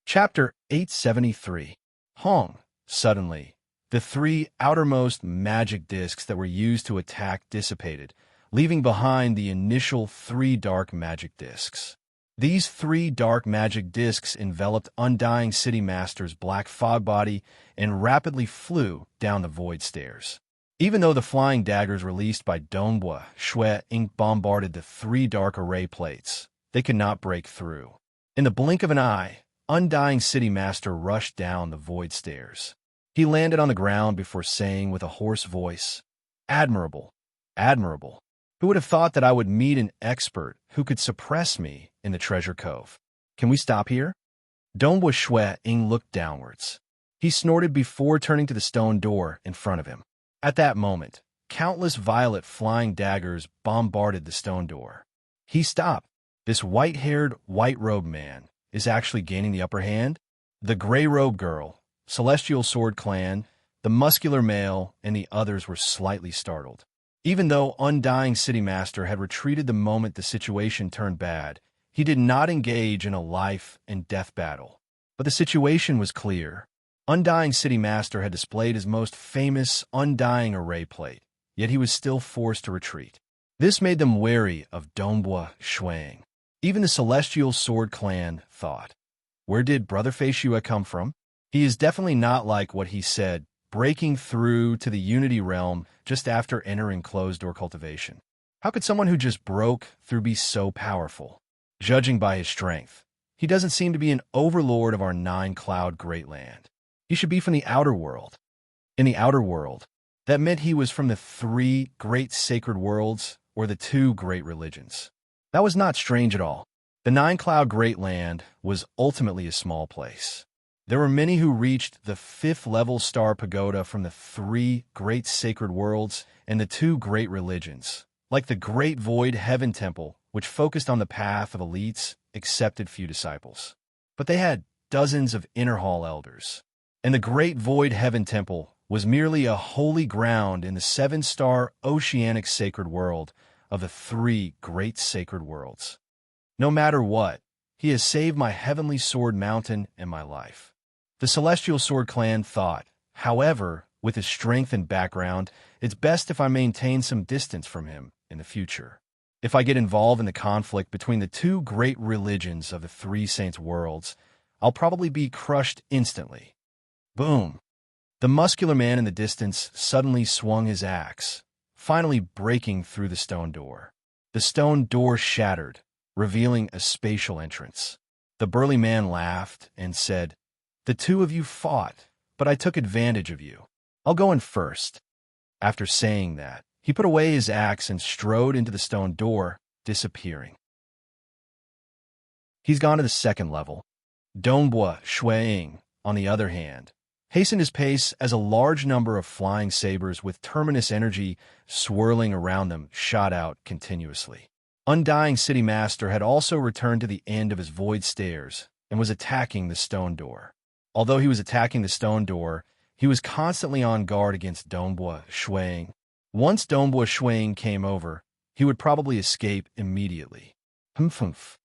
Chapter 873. Hong. Suddenly, the 3 outermost magic discs that were used to attack dissipated, leaving behind the initial 3 dark magic discs. These 3 dark magic discs enveloped Undying City Master's black fog body and rapidly flew down the void stairs. Even though the flying daggers released by Donghua Shui Ying bombarded the 3 dark array plates, they could not break through. In the blink of an eye, Undying City Master rushed down the void stairs. He landed on the ground before saying with a hoarse voice, "Admirable, admirable. Who would have thought that I would meet an expert who could suppress me in the treasure cove? Can we stop here?" Donghua Shui Ying looked downwards. He snorted before turning to the stone door in front of him. At that moment, countless violet flying daggers bombarded the stone door. He stopped. This white-haired, white-robed man is actually gaining the upper hand? The gray-robed girl, Celestial Sword Clan, the muscular male, and the others were slightly startled. Even though Undying City Master had retreated the moment the situation turned bad, he did not engage in a life-and-death battle. But the situation was clear. Undying City Master had displayed his most famous Undying Array plate, yet he was still forced to retreat. This made them wary of Donghua Shui Ying. Even the Celestial Sword Clan thought, where did Brother Feishue come from? He is definitely not like what he said, breaking through to the Unity Realm just after entering closed-door cultivation. How could someone who just broke through be so powerful? Judging by his strength, he doesn't seem to be an overlord of our 9-cloud great land. He should be from the outer world. In the outer world, that meant he was from the 3 great sacred worlds or the 2 great religions. That was not strange at all. The 9-cloud great land was ultimately a small place. There were many who reached the 5th-level star pagoda from the 3 great sacred worlds and the 2 great religions, like the Great Void Heaven Temple, which focused on the path of elites, accepted few disciples. But they had dozens of inner hall elders. And the Great Void Heaven Temple was merely a holy ground in the 7-star oceanic sacred world of the 3 great sacred worlds. No matter what, he has saved my heavenly sword mountain and my life. The Celestial Sword Clan thought, however, with his strength and background, it's best if I maintain some distance from him in the future. If I get involved in the conflict between the 2 great religions of the 3 saints' worlds, I'll probably be crushed instantly. Boom! The muscular man in the distance suddenly swung his axe, finally breaking through the stone door. The stone door shattered, revealing a spatial entrance. The burly man laughed and said, "The 2 of you fought, but I took advantage of you. I'll go in first." After saying that, he put away his axe and strode into the stone door, disappearing. He's gone to the 2nd level. Donghua Shui Ying, on the other hand, hastened his pace as a large number of flying sabers with terminus energy swirling around them shot out continuously. Undying City Master had also returned to the end of his void stairs and was attacking the stone door. Although he was attacking the stone door, he was constantly on guard against Donghua Shui Ying. Once Donghua Shui Ying came over, he would probably escape immediately. Humph.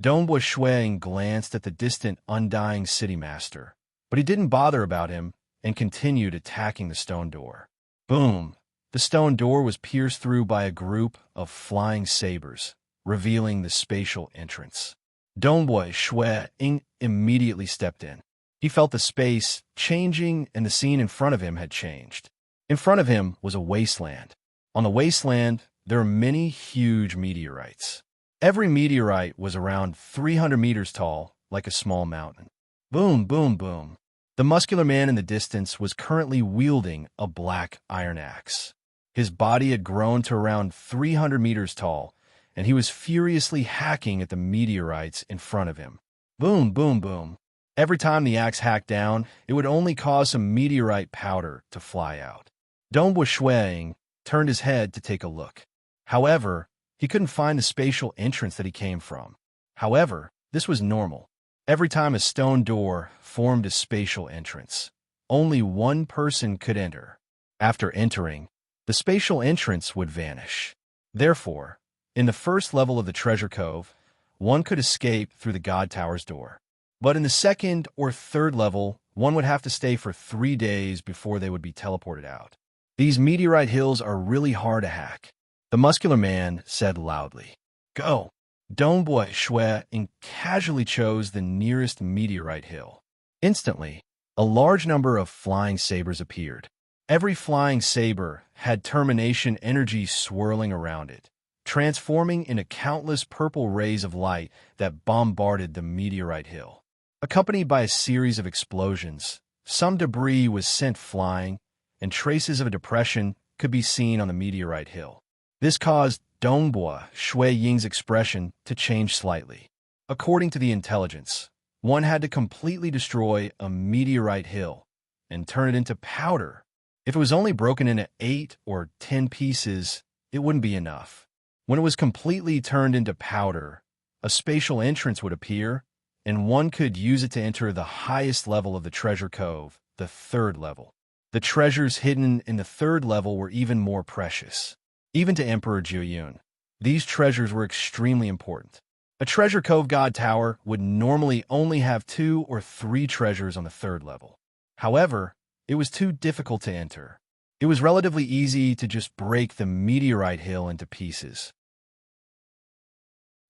Donghua Shui Ying glanced at the distant Undying City Master, but he didn't bother about him and continued attacking the stone door. Boom! The stone door was pierced through by a group of flying sabers, revealing the spatial entrance. Donghua Shui Ying immediately stepped in. He felt the space changing, and the scene in front of him had changed. In front of him was a wasteland. On the wasteland, there were many huge meteorites. Every meteorite was around 300 meters tall, like a small mountain. Boom, boom, boom. The muscular man in the distance was currently wielding a black iron axe. His body had grown to around 300 meters tall, and he was furiously hacking at the meteorites in front of him. Boom, boom, boom. Every time the axe hacked down, it would only cause some meteorite powder to fly out. Dongbua Shuang turned his head to take a look. However, he couldn't find the spatial entrance that he came from. However, this was normal. Every time a stone door formed a spatial entrance, only one person could enter. After entering, the spatial entrance would vanish. Therefore, in the first level of the treasure cove, one could escape through the God Tower's door. But in the second or third level, one would have to stay for 3 days before they would be teleported out. These meteorite hills are really hard to hack. The muscular man said loudly. Go! Dongbua Shuang casually chose the nearest meteorite hill. Instantly, a large number of flying sabers appeared. Every flying saber had termination energy swirling around it, transforming into countless purple rays of light that bombarded the meteorite hill. Accompanied by a series of explosions, some debris was sent flying, and traces of a depression could be seen on the meteorite hill. This caused Dongbua Shuang's expression to change slightly. According to the intelligence, one had to completely destroy a meteorite hill and turn it into powder. If it was only broken into 8 or 10 pieces, it wouldn't be enough. When it was completely turned into powder, a spatial entrance would appear, and one could use it to enter the highest level of the treasure cove, the 3rd level. The treasures hidden in the 3rd level were even more precious. Even to Emperor Jiuyun, these treasures were extremely important. A treasure cove God Tower would normally only have 2 or 3 treasures on the 3rd level. However, it was too difficult to enter. It was relatively easy to just break the meteorite hill into pieces.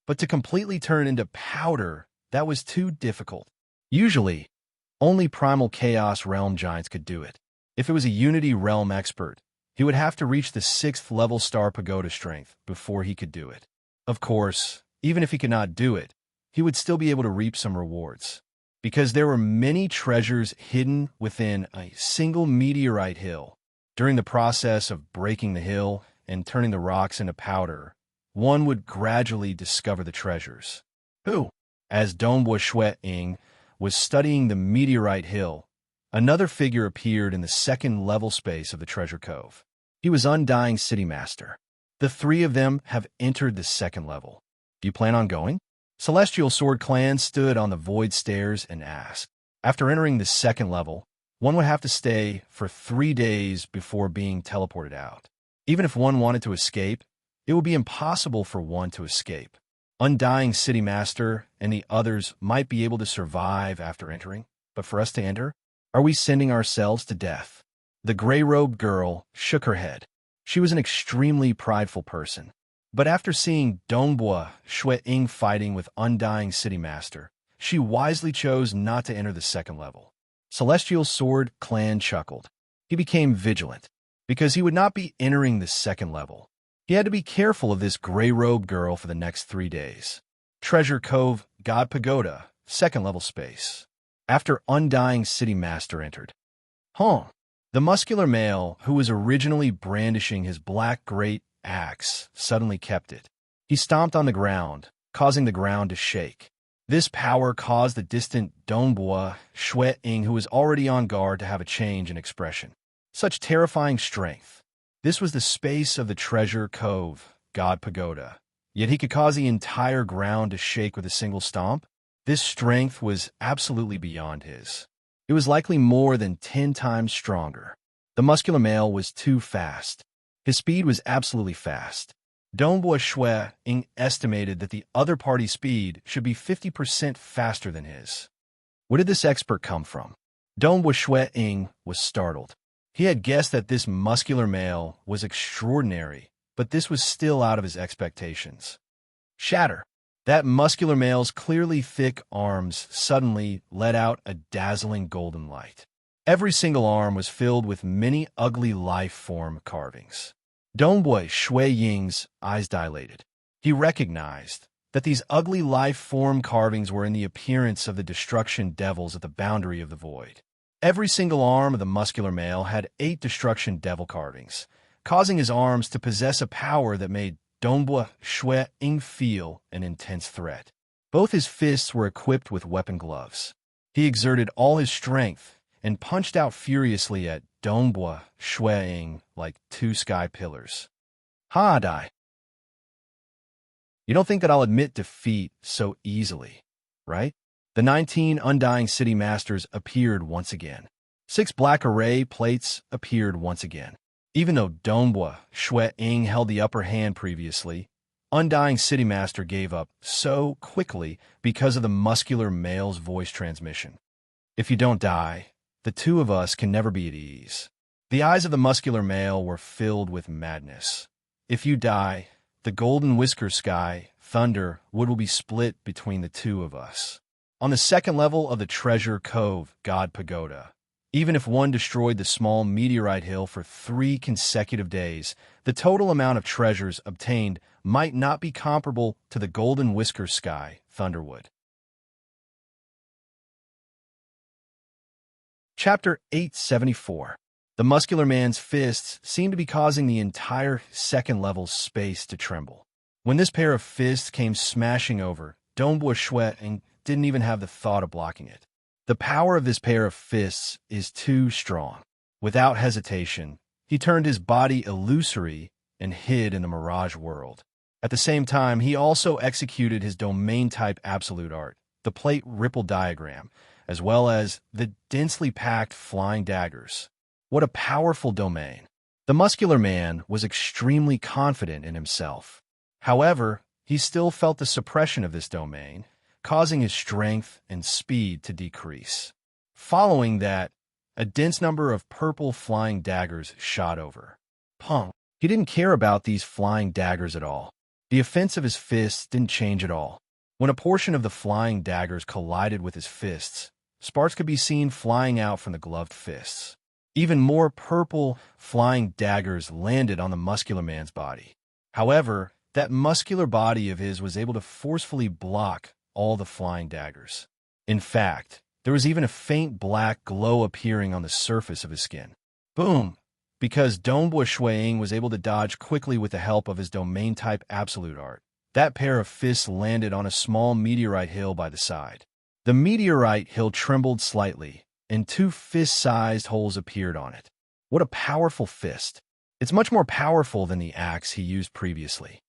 But to completely turn it into powder, that was too difficult. Usually, only Primal Chaos Realm giants could do it. If it was a Unity Realm expert, he would have to reach the 6th level Star Pagoda strength before he could do it. Of course, even if he could not do it, he would still be able to reap some rewards. Because there were many treasures hidden within a single meteorite hill. During the process of breaking the hill and turning the rocks into powder, one would gradually discover the treasures. Who? As Dongbua Shuang was studying the meteorite hill, another figure appeared in the 2nd level space of the treasure cove. He was Undying City Master. The 3 of them have entered the 2nd level. Do you plan on going? Celestial Sword Clan stood on the void stairs and asked. After entering the 2nd level, one would have to stay for 3 days before being teleported out. Even if one wanted to escape, it would be impossible for one to escape. Undying City Master and the others might be able to survive after entering, but for us to enter, are we sending ourselves to death? The gray-robed girl shook her head. She was an extremely prideful person. But after seeing Dongbua Shuang fighting with Undying City Master, she wisely chose not to enter the 2nd level. Celestial Sword Clan chuckled. He became vigilant, because he would not be entering the 2nd level. He had to be careful of this gray-robed girl for the next 3 days. Treasure Cove God Pagoda, 2nd level space. After Undying City Master entered. The muscular male, who was originally brandishing his black great axe, suddenly kept it. He stomped on the ground, causing the ground to shake. This power caused the distant Dongbua Shuang, who was already on guard, to have a change in expression. Such terrifying strength. This was the space of the treasure cove, God Pagoda. Yet he could cause the entire ground to shake with a single stomp? This strength was absolutely beyond his. It was likely more than 10 times stronger. The muscular male was too fast. His speed was absolutely fast. Dongbua Shuang estimated that the other party's speed should be 50% faster than his. Where did this expert come from? Dongbua Shuang was startled. He had guessed that this muscular male was extraordinary, but this was still out of his expectations. Shatter! That muscular male's clearly thick arms suddenly let out a dazzling golden light. Every single arm was filled with many ugly life-form carvings. Dongbui Shui Ying's eyes dilated. He recognized that these ugly life-form carvings were in the appearance of the destruction devils at the boundary of the void. Every single arm of the muscular male had 8 destruction devil carvings, causing his arms to possess a power that made Dongbui Shui Ying feel an intense threat. Both his fists were equipped with weapon gloves. He exerted all his strength and punched out furiously at Dongbui Shui Ying like 2 sky pillars. Ha, Dai. You don't think that I'll admit defeat so easily, right? The 19 undying city masters appeared once again. 6 black array plates appeared once again. Even though Dongbui Shui Ying held the upper hand previously, Undying City Master gave up so quickly because of the muscular male's voice transmission. If you don't die, the two of us can never be at ease. The eyes of the muscular male were filled with madness. If you die, the golden whisker sky, thunder, wood will be split between the two of us. On the second level of the Treasure Cove God Pagoda, even if one destroyed the small meteorite hill for 3 consecutive days, the total amount of treasures obtained might not be comparable to the golden whisker sky, Thunderwood. Chapter 874. The muscular man's fists seemed to be causing the entire second-level space to tremble. When this pair of fists came smashing over, Dongbui Shui Ying didn't even have the thought of blocking it. The power of this pair of fists is too strong. Without hesitation, he turned his body illusory and hid in the mirage world. At the same time, he also executed his domain-type absolute art, the plate ripple diagram, as well as the densely packed flying daggers. What a powerful domain! The muscular man was extremely confident in himself. However, he still felt the suppression of this domain, causing his strength and speed to decrease. Following that, a dense number of purple flying daggers shot over. Pong! He didn't care about these flying daggers at all. The offense of his fists didn't change at all. When a portion of the flying daggers collided with his fists, sparks could be seen flying out from the gloved fists. Even more purple flying daggers landed on the muscular man's body. However, that muscular body of his was able to forcefully block all the flying daggers. In fact, there was even a faint black glow appearing on the surface of his skin. Boom! Because Dongbui Shui Ying was able to dodge quickly with the help of his domain-type absolute art, that pair of fists landed on a small meteorite hill by the side. The meteorite hill trembled slightly, and 2 fist-sized holes appeared on it. What a powerful fist! It's much more powerful than the axe he used previously.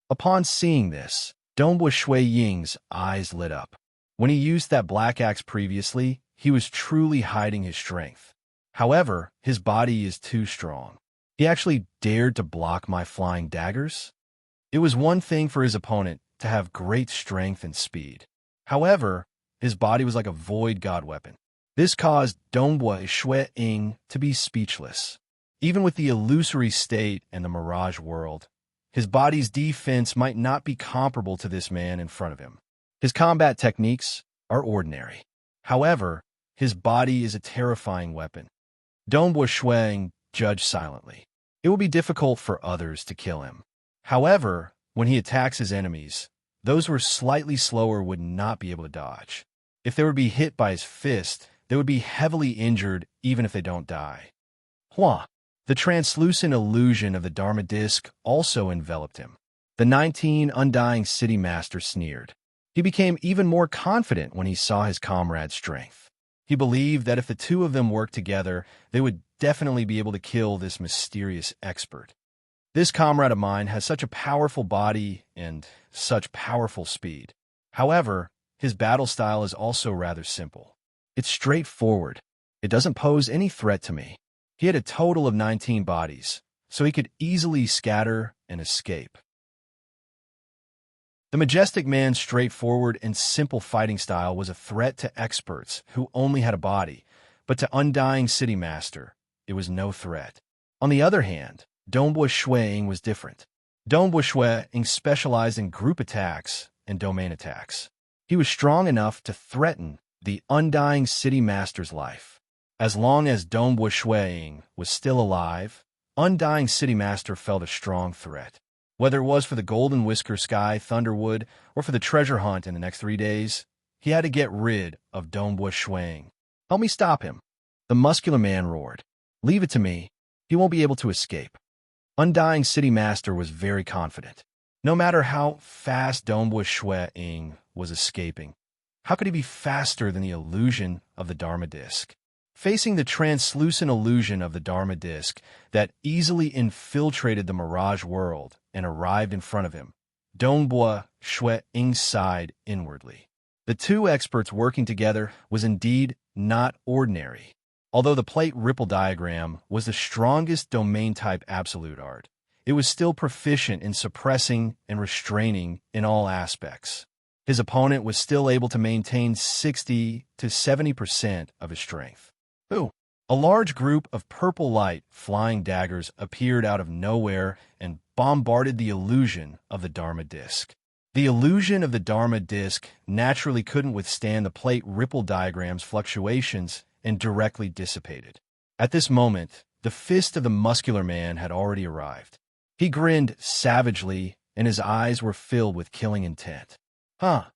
Upon seeing this, Dongbui Shui Ying's eyes lit up. When he used that black axe previously, he was truly hiding his strength. However, his body is too strong. He actually dared to block my flying daggers? It was one thing for his opponent to have great strength and speed. However, his body was like a void god weapon. This caused Dongbui Shui Ying to be speechless. Even with the illusory state and the mirage world, his body's defense might not be comparable to this man in front of him. His combat techniques are ordinary. However, his body is a terrifying weapon. Dongbui Shui Ying judged silently. It will be difficult for others to kill him. However, when he attacks his enemies, those who are slightly slower would not be able to dodge. If they would be hit by his fist, they would be heavily injured even if they don't die. Hua! The translucent illusion of the Dharma disc also enveloped him. The 19 undying city master sneered. He became even more confident when he saw his comrade's strength. He believed that if the two of them worked together, they would definitely be able to kill this mysterious expert. This comrade of mine has such a powerful body and such powerful speed. However, his battle style is also rather simple. It's straightforward. It doesn't pose any threat to me. He had a total of 19 bodies, so he could easily scatter and escape. The majestic man's straightforward and simple fighting style was a threat to experts who only had a body, but to Undying City Master, it was no threat. On the other hand, Dongbui Shui Ying was different. Dongbui Shui Ying specialized in group attacks and domain attacks. He was strong enough to threaten the undying city master's life. As long as Dongbua Shuiying was still alive, undying city master felt a strong threat. Whether it was for the golden whisker sky Thunderwood or for the treasure hunt in the next 3 days, he had to get rid of Dongbua Shuiying. "Help me stop him," the muscular man roared. "Leave it to me. He won't be able to escape." Undying City Master was very confident. No matter how fast Dongbua Shuiying was escaping, how could he be faster than the illusion of the Dharma Disk? Facing the translucent illusion of the Dharma Disk that easily infiltrated the mirage world and arrived in front of him, Dongbua Shuiying sighed inwardly. The two experts working together was indeed not ordinary. Although the plate ripple diagram was the strongest domain-type absolute art, it was still proficient in suppressing and restraining in all aspects. His opponent was still able to maintain 60 to 70% of his strength. Ooh! A large group of purple light flying daggers appeared out of nowhere and bombarded the illusion of the Dharma Disk. The illusion of the Dharma Disk naturally couldn't withstand the plate ripple diagram's fluctuations and directly dissipated. At this moment, the fist of the muscular man had already arrived. He grinned savagely, and his eyes were filled with killing intent. Huh.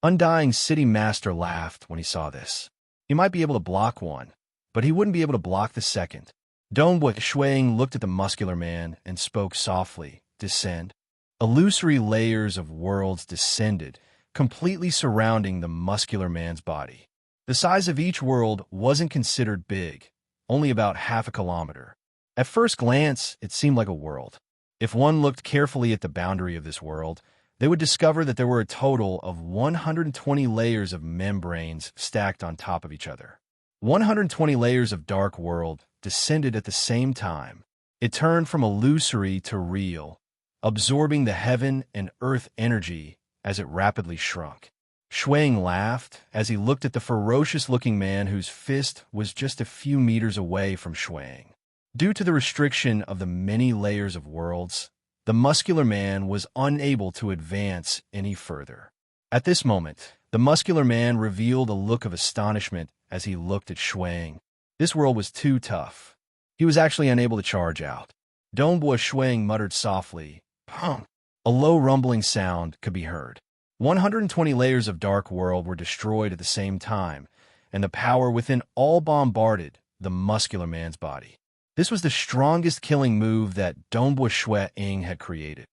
Undying City Master laughed when he saw this. He might be able to block one, but he wouldn't be able to block the second. Dongbua Shuiying looked at the muscular man and spoke softly. "Descend." Illusory layers of worlds descended, completely surrounding the muscular man's body. The size of each world wasn't considered big, only about half a kilometer. At first glance, it seemed like a world. If one looked carefully at the boundary of this world, they would discover that there were a total of 120 layers of membranes stacked on top of each other. 120 layers of dark world descended at the same time. It turned from illusory to real, absorbing the heaven and earth energy as it rapidly shrunk. Shuiying laughed as he looked at the ferocious-looking man whose fist was just a few meters away from Shuiying. Due to the restriction of the many layers of worlds, the muscular man was unable to advance any further. At this moment, the muscular man revealed a look of astonishment as he looked at Shuiying. This world was too tough. He was actually unable to charge out. Dongbua Shuiying muttered softly, "Pum." A low rumbling sound could be heard. 120 layers of dark world were destroyed at the same time, and the power within all bombarded the muscular man's body. This was the strongest killing move that Dongbua Shuiying had created.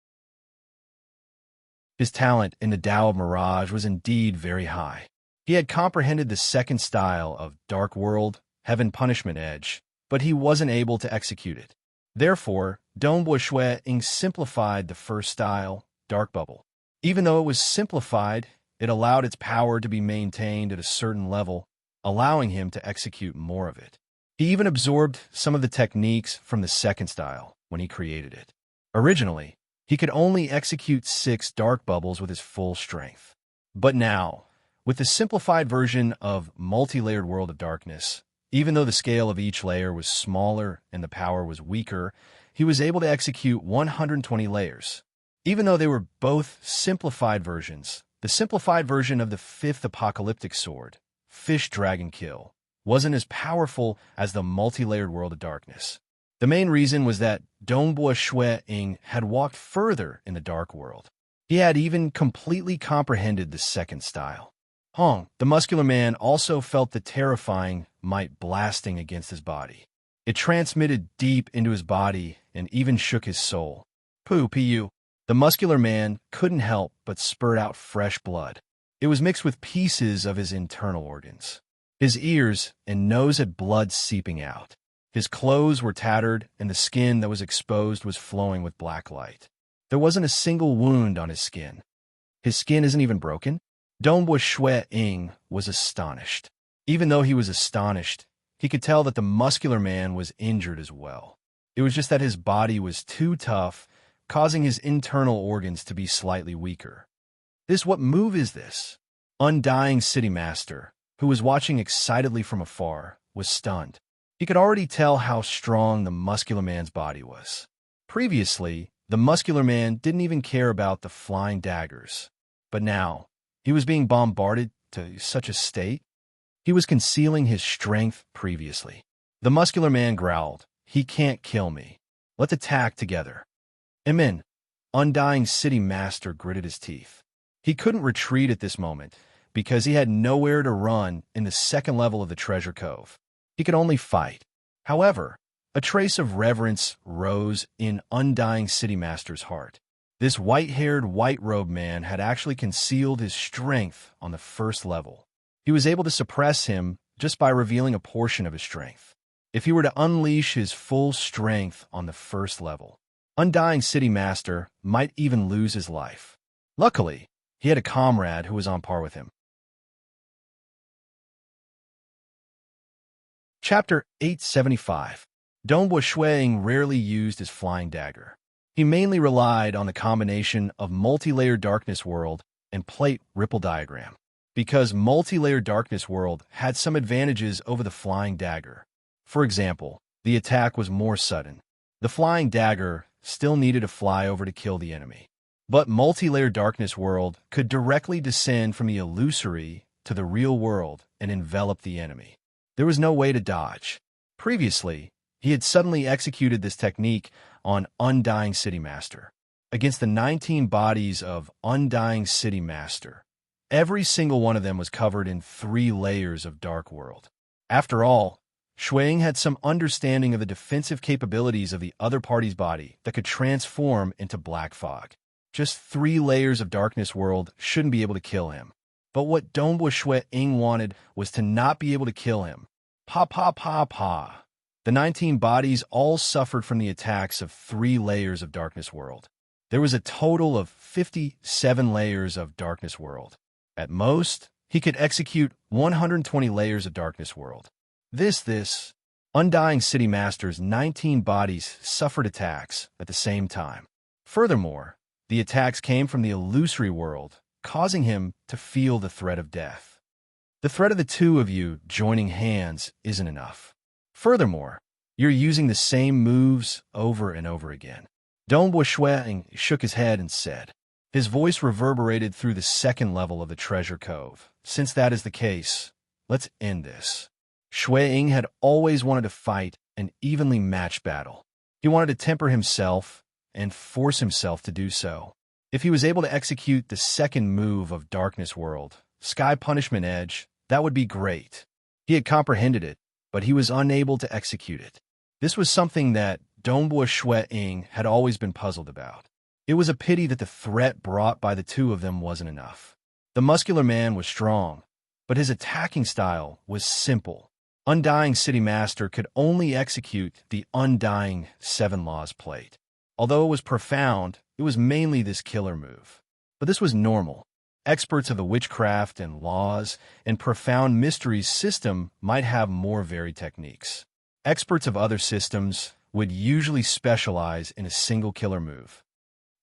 His talent in the Tao of Mirage was indeed very high. He had comprehended the second style of Dark World, Heaven Punishment Edge, but he wasn't able to execute it. Therefore, Dongbua Shuiying simplified the first style, Dark Bubble. Even though it was simplified, it allowed its power to be maintained at a certain level, allowing him to execute more of it. He even absorbed some of the techniques from the second style when he created it. Originally, he could only execute 6 dark bubbles with his full strength. But now, with the simplified version of Multi-Layered World of Darkness, even though the scale of each layer was smaller and the power was weaker, he was able to execute 120 layers. Even though they were both simplified versions, the simplified version of the 5th Apocalyptic Sword, Fish Dragon Kill, wasn't as powerful as the Multi-Layered World of Darkness. The main reason was that Dongbua Shuiying had walked further in the Dark World. He had even completely comprehended the second style. The muscular man also felt the terrifying might blasting against his body. It transmitted deep into his body and even shook his soul. Pu. The muscular man couldn't help but spurt out fresh blood. It was mixed with pieces of his internal organs. His ears and nose had blood seeping out. His clothes were tattered, and the skin that was exposed was flowing with black light. There wasn't a single wound on his skin. His skin isn't even broken? Dongbua Shuiying was astonished. Even though he was astonished, he could tell that the muscular man was injured as well. It was just that his body was too tough, causing his internal organs to be slightly weaker. What move is this? Undying City Master, who was watching excitedly from afar, was stunned. He could already tell how strong the muscular man's body was. Previously, the muscular man didn't even care about the flying daggers. But now, he was being bombarded to such a state. He was concealing his strength previously. The muscular man growled, "He can't kill me. Let's attack together." Amen. Undying City Master gritted his teeth. He couldn't retreat at this moment because he had nowhere to run in the second level of the treasure cove. He could only fight. However, a trace of reverence rose in Undying City Master's heart. This white-haired, white-robed man had actually concealed his strength on the first level. He was able to suppress him just by revealing a portion of his strength. If he were to unleash his full strength on the first level, Undying City Master might even lose his life. Luckily, he had a comrade who was on par with him. Chapter 875. Donghua Xueying rarely used his flying dagger. He mainly relied on the combination of multi-layered darkness world and plate ripple diagram. Because multi-layered darkness world had some advantages over the flying dagger. For example, the attack was more sudden. The flying dagger still needed to fly over to kill the enemy. But multi-layered darkness world could directly descend from the illusory to the real world and envelop the enemy. There was no way to dodge. Previously, he had suddenly executed this technique on Undying City Master. Against the 19 bodies of Undying City Master, every single one of them was covered in 3 layers of dark world. After all, Xueying had some understanding of the defensive capabilities of the other party's body that could transform into black fog. Just 3 layers of darkness world shouldn't be able to kill him. But what Donghua Xueying wanted was to not be able to kill him. Pa. The 19 bodies all suffered from the attacks of 3 layers of darkness world. There was a total of 57 layers of darkness world. At most, he could execute 120 layers of darkness world. This Undying City Master's 19 bodies suffered attacks at the same time. Furthermore, the attacks came from the illusory world, causing him to feel the threat of death. The threat of the 2 of you joining hands isn't enough. Furthermore, you're using the same moves over and over again. Donghua Xueying shook his head and said. His voice reverberated through the second level of the treasure cove. Since that is the case, let's end this. Xueying had always wanted to fight an evenly matched battle. He wanted to temper himself and force himself to do so. If he was able to execute the second move of Darkness World, Sky Punishment Edge, that would be great. He had comprehended it, but he was unable to execute it. This was something that Donghua Xueying had always been puzzled about. It was a pity that the threat brought by the 2 of them wasn't enough. The muscular man was strong, but his attacking style was simple. Undying City Master could only execute the Undying 7 Laws plate. Although it was profound, it was mainly this killer move. But this was normal. Experts of the witchcraft and laws and profound mysteries system might have more varied techniques. Experts of other systems would usually specialize in a single killer move.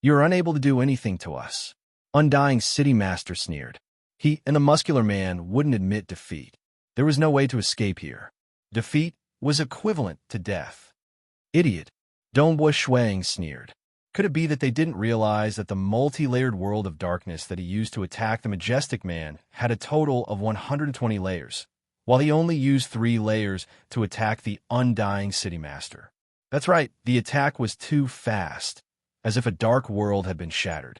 You're unable to do anything to us. Undying City Master sneered. He and the muscular man wouldn't admit defeat. There was no way to escape here. Defeat was equivalent to death. Idiot. Donghua Xueying sneered. Could it be that they didn't realize that the multi-layered world of darkness that he used to attack the Majestic Man had a total of 120 layers, while he only used 3 layers to attack the Undying City Master? That's right, the attack was too fast, as if a dark world had been shattered.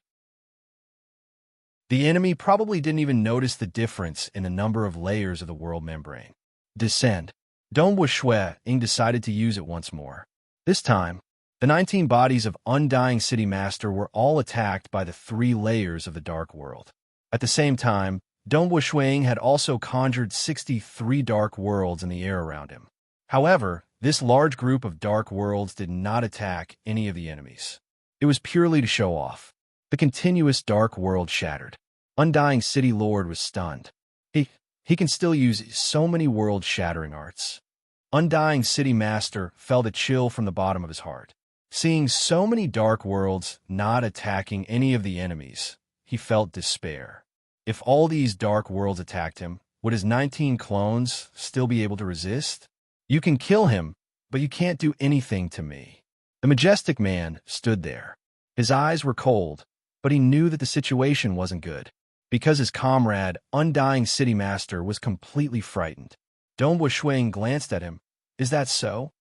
The enemy probably didn't even notice the difference in the number of layers of the world membrane. Descend. Donghua Xueying decided to use it once more. This time, the 19 bodies of Undying City Master were all attacked by the 3 layers of the dark world. At the same time, Donghua Xueying had also conjured 63 dark worlds in the air around him. However, this large group of dark worlds did not attack any of the enemies. It was purely to show off. The continuous dark world shattered. Undying City Lord was stunned. He can still use so many world-shattering arts. Undying City Master felt a chill from the bottom of his heart. Seeing so many dark worlds not attacking any of the enemies, he felt despair. If all these dark worlds attacked him, would his 19 clones still be able to resist? You can kill him, but you can't do anything to me. The Majestic Man stood there. His eyes were cold, but he knew that the situation wasn't good. because his comrade, Undying City Master, was completely frightened. Donghua Shuang glanced at him. Is that so?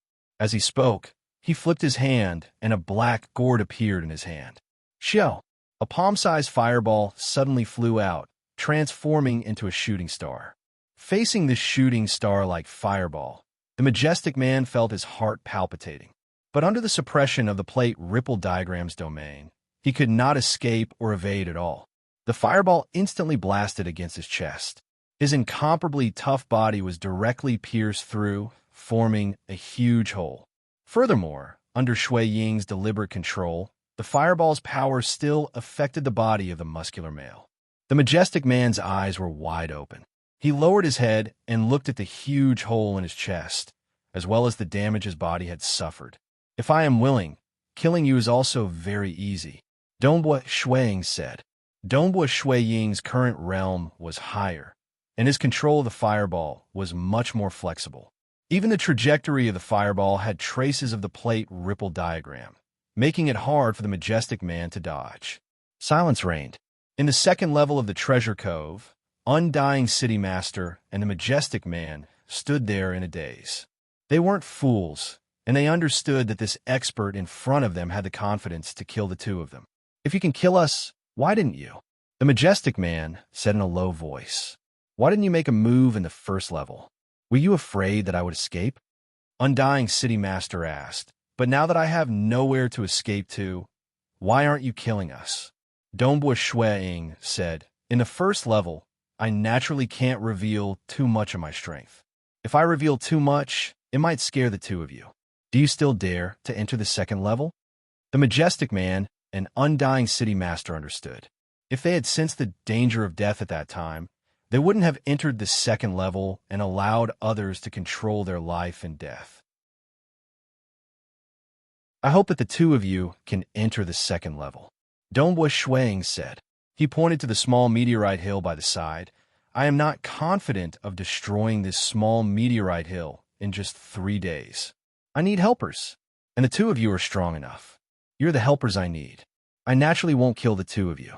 As he spoke, he flipped his hand, and a black gourd appeared in his hand. Xiao! A palm-sized fireball suddenly flew out, transforming into a shooting star. Facing this shooting star-like fireball, the majestic man felt his heart palpitating. But under the suppression of the plate ripple diagram's domain, he could not escape or evade at all. The fireball instantly blasted against his chest. His incomparably tough body was directly pierced through, forming a huge hole. Furthermore, under Shui Ying's deliberate control, the fireball's power still affected the body of the muscular male. The majestic man's eyes were wide open. He lowered his head and looked at the huge hole in his chest, as well as the damage his body had suffered. If I am willing, killing you is also very easy, Donghua Shuang said. Donghua Shui Ying's current realm was higher, and his control of the fireball was much more flexible. Even the trajectory of the fireball had traces of the plate ripple diagram, making it hard for the majestic man to dodge. Silence reigned. In the second level of the treasure cove, Undying City Master and the majestic man stood there in a daze. They weren't fools, and they understood that this expert in front of them had the confidence to kill the two of them. If you can kill us, why didn't you? The majestic man said in a low voice. Why didn't you make a move in the first level? Were you afraid that I would escape? Undying City Master asked. But now that I have nowhere to escape to, why aren't you killing us? Donghua Shuang said, in the first level, I naturally can't reveal too much of my strength. If I reveal too much, it might scare the two of you. Do you still dare to enter the second level? The majestic man and Undying City Master understood. If they had sensed the danger of death at that time, they wouldn't have entered the second level and allowed others to control their life and death. I hope that the two of you can enter the second level, Donghua Shuang said. He pointed to the small meteorite hill by the side. I am not confident of destroying this small meteorite hill in just 3 days. I need helpers, and the two of you are strong enough. You're the helpers I need. I naturally won't kill the two of you.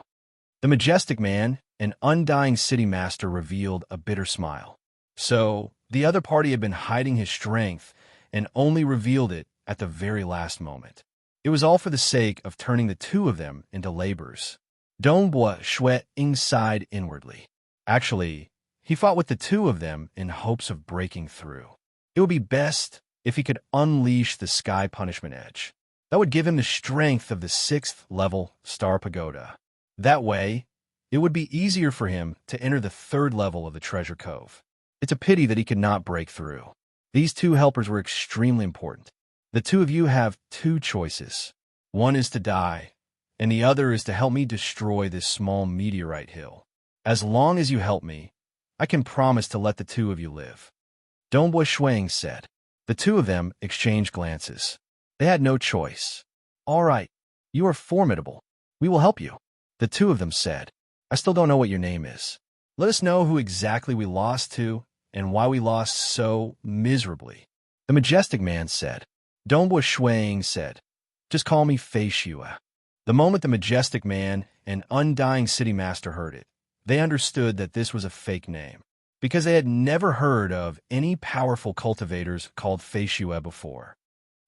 The majestic man and Undying City Master revealed a bitter smile. So, the other party had been hiding his strength and only revealed it at the very last moment. It was all for the sake of turning the two of them into laborers. Donghua Shuang sighed inwardly. Actually, he fought with the two of them in hopes of breaking through. It would be best if he could unleash the Sky Punishment Edge. That would give him the strength of the 6th level Star Pagoda. That way, it would be easier for him to enter the 3rd level of the Treasure Cove. It's a pity that he could not break through. These two helpers were extremely important. The two of you have 2 choices. One is to die, and the other is to help me destroy this small meteorite hill. As long as you help me, I can promise to let the two of you live. Donghua Shuang said. The two of them exchanged glances. They had no choice. All right, you are formidable. We will help you, the two of them said. I still don't know what your name is. Let us know who exactly we lost to and why we lost so miserably. The majestic man said. Donghua Shuang said, just call me Fei Xue. The moment the majestic man and Undying City Master heard it, they understood that this was a fake name, because they had never heard of any powerful cultivators called Fei Xue before.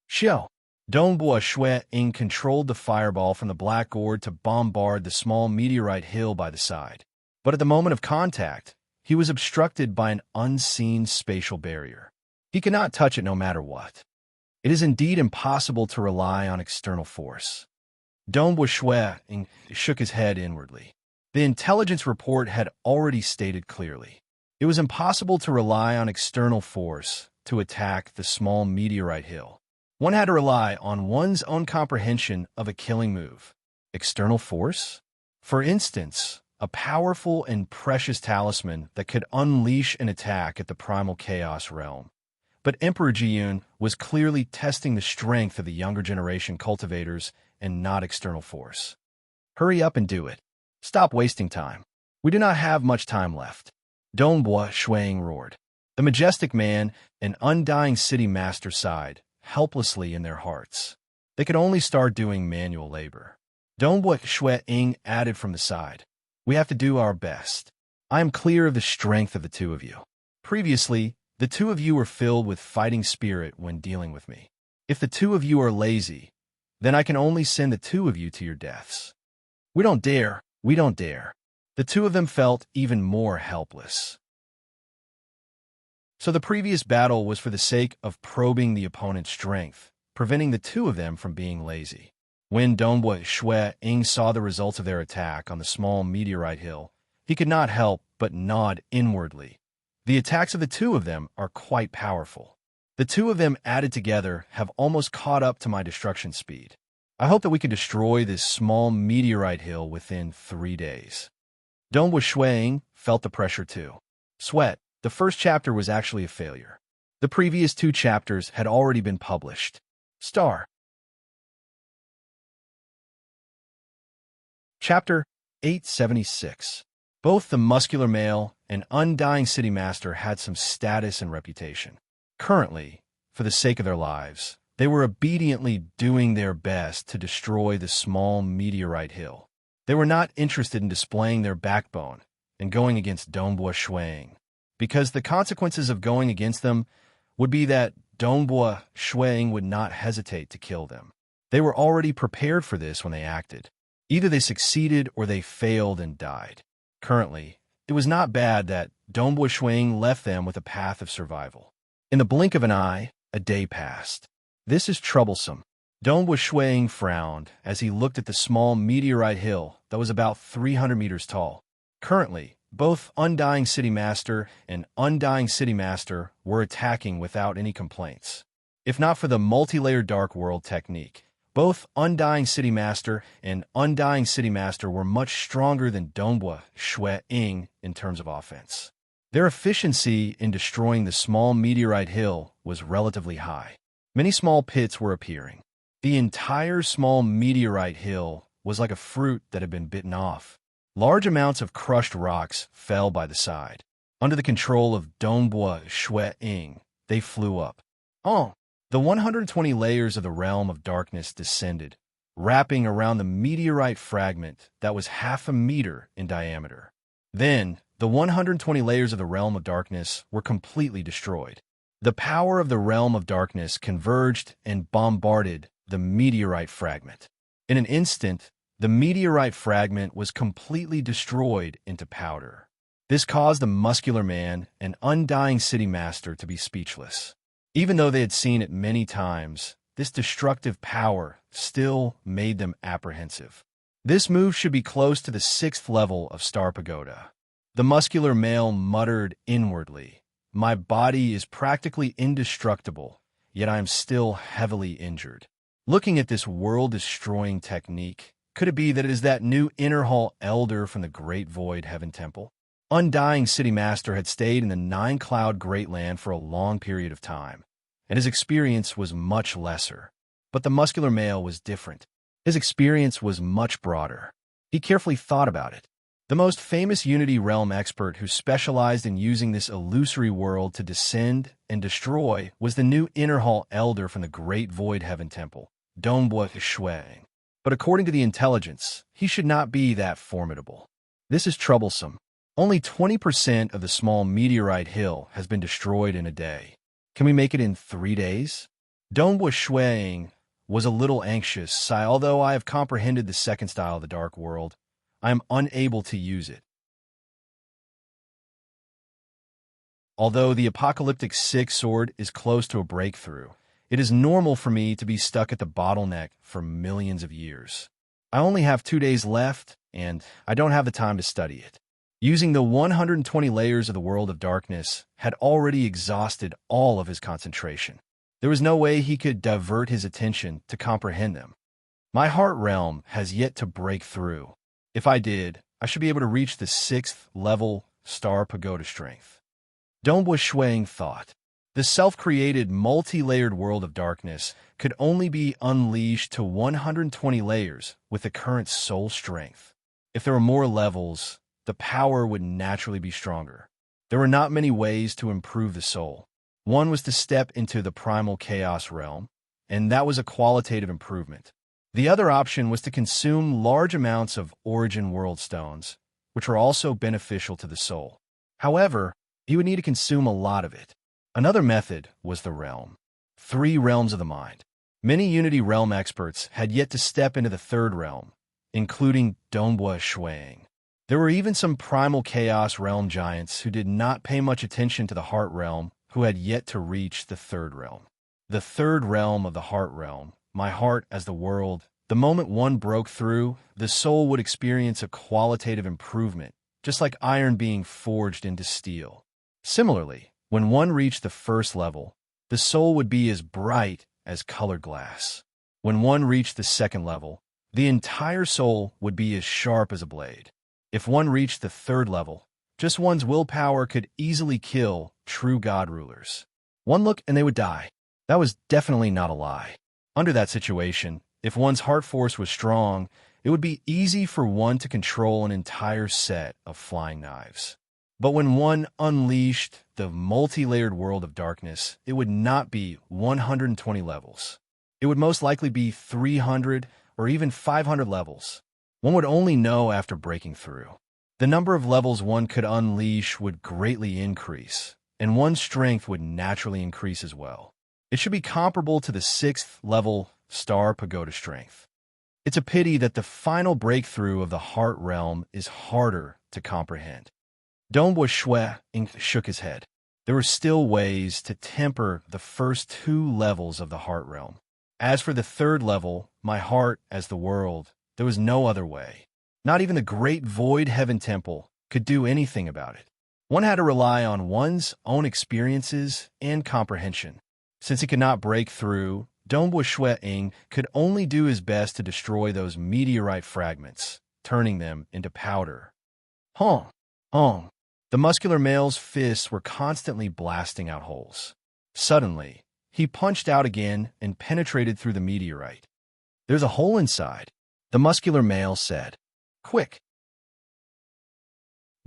Xiao, Donghua Shuang controlled the fireball from the black gourd to bombard the small meteorite hill by the side. But at the moment of contact, he was obstructed by an unseen spatial barrier. He could not touch it no matter what. It is indeed impossible to rely on external force. Donghua Shuang shook his head inwardly. The intelligence report had already stated clearly. It was impossible to rely on external force to attack the small meteorite hill. One had to rely on one's own comprehension of a killing move. External force? For instance, a powerful and precious talisman that could unleash an attack at the primal chaos realm. But Emperor Jiyun was clearly testing the strength of the younger generation cultivators and not external force. Hurry up and do it. Stop wasting time. We do not have much time left. Donghua Shuang roared. The majestic man and Undying City Master sighed, helplessly in their hearts. They could only start doing manual labor. Donghua Shuang added from the side. We have to do our best. I am clear of the strength of the two of you. Previously, the two of you were filled with fighting spirit when dealing with me. If the two of you are lazy, then I can only send the two of you to your deaths. We don't dare. We don't dare. The two of them felt even more helpless. So the previous battle was for the sake of probing the opponent's strength, preventing the two of them from being lazy. When Dongbua Shui Ying saw the results of their attack on the small meteorite hill, he could not help but nod inwardly. The attacks of the two of them are quite powerful. The two of them added together have almost caught up to my destruction speed. I hope that we can destroy this small meteorite hill within 3 days. Dongbua Shui Ying felt the pressure too. Sweat. The first chapter was actually a failure. The previous 2 chapters had already been published. Star. Chapter 876. Both the muscular male and undying city master had some status and reputation. Currently, for the sake of their lives, they were obediently doing their best to destroy the small meteorite hill. They were not interested in displaying their backbone and going against Dongbua Shui Ying, because the consequences of going against them would be that Dongbua Shui Ying would not hesitate to kill them. They were already prepared for this when they acted. Either they succeeded or they failed and died. Currently, it was not bad that Dongbua Shui Ying left them with a path of survival. In the blink of an eye, a day passed. This is troublesome. Dongbua Shui Ying frowned as he looked at the small meteorite hill that was about 300 meters tall. Currently, both Undying City Master and Undying City Master were attacking without any complaints. If not for the multi-layered Dark World technique, both Undying City Master and Undying City Master were much stronger than Dongbua Shui Ying in terms of offense. Their efficiency in destroying the small meteorite hill was relatively high. Many small pits were appearing. The entire small meteorite hill was like a fruit that had been bitten off. Large amounts of crushed rocks fell by the side. Under the control of Dongbua Shui Ying, they flew up. The 120 layers of the realm of darkness descended, wrapping around the meteorite fragment that was 0.5 meter in diameter. Then, the 120 layers of the realm of darkness were completely destroyed. The power of the realm of darkness converged and bombarded the meteorite fragment. In an instant, the meteorite fragment was completely destroyed into powder. This caused the muscular man and Undying City Master to be speechless. Even though they had seen it many times, this destructive power still made them apprehensive. This move should be close to the 6th level of Star Pagoda. The muscular male muttered inwardly, "My body is practically indestructible, yet I am still heavily injured." Looking at this world-destroying technique, could it be that it is that new inner hall elder from the Great Void Heaven Temple? Undying City Master had stayed in the 9-Cloud Great Land for a long period of time, and his experience was much lesser. But the muscular male was different. His experience was much broader. He carefully thought about it. The most famous Unity Realm expert who specialized in using this illusory world to descend and destroy was the new Inner Hall Elder from the Great Void Heaven Temple, Dongbua Shui Ying. But according to the intelligence, he should not be that formidable. This is troublesome. Only 20% of the small meteorite hill has been destroyed in a day. Can we make it in 3 days? Dongbua Shui Ying was a little anxious, although I have comprehended the second style of the Dark World. I am unable to use it. Although the apocalyptic 6 sword is close to a breakthrough, it is normal for me to be stuck at the bottleneck for millions of years. I only have 2 days left, and I don't have the time to study it. Using the 120 layers of the world of darkness had already exhausted all of his concentration. There was no way he could divert his attention to comprehend them. My heart realm has yet to break through. If I did, I should be able to reach the 6th level Star Pagoda strength. Dongbua Shui Ying thought. The self-created, multi-layered world of darkness could only be unleashed to 120 layers with the current soul strength. If there were more levels, the power would naturally be stronger. There were not many ways to improve the soul. One was to step into the primal chaos realm, and that was a qualitative improvement. The other option was to consume large amounts of origin world stones, which were also beneficial to the soul. However, he would need to consume a lot of it. Another method was the realm. 3 realms of the mind. Many Unity realm experts had yet to step into the 3rd realm, including Dongbua Shuang. There were even some primal chaos realm giants who did not pay much attention to the heart realm who had yet to reach the 3rd realm. The 3rd realm of the heart realm, my heart as the world, the moment one broke through, the soul would experience a qualitative improvement, just like iron being forged into steel. Similarly, when one reached the 1st level, the soul would be as bright as colored glass. When one reached the 2nd level, the entire soul would be as sharp as a blade. If one reached the 3rd level, just one's willpower could easily kill true god rulers. One look and they would die. That was definitely not a lie. Under that situation, if one's heart force was strong, it would be easy for one to control an entire set of flying knives. But when one unleashed the multi-layered world of darkness, it would not be 120 levels. It would most likely be 300 or even 500 levels. One would only know after breaking through. The number of levels one could unleash would greatly increase, and one's strength would naturally increase as well. It should be comparable to the 6th level Star Pagoda strength. It's a pity that the final breakthrough of the heart realm is harder to comprehend. Dongbua Shuang shook his head. There were still ways to temper the first 2 levels of the heart realm. As for the 3rd level, my heart as the world, there was no other way. Not even the great Void Heaven Temple could do anything about it. One had to rely on one's own experiences and comprehension. Since he could not break through, Dongbua Shuang could only do his best to destroy those meteorite fragments, turning them into powder. Hong! Hong! The muscular male's fists were constantly blasting out holes. Suddenly, he punched out again and penetrated through the meteorite. "There's a hole inside," the muscular male said. "Quick!"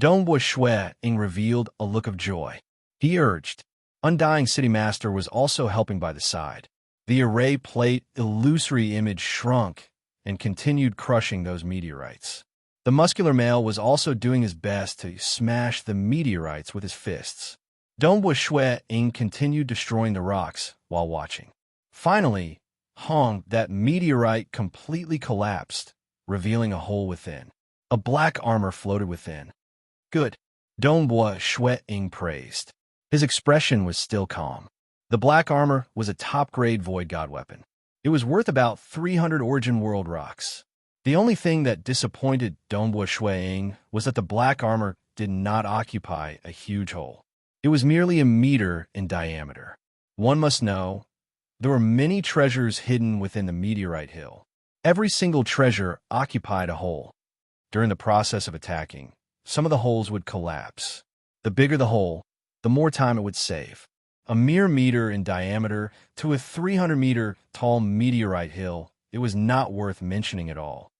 Dongbua Shuang revealed a look of joy. He urged. Undying City Master was also helping by the side. The array plate illusory image shrunk and continued crushing those meteorites. The muscular male was also doing his best to smash the meteorites with his fists. Dongbua Shuang continued destroying the rocks while watching. Finally, that meteorite completely collapsed, revealing a hole within. A black armor floated within. "Good," Dongbua Shuang praised. His expression was still calm. The black armor was a top-grade Void God weapon. It was worth about 300 Origin World rocks. The only thing that disappointed Dongbua Shuang was that the black armor did not occupy a huge hole. It was merely a meter in diameter. One must know, there were many treasures hidden within the meteorite hill. Every single treasure occupied a hole. During the process of attacking, some of the holes would collapse. The bigger the hole, the more time it would save. A mere meter in diameter to a 300-meter tall meteorite hill, it was not worth mentioning at all.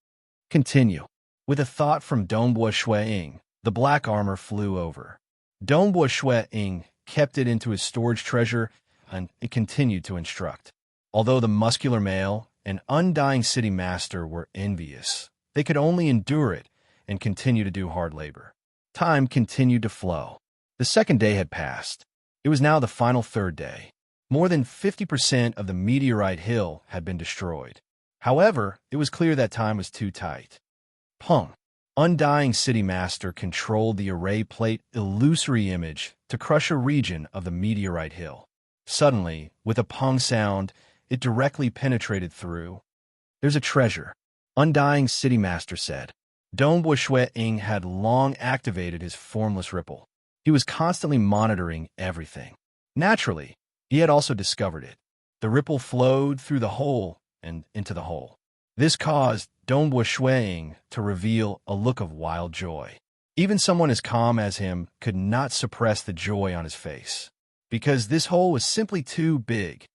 Continue. With a thought from Dongbua Shuang, the black armor flew over. Dongbua Shuang kept it into his storage treasure, and it continued to instruct. Although the muscular male and Undying City Master were envious, they could only endure it and continue to do hard labor. Time continued to flow. The 2nd day had passed. It was now the final 3rd day. More than 50% of the meteorite hill had been destroyed. However, it was clear that time was too tight. Undying City Master controlled the array plate illusory image to crush a region of the meteorite hill. Suddenly, with a pong sound, it directly penetrated through. "There's a treasure," Undying City Master said. Dongbua Shuang had long activated his formless ripple. He was constantly monitoring everything. Naturally, he had also discovered it. The ripple flowed through the hole and into the hole. This caused Dongbua Shuang to reveal a look of wild joy. Even someone as calm as him could not suppress the joy on his face, because this hole was simply too big.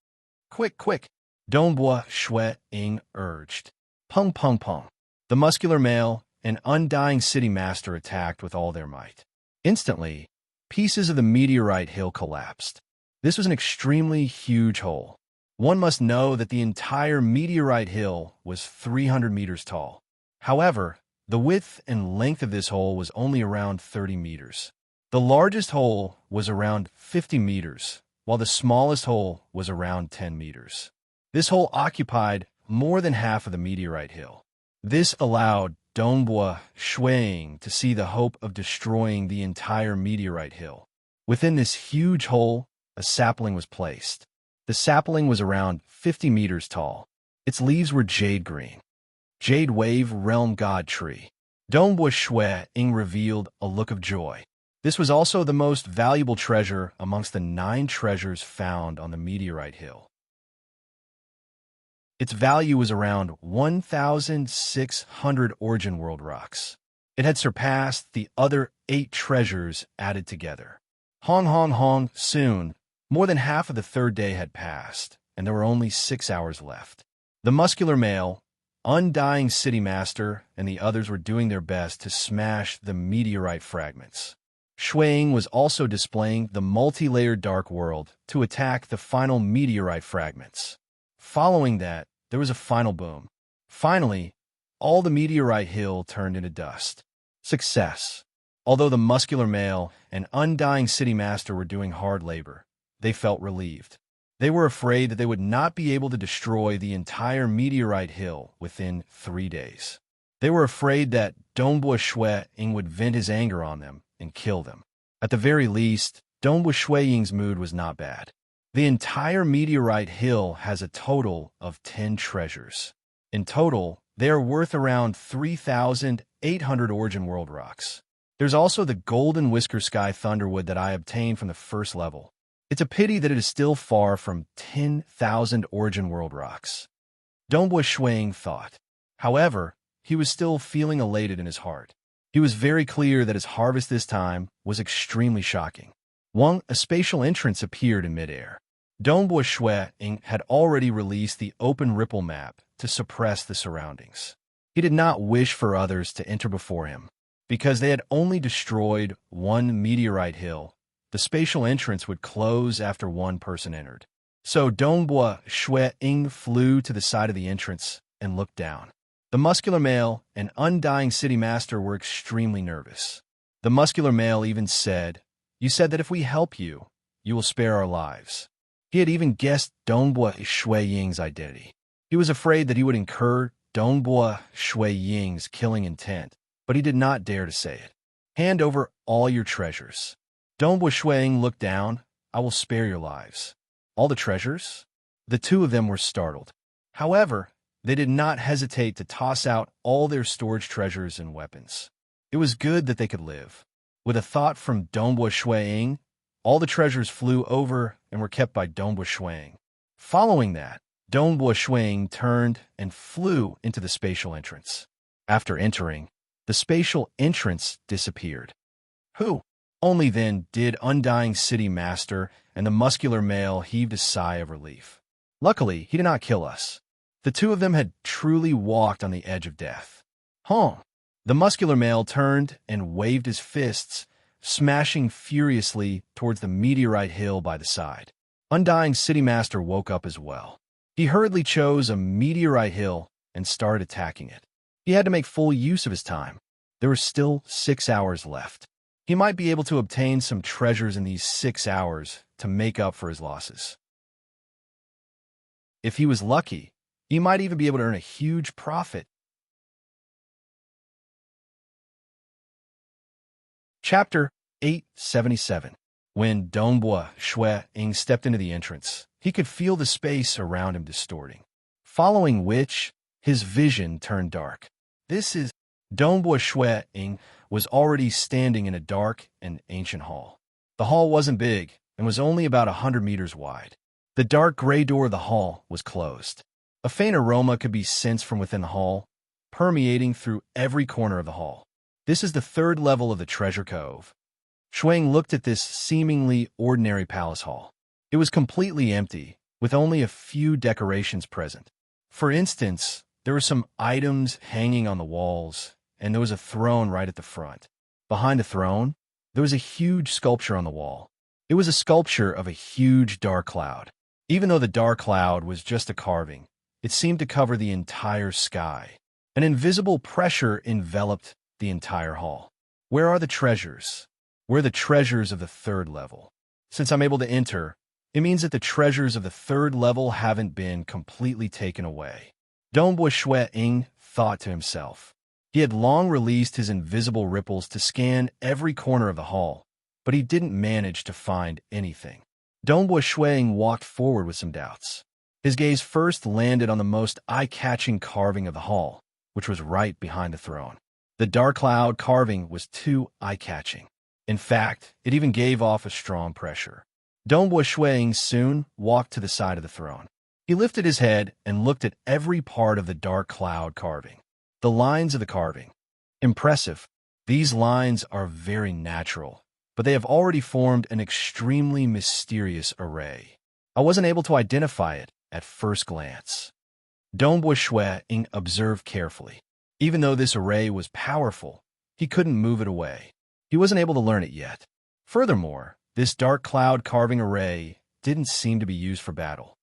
"Quick, quick!" Dongbua Shuang urged. Pung, pung, pung. The muscular male and Undying City Master attacked with all their might. Instantly, pieces of the meteorite hill collapsed. This was an extremely huge hole. One must know that the entire meteorite hill was 300 meters tall. However, The width and length of this hole was only around 30 meters. The largest hole was around 50 meters, while the smallest hole was around 10 meters. This hole occupied more than half of the meteorite hill. This allowed Dongbua Shuang to see the hope of destroying the entire meteorite hill. Within this huge hole, a sapling was placed. The sapling was around 50 meters tall. Its leaves were jade green. Jade Wave Realm God Tree. Dongbua Shuang revealed a look of joy. This was also the most valuable treasure amongst the 9 treasures found on the meteorite hill. Its value was around 1,600 Origin World rocks. It had surpassed the other 8 treasures added together. Soon, more than half of the 3rd day had passed, and there were only 6 hours left. The muscular male, Undying City Master, and the others were doing their best to smash the meteorite fragments. Shuang was also displaying the multi-layered dark world to attack the final meteorite fragments. Following that, there was a final boom. Finally, all the meteorite hill turned into dust. Success. Although the muscular male and Undying City Master were doing hard labor, they felt relieved. They were afraid that they would not be able to destroy the entire meteorite hill within 3 days. They were afraid that Dongbua Shuang would vent his anger on them and kill them. At the very least, Dongbua Shuang's mood was not bad. The entire meteorite hill has a total of 10 treasures. In total, they are worth around 3,800 Origin World rocks. There's also the Golden Whisker Sky Thunderwood that I obtained from the 1st level. It's a pity that it is still far from 10,000 Origin World rocks. Dongbua Shuang thought. However, he was still feeling elated in his heart. He was very clear that his harvest this time was extremely shocking. A spatial entrance appeared in midair. Dongbua Shuang had already released the open ripple map to suppress the surroundings. He did not wish for others to enter before him. Because they had only destroyed 1 meteorite hill, the spatial entrance would close after 1 person entered. So Dongbua Shuang flew to the side of the entrance and looked down. The muscular male and Undying City Master were extremely nervous. The muscular male even said, "You said that if we help you, you will spare our lives." He had even guessed Dongbua Shuang's identity. He was afraid that he would incur Dongbua Shuang's killing intent, but he did not dare to say it. "Hand over all your treasures." Dongbua Shuang looked down. "I will spare your lives." "All the treasures?" The 2 of them were startled. However, they did not hesitate to toss out all their storage treasures and weapons. It was good that they could live. With a thought from Dongbua Shuang, all the treasures flew over and were kept by Dongbua Shuang. Following that, Dongbua Shuang turned and flew into the spatial entrance. After entering, the spatial entrance disappeared. Who? Only then did Undying City Master and the muscular male heave a sigh of relief. Luckily, he did not kill us. The 2 of them had truly walked on the edge of death. The muscular male turned and waved his fists, smashing furiously towards the meteorite hill by the side. Undying City Master woke up as well. He hurriedly chose a meteorite hill and started attacking it. He had to make full use of his time. There were still 6 hours left. He might be able to obtain some treasures in these 6 hours to make up for his losses. If he was lucky, he might even be able to earn a huge profit. Chapter 877. When Dongbua Shuang stepped into the entrance, he could feel the space around him distorting, following which his vision turned dark. Dongbua Shuang was already standing in a dark and ancient hall. The hall wasn't big and was only about 100 meters wide. The dark gray door of the hall was closed. A faint aroma could be sensed from within the hall, permeating through every corner of the hall. This is the 3rd level of the treasure cove. Shuang looked at this seemingly ordinary palace hall. It was completely empty, with only a few decorations present. For instance, there were some items hanging on the walls, and there was a throne right at the front. Behind the throne, there was a huge sculpture on the wall. It was a sculpture of a huge dark cloud. Even though the dark cloud was just a carving, it seemed to cover the entire sky. An invisible pressure enveloped the entire hall. Where are the treasures? Where are the treasures of the third level? Since I'm able to enter, it means that the treasures of the third level haven't been completely taken away. Dongbua Shui Ying thought to himself. He had long released his invisible ripples to scan every corner of the hall, but he didn't manage to find anything. Dongbua Shui Ying walked forward with some doubts. His gaze first landed on the most eye-catching carving of the hall, which was right behind the throne. The dark cloud carving was too eye-catching. In fact, it even gave off a strong pressure. Dongbua Shui Ying soon walked to the side of the throne. He lifted his head and looked at every part of the dark cloud carving. The lines of the carving. Impressive. These lines are very natural, but they have already formed an extremely mysterious array. I wasn't able to identify it at first glance. Dongbua Shui Ying observed carefully. Even though this array was powerful, he couldn't move it away. He wasn't able to learn it yet. Furthermore, this dark cloud carving array didn't seem to be used for battle.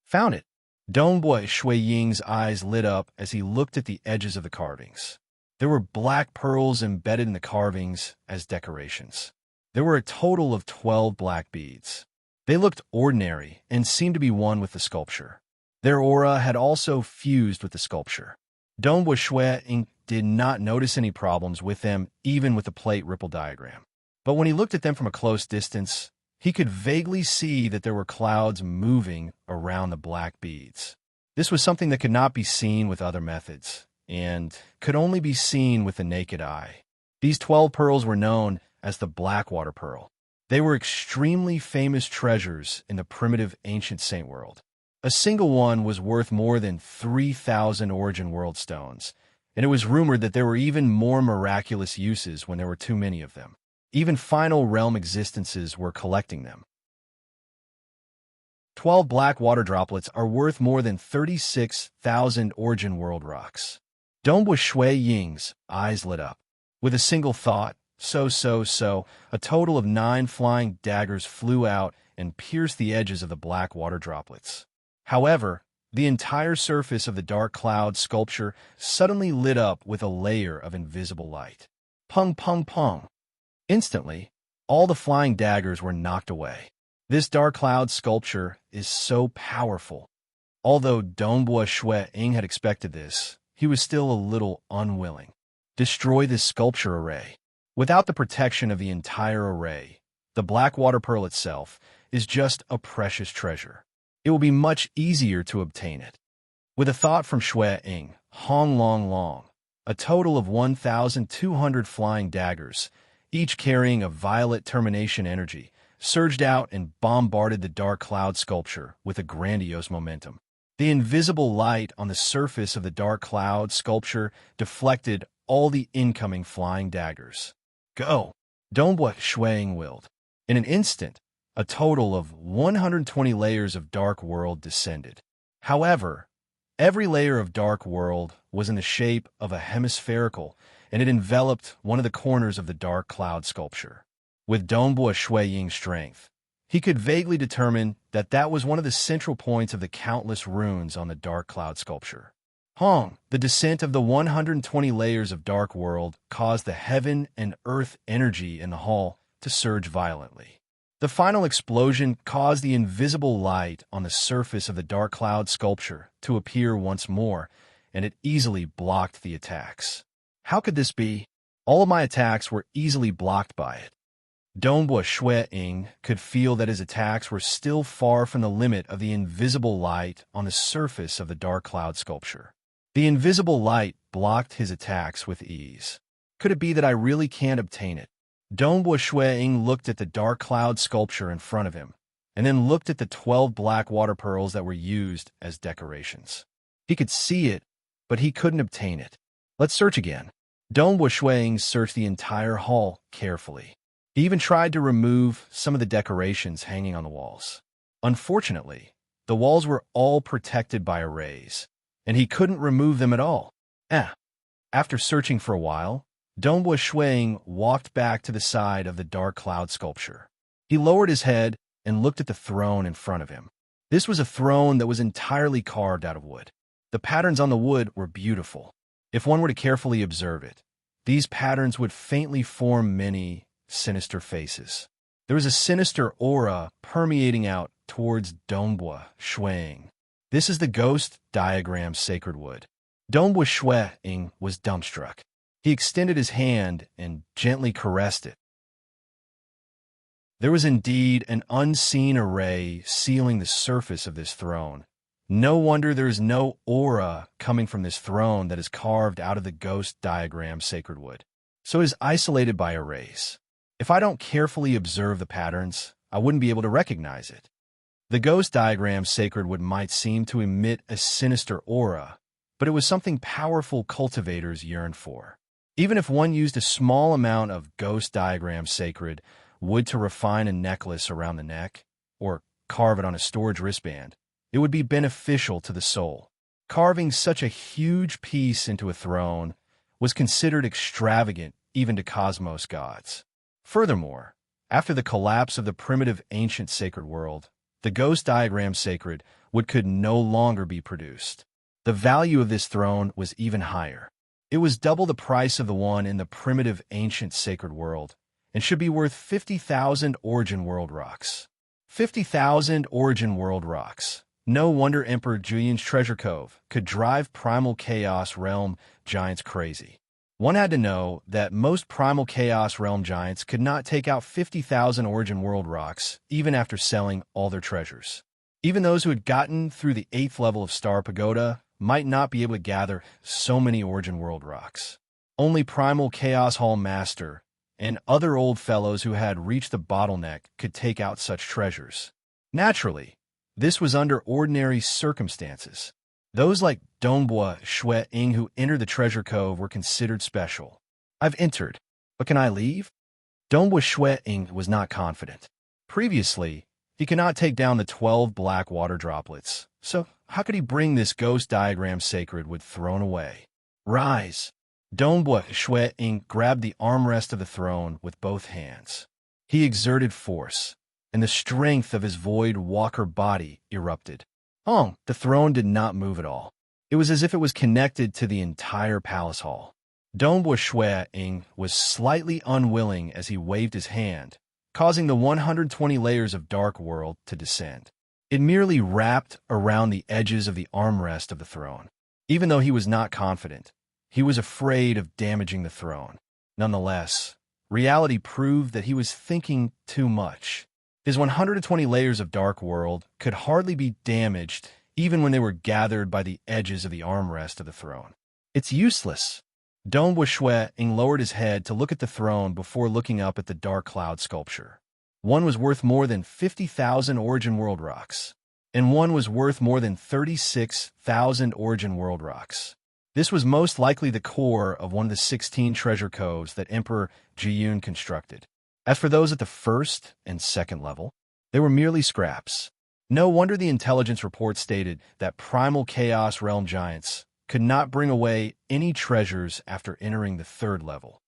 Found it. Dongbua Shui Ying's eyes lit up as he looked at the edges of the carvings. There were black pearls embedded in the carvings as decorations. There were a total of 12 black beads. They looked ordinary and seemed to be one with the sculpture. Their aura had also fused with the sculpture. Dongbua Shui Ying did not notice any problems with them, even with the plate ripple diagram. But when he looked at them from a close distance, he could vaguely see that there were clouds moving around the black beads. This was something that could not be seen with other methods, and could only be seen with the naked eye. These 12 pearls were known as the Blackwater Pearl. They were extremely famous treasures in the primitive ancient saint world. A single one was worth more than 3,000 Origin World stones, and it was rumored that there were even more miraculous uses when there were too many of them. Even final realm existences were collecting them. 12 black water droplets are worth more than 36,000 Origin World rocks. Dongbua Shui Ying's eyes lit up. With a single thought, a total of 9 flying daggers flew out and pierced the edges of the black water droplets. However, the entire surface of the dark cloud sculpture suddenly lit up with a layer of invisible light. Pung, pung, pung. Instantly, all the flying daggers were knocked away. This dark cloud sculpture is so powerful. Although Dongbua Shui Ying had expected this, he was still a little unwilling. Destroy this sculpture array. Without the protection of the entire array, the Blackwater Pearl itself is just a precious treasure. It will be much easier to obtain it. With a thought from Shui Ying, Hong Long Long, a total of 1,200 flying daggers, each carrying a violet termination energy, surged out and bombarded the dark cloud sculpture with a grandiose momentum. The invisible light on the surface of the dark cloud sculpture deflected all the incoming flying daggers. Go! Dongbua Shui Ying willed. In an instant, a total of 120 layers of Dark World descended. However, every layer of Dark World was in the shape of a hemispherical, and it enveloped one of the corners of the dark cloud sculpture. With Dongbua Shui Ying's strength, he could vaguely determine that that was one of the central points of the countless runes on the dark cloud sculpture. Hong, the descent of the 120 layers of Dark World caused the heaven and earth energy in the hall to surge violently. The final explosion caused the invisible light on the surface of the dark cloud sculpture to appear once more, and it easily blocked the attacks. How could this be? All of my attacks were easily blocked by it. Dongbua Shui Ying could feel that his attacks were still far from the limit of the invisible light on the surface of the dark cloud sculpture. The invisible light blocked his attacks with ease. Could it be that I really can't obtain it? Dongbua Shui Ying looked at the dark cloud sculpture in front of him, and then looked at the 12 black water pearls that were used as decorations. He could see it, but he couldn't obtain it. Let's search again. Dongbua Shui Ying searched the entire hall carefully. He even tried to remove some of the decorations hanging on the walls. Unfortunately, the walls were all protected by arrays, and he couldn't remove them at all. After searching for a while, Dongbua Shui Ying walked back to the side of the dark cloud sculpture. He lowered his head and looked at the throne in front of him. This was a throne that was entirely carved out of wood. The patterns on the wood were beautiful. If one were to carefully observe it, these patterns would faintly form many sinister faces. There was a sinister aura permeating out towards Dongbua Shuang. This is the ghost diagram sacred wood. Dongbua Shuang was dumbstruck. He extended his hand and gently caressed it. There was indeed an unseen array sealing the surface of this throne. No wonder there is no aura coming from this throne that is carved out of the ghost diagram sacred wood. So it is isolated by arrays. If I don't carefully observe the patterns, I wouldn't be able to recognize it. The ghost diagram sacred wood might seem to emit a sinister aura, but it was something powerful cultivators yearned for. Even if one used a small amount of ghost diagram sacred wood to refine a necklace around the neck, or carve it on a storage wristband, it would be beneficial to the soul. Carving such a huge piece into a throne was considered extravagant even to cosmos gods. Furthermore, after the collapse of the primitive ancient sacred world, the ghost diagram sacred wood could no longer be produced. The value of this throne was even higher. It was double the price of the one in the primitive ancient sacred world, and should be worth 50,000 origin world rocks. 50,000 origin world rocks. No wonder Emperor Julian's treasure cove could drive primal chaos realm giants crazy. One had to know that most primal chaos realm giants could not take out 50,000 origin world rocks even after selling all their treasures. Even those who had gotten through the 8th level of Star Pagoda might not be able to gather so many origin world rocks. Only primal chaos hall master and other old fellows who had reached the bottleneck could take out such treasures. Naturally, this was under ordinary circumstances. Those like Dongbua Shuang who entered the treasure cove were considered special. I've entered, but can I leave? Dongbua Shuang was not confident. Previously, he could not take down the 12 black water droplets, so how could he bring this ghost diagram sacred wood thrown away? Rise! Dongbua Shuang grabbed the armrest of the throne with both hands. He exerted force, and the strength of his void walker body erupted. The throne did not move at all. It was as if it was connected to the entire palace hall. Dongbua Shuang was slightly unwilling as he waved his hand, causing the 120 layers of dark world to descend. It merely wrapped around the edges of the armrest of the throne. Even though he was not confident, he was afraid of damaging the throne. Nonetheless, reality proved that he was thinking too much. His 120 layers of dark world could hardly be damaged even when they were gathered by the edges of the armrest of the throne. It's useless. Dongbua Shuang lowered his head to look at the throne before looking up at the dark cloud sculpture. One was worth more than 50,000 origin world rocks, and one was worth more than 36,000 origin world rocks. This was most likely the core of one of the 16 treasure coves that Emperor Jiyun constructed. As for those at the 1st and 2nd level, they were merely scraps. No wonder the intelligence report stated that primal chaos realm giants could not bring away any treasures after entering the 3rd level.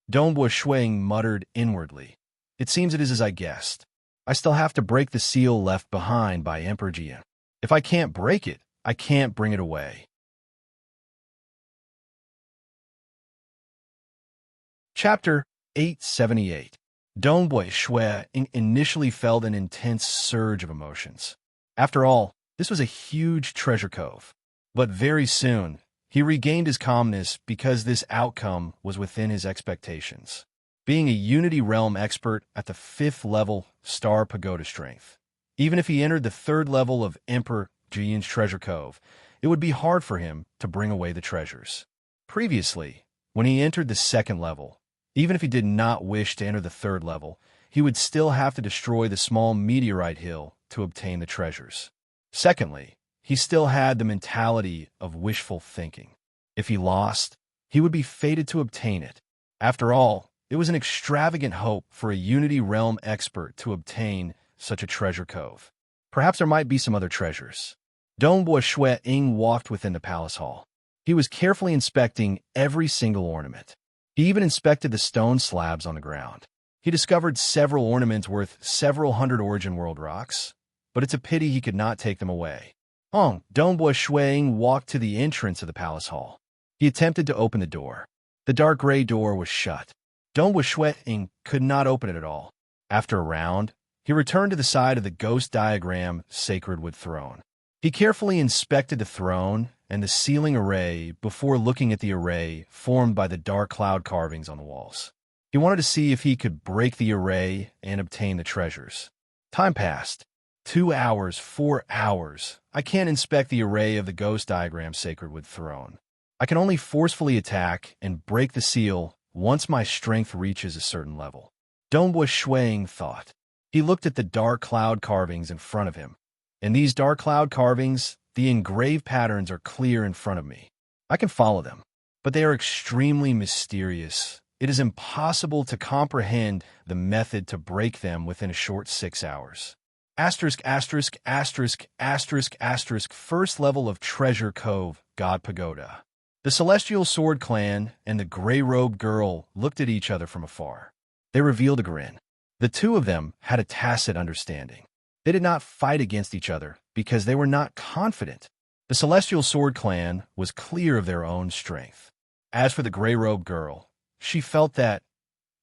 Dongbua Shuang muttered inwardly. It seems it is as I guessed. I still have to break the seal left behind by Emperor Jiyun. If I can't break it, I can't bring it away. Chapter 878. Dongbua Shuang initially felt an intense surge of emotions. After all, this was a huge treasure cove. But very soon, he regained his calmness because this outcome was within his expectations. Being a Unity Realm expert at the 5th level Star Pagoda strength, even if he entered the 3rd level of Emperor Jiyun's treasure cove, it would be hard for him to bring away the treasures. Previously, when he entered the 2nd level, even if he did not wish to enter the 3rd level, he would still have to destroy the small meteorite hill to obtain the treasures. Secondly, he still had the mentality of wishful thinking. If he lost, he would be fated to obtain it. After all, it was an extravagant hope for a Unity Realm expert to obtain such a treasure cove. Perhaps there might be some other treasures. Dongbua Shuang walked within the palace hall. He was carefully inspecting every single ornament. He even inspected the stone slabs on the ground. He discovered several ornaments worth several hundred origin world rocks, but it's a pity he could not take them away. Dongbua Shuang walked to the entrance of the palace hall. He attempted to open the door. The dark gray door was shut. Dongbua Shuang could not open it at all. After a round, he returned to the side of the ghost diagram sacred wood throne. He carefully inspected the throne and the ceiling array before looking at the array formed by the dark cloud carvings on the walls. He wanted to see if he could break the array and obtain the treasures. Time passed. 2 hours, 4 hours. I can't inspect the array of the ghost diagram sacred wood throne. I can only forcefully attack and break the seal once my strength reaches a certain level. Dongbua Shuang thought. He looked at the dark cloud carvings in front of him. In these dark cloud carvings, the engraved patterns are clear in front of me. I can follow them, but they are extremely mysterious. It is impossible to comprehend the method to break them within a short 6 hours. Asterisk, asterisk, asterisk, asterisk, asterisk, first level of Treasure Cove, God Pagoda. The Celestial Sword Clan and the gray-robed girl looked at each other from afar. They revealed a grin. The two of them had a tacit understanding. They did not fight against each other because they were not confident. The Celestial Sword Clan was clear of their own strength. As for the gray-robed girl, she felt that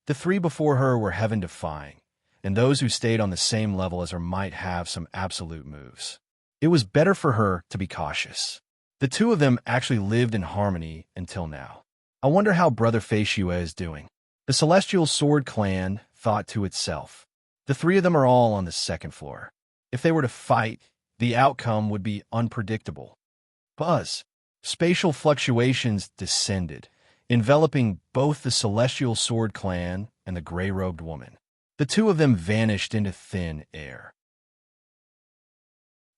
the three before her were heaven-defying, and those who stayed on the same level as her might have some absolute moves. It was better for her to be cautious. The two of them actually lived in harmony until now. I wonder how Brother Fei Xue is doing. The Celestial Sword Clan thought to itself. The three of them are all on the second floor. If they were to fight, the outcome would be unpredictable. Buzz. Spatial fluctuations descended, enveloping both the Celestial Sword Clan and the gray-robed woman. The two of them vanished into thin air.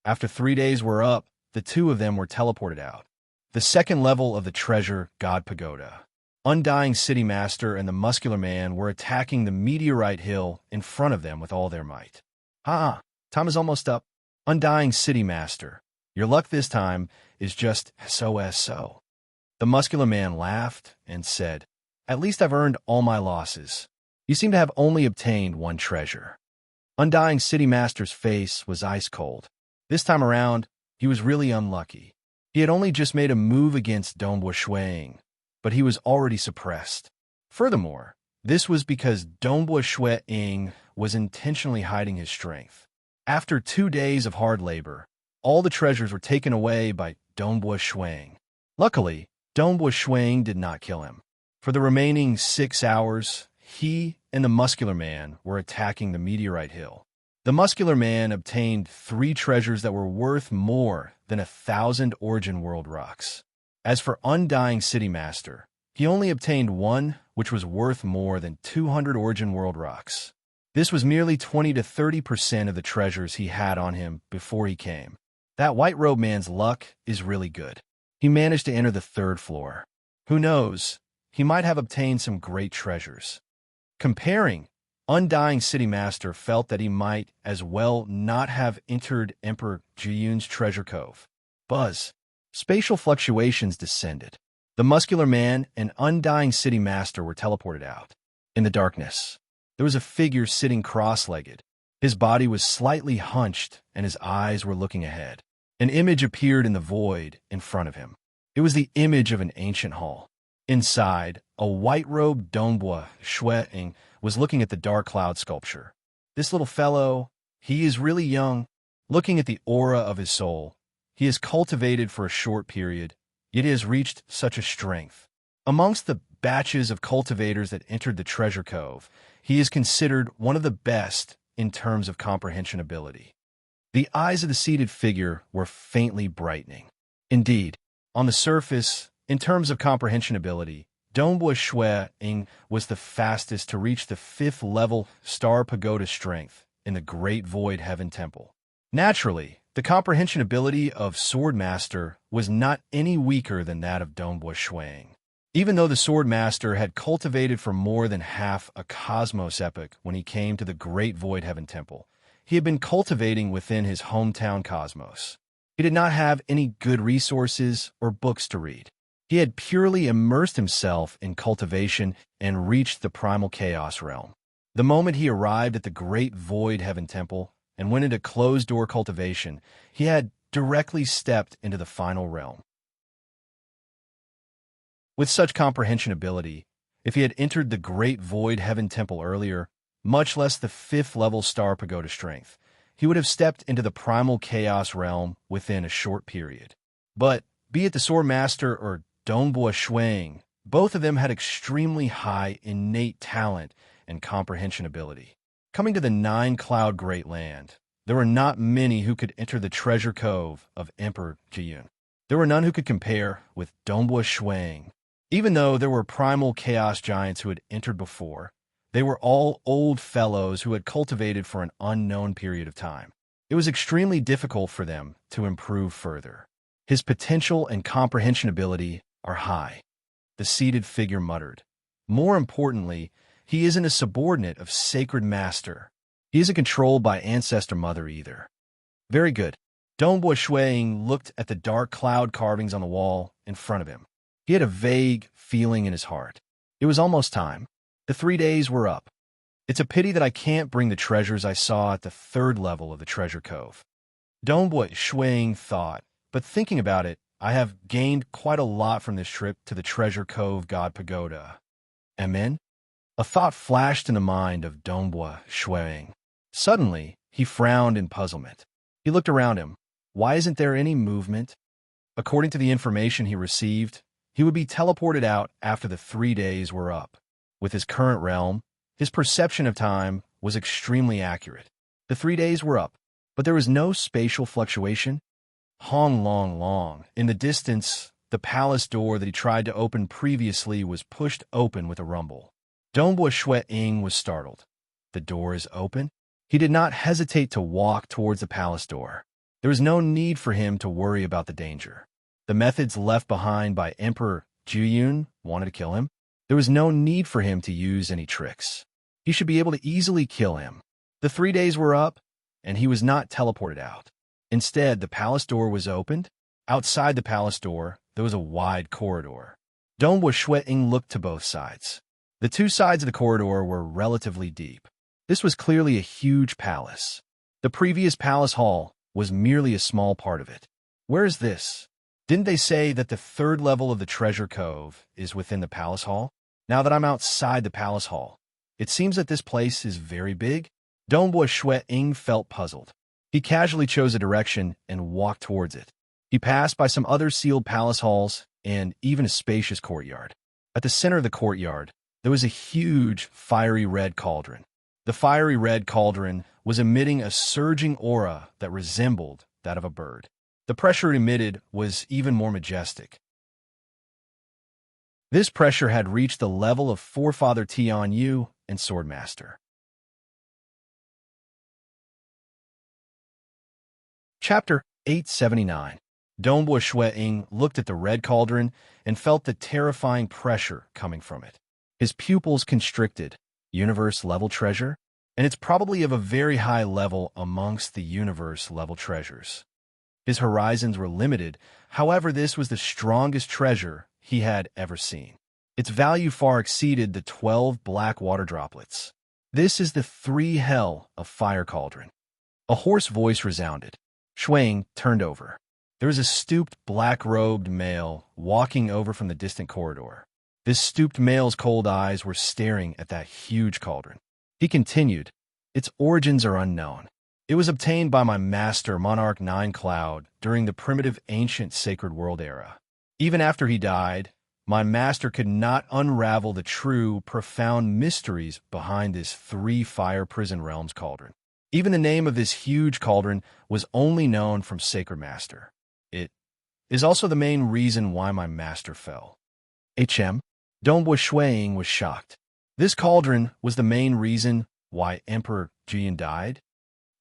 After 3 days were up, the two of them were teleported out. The second level of the Treasure God Pagoda. Undying City Master and the Muscular Man were attacking the meteorite hill in front of them with all their might. Time is almost up. Undying City Master, your luck this time is just so. The Muscular Man laughed and said, "At least I've earned all my losses. You seem to have only obtained one treasure." Undying City Master's face was ice cold. This time around, he was really unlucky. He had only just made a move against Dongbua Shuang, but he was already suppressed. Furthermore, this was because Dongbua Shuang was intentionally hiding his strength. After 2 days of hard labor, all the treasures were taken away by Dongbua Shuang. Luckily, Dongbua Shuang did not kill him. For the remaining 6 hours, he and the Muscular Man were attacking the meteorite hill. The Muscular Man obtained 3 treasures that were worth more than 1,000 Origin World rocks. As for Undying City Master, he only obtained 1, which was worth more than 200 Origin World rocks. This was merely 20 to 30% of the treasures he had on him before he came. That white-robed man's luck is really good. He managed to enter the 3rd floor. Who knows, he might have obtained some great treasures. Comparing, Undying City Master felt that he might as well not have entered Emperor Jiyun's treasure cove. Buzz. Spatial fluctuations descended. The Muscular Man and Undying City Master were teleported out. In the darkness, there was a figure sitting cross-legged. His body was slightly hunched, and his eyes were looking ahead. An image appeared in the void in front of him. It was the image of an ancient hall. Inside, a white-robed Dongbua Shuang was looking at the dark cloud sculpture. This little fellow, he is really young. Looking at the aura of his soul, he is cultivated for a short period, yet he has reached such a strength. Amongst the batches of cultivators that entered the treasure cove, he is considered one of the best in terms of comprehension ability. The eyes of the seated figure were faintly brightening. Indeed, on the surface, in terms of comprehension ability, Dongbua Shuang was the fastest to reach the 5th level Star Pagoda strength in the Great Void Heaven Temple. Naturally, the comprehension ability of Sword Master was not any weaker than that of Dongbua Shuang. Even though the Sword Master had cultivated for more than half a cosmos epoch when he came to the Great Void Heaven Temple, he had been cultivating within his hometown cosmos. He did not have any good resources or books to read. He had purely immersed himself in cultivation and reached the primal chaos realm. The moment he arrived at the Great Void Heaven Temple and went into closed-door cultivation, he had directly stepped into the final realm. With such comprehension ability, if he had entered the Great Void Heaven Temple earlier, much less the 5th level Star Pagoda strength, he would have stepped into the primal chaos realm within a short period. But, be it the Sword Master or Dongbua Shuang, both of them had extremely high innate talent and comprehension ability. Coming to the 9-Cloud Great Land, there were not many who could enter the treasure cove of Emperor Jiyun. There were none who could compare with Dongbua Shuang. Even though there were primal chaos giants who had entered before, they were all old fellows who had cultivated for an unknown period of time. It was extremely difficult for them to improve further. His potential and comprehension ability are high, the seated figure muttered. More importantly, he isn't a subordinate of Sacred Master. He isn't controlled by Ancestor Mother either. Very good. Dongbua Shuang looked at the dark cloud carvings on the wall in front of him. He had a vague feeling in his heart. It was almost time. The 3 days were up. It's a pity that I can't bring the treasures I saw at the 3rd level of the treasure cove. Dongbua Shuang thought, but thinking about it, I have gained quite a lot from this trip to the treasure cove God Pagoda. Amen? A thought flashed in the mind of Dongbua Shuang. Suddenly, he frowned in puzzlement. He looked around him. Why isn't there any movement? According to the information he received, he would be teleported out after the 3 days were up. With his current realm, his perception of time was extremely accurate. The 3 days were up, but there was no spatial fluctuation. Hong Long Long. In the distance, the palace door that he tried to open previously was pushed open with a rumble. Dongbua Shuang was startled. The door is open? He did not hesitate to walk towards the palace door. There was no need for him to worry about the danger. The methods left behind by Emperor Jiyun wanted to kill him. There was no need for him to use any tricks. He should be able to easily kill him. The 3 days were up, and he was not teleported out. Instead, the palace door was opened. Outside the palace door, there was a wide corridor. Dongbua Shuang looked to both sides. The 2 sides of the corridor were relatively deep. This was clearly a huge palace. The previous palace hall was merely a small part of it. Where is this? Didn't they say that the 3rd level of the treasure cove is within the palace hall? Now that I'm outside the palace hall, it seems that this place is very big. Dongbua Shuang felt puzzled. He casually chose a direction and walked towards it. He passed by some other sealed palace halls and even a spacious courtyard. At the center of the courtyard, there was a huge fiery red cauldron. The fiery red cauldron was emitting a surging aura that resembled that of a bird. The pressure it emitted was even more majestic. This pressure had reached the level of Forefather Tian Yu and Swordmaster. Chapter 879. Dongbua Shuang looked at the red cauldron and felt the terrifying pressure coming from it. His pupils constricted. Universe-level treasure? And it's probably of a very high level amongst the universe-level treasures. His horizons were limited, however this was the strongest treasure he had ever seen. Its value far exceeded the 12 black water droplets. This is the 3 hell of fire cauldron. A hoarse voice resounded. Shuang turned over. There was a stooped, black-robed male walking over from the distant corridor. This stooped male's cold eyes were staring at that huge cauldron. He continued, "Its origins are unknown. It was obtained by my master, Monarch 9 Cloud, during the primitive ancient sacred world era. Even after he died, my master could not unravel the true, profound mysteries behind this 3 fire prison realms cauldron. Even the name of this huge cauldron was only known from Sacred Master. It is also the main reason why my master fell." Dongbua Shuang was shocked. This cauldron was the main reason why Emperor Jiyun died?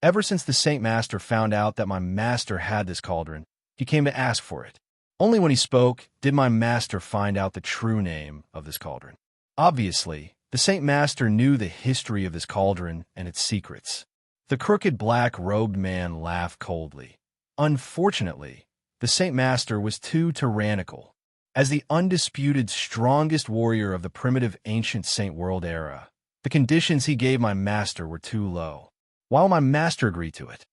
Ever since the Saint Master found out that my master had this cauldron, he came to ask for it. Only when he spoke did my master find out the true name of this cauldron. Obviously, the Saint Master knew the history of this cauldron and its secrets. The crooked black-robed man laughed coldly. Unfortunately, the Saint Master was too tyrannical. As the undisputed strongest warrior of the primitive ancient Saint World era, the conditions he gave my master were too low, while my master agreed to it.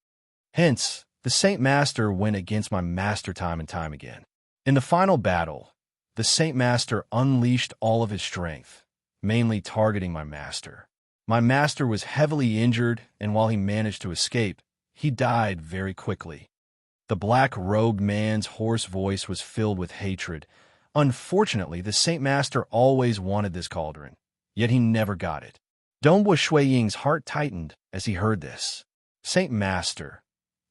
Hence, The Saint Master went against my master time and time again. In the final battle, the Saint Master unleashed all of his strength, mainly targeting my master. My master was heavily injured, and while he managed to escape, he died very quickly. The black-robed man's hoarse voice was filled with hatred. Unfortunately, the Saint Master always wanted this cauldron, yet he never got it. Dongbua Shui Ying's heart tightened as he heard this. Saint Master,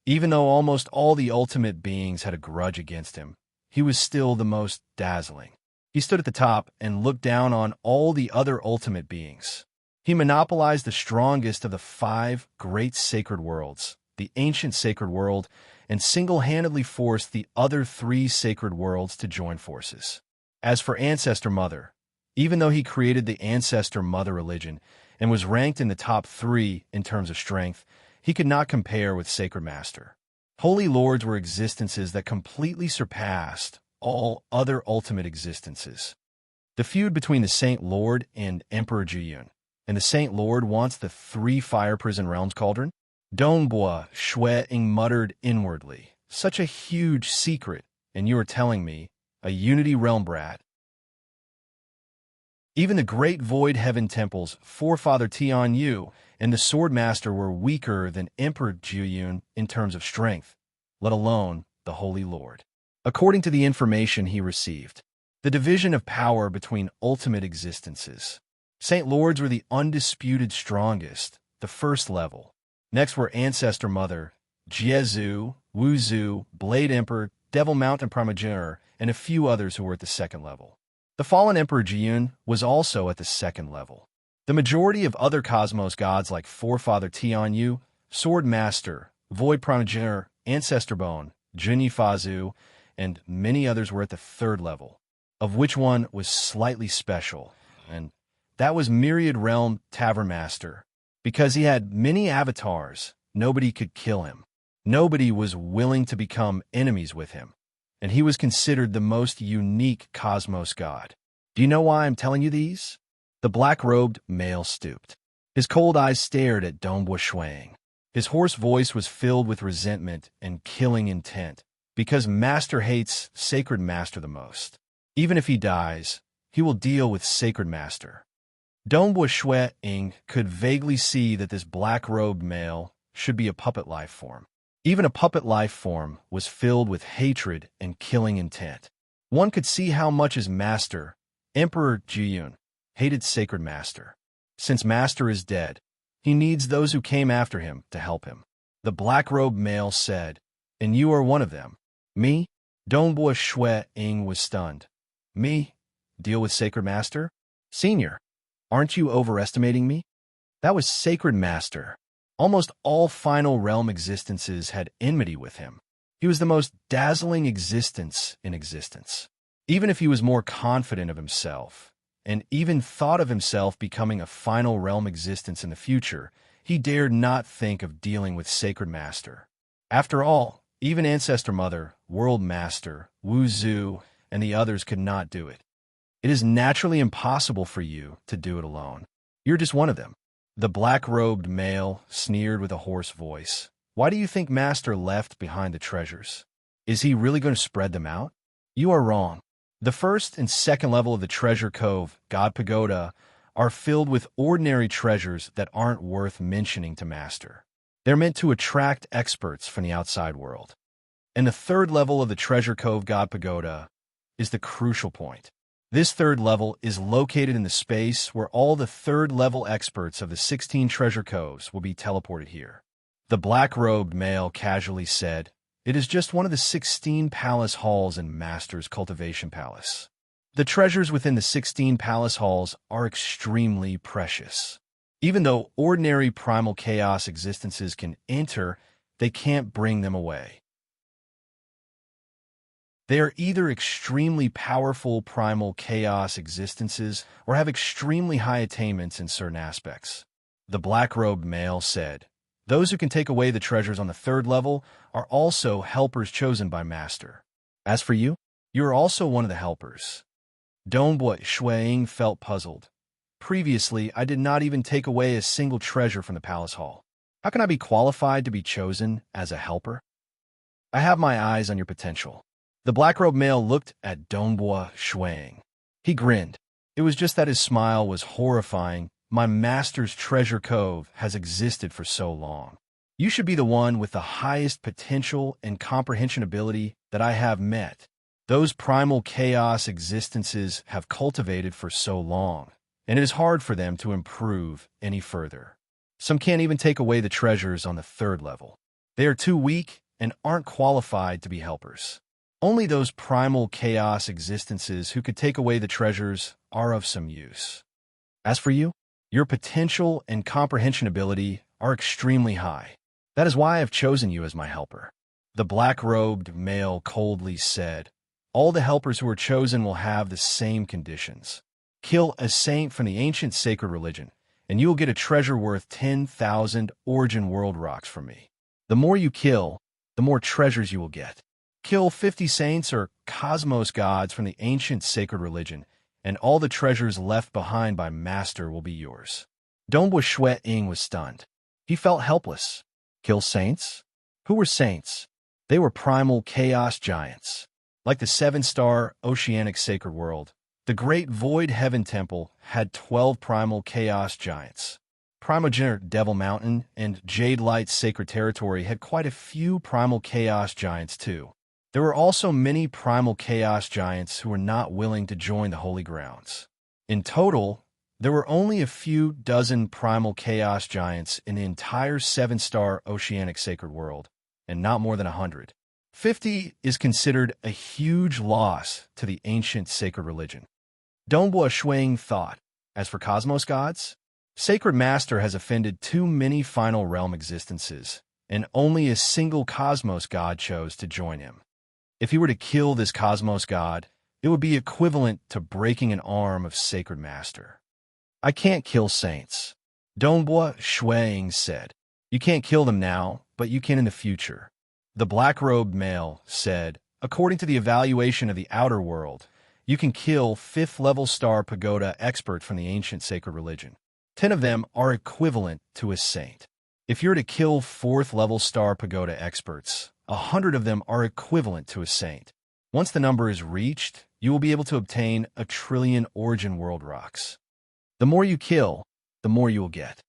even though almost all the ultimate beings had a grudge against him, he was still the most dazzling. He stood at the top and looked down on all the other ultimate beings. He monopolized the strongest of the 5 great sacred worlds, the ancient sacred world, and single-handedly forced the other 3 sacred worlds to join forces. As for Ancestor Mother, even though he created the Ancestor Mother religion and was ranked in the top 3 in terms of strength, he could not compare with Sacred Master. Holy Lords were existences that completely surpassed all other ultimate existences. The feud between the Saint Lord and Emperor Jiyun, and the Saint Lord wants the 3 Fire Prison Realms cauldron? Dongbua Shui Ying muttered inwardly, such a huge secret, and you are telling me, a Unity Realm brat. Even the great Void Heaven Temple's forefather Tian Yu and the Sword Master were weaker than Emperor Jiyun in terms of strength, let alone the Holy Lord. According to the information he received, the division of power between ultimate existences. Saint Lords were the undisputed strongest, the first level. Next were Ancestor Mother, Jiezu, Wuzu, Blade Emperor, Devil Mountain Primogenitor, and a few others who were at the second level. The fallen Emperor Jiyun was also at the second level. The majority of other cosmos gods like Forefather Tian Yu, Sword Master, Void Primogenitor, Ancestor Bone, Junyi Fazu, and many others were at the third level, of which one was slightly special, and that was Myriad Realm Tavern Master. Because he had many avatars, nobody could kill him. Nobody was willing to become enemies with him, and he was considered the most unique cosmos god. Do you know why I'm telling you these? The black-robed male stooped. His cold eyes stared at Dongbua Shui Ying. His hoarse voice was filled with resentment and killing intent, because Master hates Sacred Master the most. Even if he dies, he will deal with Sacred Master. Dongbua Shui Ying could vaguely see that this black-robed male should be a puppet life form. Even a puppet life form was filled with hatred and killing intent. One could see how much his master, Emperor Jiyun, hated Sacred Master. Since Master is dead, he needs those who came after him to help him. The black-robed male said, "And you are one of them." "Me?" Dongbua Shui Ying was stunned. "Me? Deal with Sacred Master? Senior, aren't you overestimating me?" That was Sacred Master. Almost all final realm existences had enmity with him. He was the most dazzling existence in existence. Even if he was more confident of himself, and even thought of himself becoming a final realm existence in the future, he dared not think of dealing with Sacred Master. After all, even Ancestor Mother, World Master, Wuzu, and the others could not do it. It is naturally impossible for you to do it alone. You're just one of them. The black-robed male sneered with a hoarse voice. "Why do you think Master left behind the treasures? Is he really going to spread them out?" "You are wrong. The first and second level of the Treasure Cove, God Pagoda, are filled with ordinary treasures that aren't worth mentioning to Master. They're meant to attract experts from the outside world. And the third level of the Treasure Cove, God Pagoda, is the crucial point. This third level is located in the space where all the third-level experts of the 16 treasure coves will be teleported here." The black-robed male casually said, "It is just one of the 16 palace halls in Master's cultivation palace. The treasures within the 16 palace halls are extremely precious. Even though ordinary primal chaos existences can enter, they can't bring them away. They are either extremely powerful primal chaos existences or have extremely high attainments in certain aspects." The black-robed male said, "Those who can take away the treasures on the third level are also helpers chosen by Master. As for you, you are also one of the helpers." Dongbua Shui Ying felt puzzled. "Previously, I did not even take away a single treasure from the palace hall. How can I be qualified to be chosen as a helper?" I have my eyes on your potential. The black-robed male looked at Dongbua Shuang. He grinned. It was just that his smile was horrifying. My master's treasure cove has existed for so long. You should be the one with the highest potential and comprehension ability that I have met. Those primal chaos existences have cultivated for so long, and it is hard for them to improve any further. Some can't even take away the treasures on the 3rd level. They are too weak and aren't qualified to be helpers. Only those primal chaos existences who could take away the treasures are of some use. As for you, your potential and comprehension ability are extremely high. That is why I have chosen you as my helper. The black-robed male coldly said, all the helpers who are chosen will have the same conditions. Kill a saint from the ancient sacred religion, and you will get a treasure worth 10,000 origin world rocks from me. The more you kill, the more treasures you will get. Kill 50 saints or cosmos gods from the ancient sacred religion, and all the treasures left behind by Master will be yours. Dongbua Shuang was stunned. He felt helpless. Kill saints? Who were saints? They were primal chaos giants. Like the 7-star oceanic sacred world, the Great Void Heaven Temple had 12 primal chaos giants. Primogenitor Devil Mountain and Jade Light Sacred Territory had quite a few primal chaos giants too. There were also many primal chaos giants who were not willing to join the holy grounds. In total, there were only a few dozen primal chaos giants in the entire 7-star oceanic sacred world, and not more than 100. 50 is considered a huge loss to the ancient sacred religion. Dongbua Shuang thought, as for cosmos gods, Sacred Master has offended too many final realm existences, and only a single cosmos god chose to join him. If he were to kill this cosmos god, it would be equivalent to breaking an arm of Sacred Master. I can't kill saints. Dongbua Shuang said. You can't kill them now, but you can in the future. The black-robed male said, according to the evaluation of the outer world, you can kill 5th-level star pagoda expert from the ancient sacred religion. 10 of them are equivalent to a saint. If you're to kill 4th-level star pagoda experts, 100 of them are equivalent to a saint. Once the number is reached, you will be able to obtain 1 trillion origin world rocks. The more you kill, the more you will get.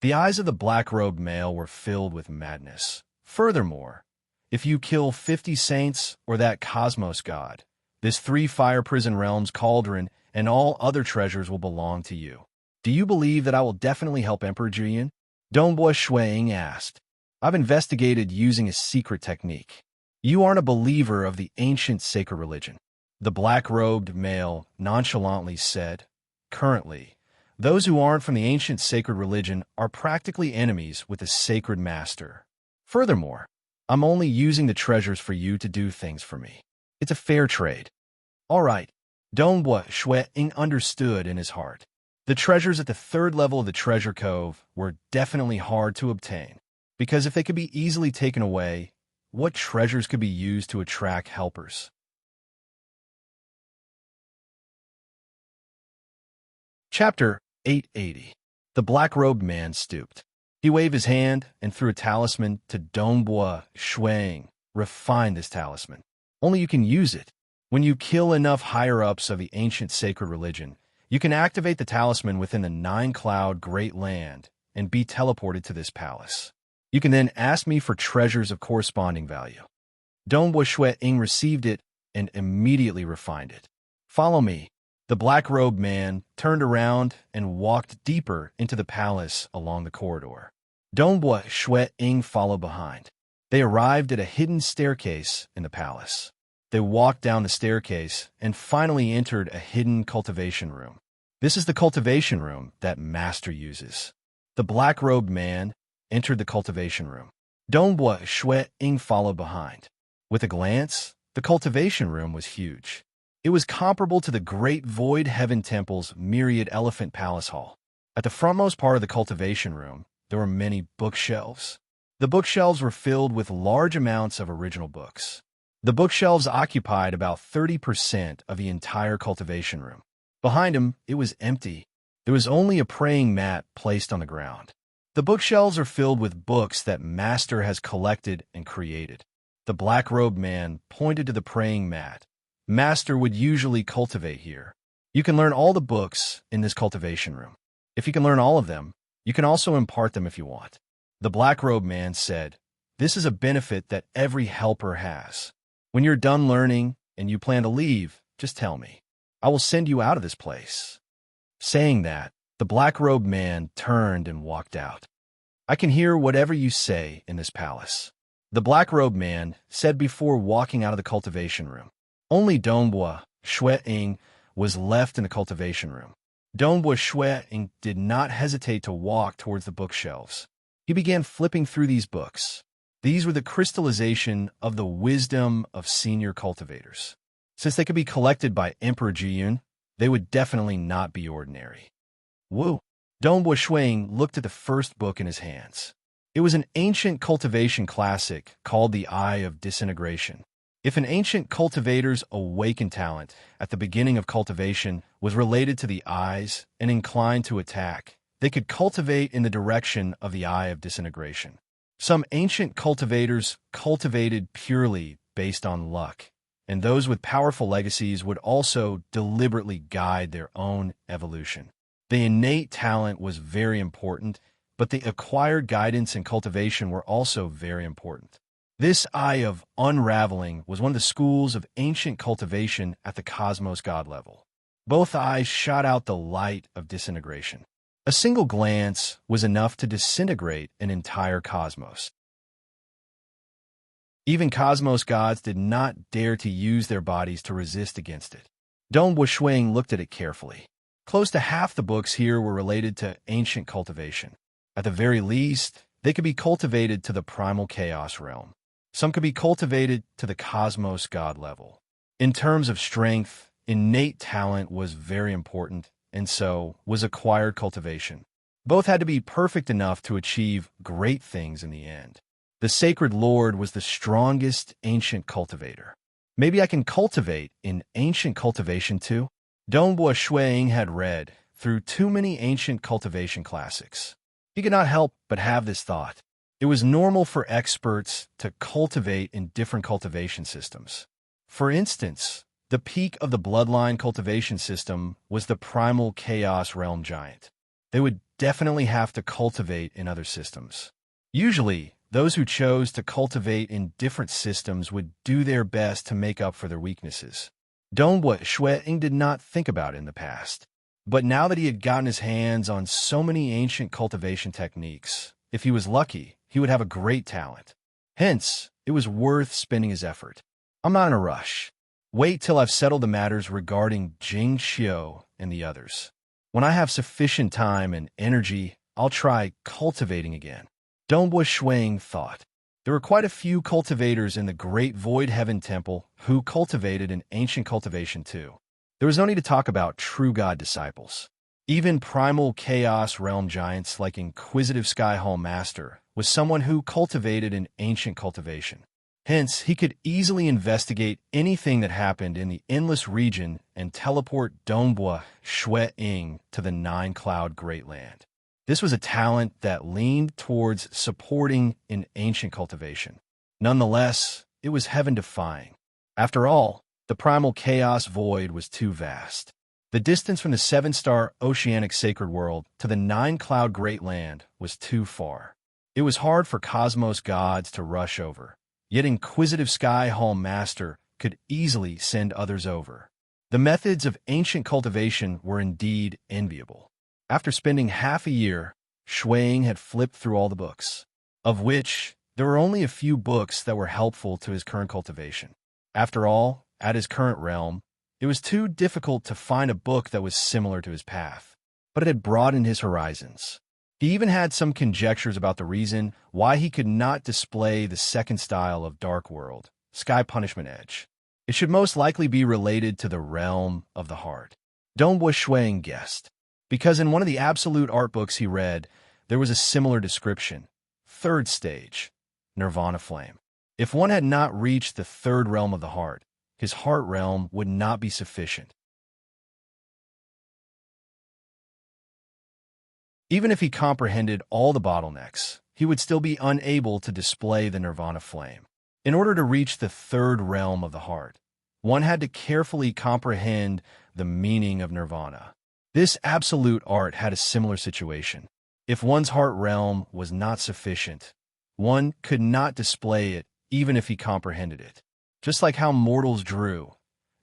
The eyes of the black-robed male were filled with madness. Furthermore, if you kill 50 saints or that cosmos god, this 3 fire prison realms cauldron and all other treasures will belong to you. Do you believe that I will definitely help Emperor Jian? Dongbua Shuang asked. I've investigated using a secret technique. You aren't a believer of the ancient sacred religion. The black-robed male nonchalantly said, currently, those who aren't from the ancient sacred religion are practically enemies with the sacred master. Furthermore, I'm only using the treasures for you to do things for me. It's a fair trade. All right, Dongbua Shuang understood in his heart. The treasures at the 3rd level of the treasure cove were definitely hard to obtain, because if they could be easily taken away, what treasures could be used to attract helpers? Chapter 880. The black-robed man stooped. He waved his hand and threw a talisman to Dongbua Shuang. Refine this talisman. Only you can use it. When you kill enough higher-ups of the ancient sacred religion, you can activate the talisman within the 9-cloud Great Land and be teleported to this palace. You can then ask me for treasures of corresponding value. Dongbua Shuang received it and immediately refined it. Follow me. The black-robed man turned around and walked deeper into the palace along the corridor. Dongbua Shuang followed behind. They arrived at a hidden staircase in the palace. They walked down the staircase and finally entered a hidden cultivation room. This is the cultivation room that Master uses. The black-robed man entered the cultivation room. Dongbua Shuang followed behind. With a glance, the cultivation room was huge. It was comparable to the Great Void Heaven Temple's myriad elephant palace hall. At the frontmost part of the cultivation room, there were many bookshelves. The bookshelves were filled with large amounts of original books. The bookshelves occupied about 30% of the entire cultivation room. Behind him, it was empty. There was only a praying mat placed on the ground. The bookshelves are filled with books that Master has collected and created. The black-robed man pointed to the praying mat. Master would usually cultivate here. You can learn all the books in this cultivation room. If you can learn all of them, you can also impart them if you want. The black-robed man said, "This is a benefit that every helper has. When you're done learning and you plan to leave, just tell me. I will send you out of this place." Saying that, the black-robed man turned and walked out. "I can hear whatever you say in this palace," the black-robed man said before walking out of the cultivation room. Only Dongbua Ying was left in the cultivation room. Dongbua Ying did not hesitate to walk towards the bookshelves. He began flipping through these books. These were the crystallization of the wisdom of senior cultivators. Since they could be collected by Emperor Jiyun, they would definitely not be ordinary. Woo! Dongbua Ying looked at the first book in his hands. It was an ancient cultivation classic called The Eye of Disintegration. If an ancient cultivator's awakened talent at the beginning of cultivation was related to the eyes and inclined to attack, they could cultivate in the direction of the Eye of Disintegration. Some ancient cultivators cultivated purely based on luck, and those with powerful legacies would also deliberately guide their own evolution. The innate talent was very important, but the acquired guidance and cultivation were also very important. This eye of unraveling was one of the schools of ancient cultivation at the cosmos god level. Both eyes shot out the light of disintegration. A single glance was enough to disintegrate an entire cosmos. Even cosmos gods did not dare to use their bodies to resist against it. Dongbua Ying looked at it carefully. Close to half the books here were related to ancient cultivation. At the very least, they could be cultivated to the primal chaos realm. Some could be cultivated to the cosmos god level. In terms of strength, innate talent was very important, and so was acquired cultivation. Both had to be perfect enough to achieve great things in the end. The Sacred Lord was the strongest ancient cultivator. Maybe I can cultivate in ancient cultivation too? Dongbua Ying had read through too many ancient cultivation classics. He could not help but have this thought. It was normal for experts to cultivate in different cultivation systems. For instance, the peak of the bloodline cultivation system was the primal chaos realm giant. They would definitely have to cultivate in other systems. Usually, those who chose to cultivate in different systems would do their best to make up for their weaknesses. Dongbua Ying did not think about it in the past. But now that he had gotten his hands on so many ancient cultivation techniques, if he was lucky, he would have a great talent. Hence, it was worth spending his effort. I'm not in a rush. Wait till I've settled the matters regarding Jing Xiu and the others. When I have sufficient time and energy, I'll try cultivating again. Dongbua Ying thought. There were quite a few cultivators in the Great Void Heaven Temple who cultivated in ancient cultivation too. There was no need to talk about true God disciples. Even primal chaos realm giants like Inquisitive Sky Hall Master was someone who cultivated in ancient cultivation. Hence, he could easily investigate anything that happened in the Endless Region and teleport Dongbua Ying to the Nine-Cloud Great Land. This was a talent that leaned towards supporting in ancient cultivation. Nonetheless, it was heaven-defying. After all, the primal chaos void was too vast. The distance from the 7-star oceanic sacred world to the 9-cloud great land was too far. It was hard for cosmos gods to rush over, yet Inquisitive Sky Hall Master could easily send others over. The methods of ancient cultivation were indeed enviable. After spending half a year, Ying had flipped through all the books, of which there were only a few books that were helpful to his current cultivation. After all, at his current realm, it was too difficult to find a book that was similar to his path, but it had broadened his horizons. He even had some conjectures about the reason why he could not display the second style of Dark World, Sky Punishment Edge. It should most likely be related to the realm of the heart. Dongbua Ying guessed, because in one of the absolute art books he read, there was a similar description. Third stage, Nirvana Flame. If one had not reached the third realm of the heart, his heart realm would not be sufficient. Even if he comprehended all the bottlenecks, he would still be unable to display the nirvana flame. In order to reach the third realm of the heart, one had to carefully comprehend the meaning of nirvana. This absolute art had a similar situation. If one's heart realm was not sufficient, one could not display it even if he comprehended it. Just like how mortals drew,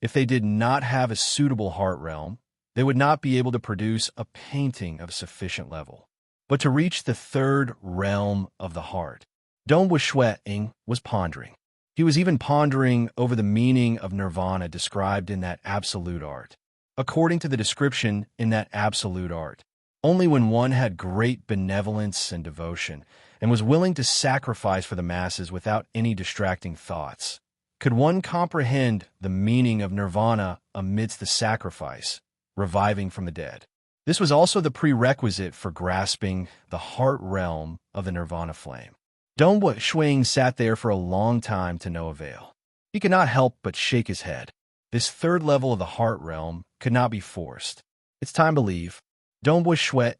if they did not have a suitable heart realm, they would not be able to produce a painting of sufficient level. But to reach the third realm of the heart, Dong Ying was pondering. He was even pondering over the meaning of nirvana described in that absolute art. According to the description in that absolute art, only when one had great benevolence and devotion and was willing to sacrifice for the masses without any distracting thoughts could one comprehend the meaning of nirvana amidst the sacrifice, reviving from the dead. This was also the prerequisite for grasping the heart realm of the nirvana flame. Dong Ying sat there for a long time to no avail. He could not help but shake his head. This third level of the heart realm could not be forced. It's time to leave. Dong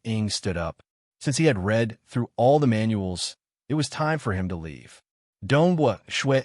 Ying stood up. Since he had read through all the manuals, it was time for him to leave. Dong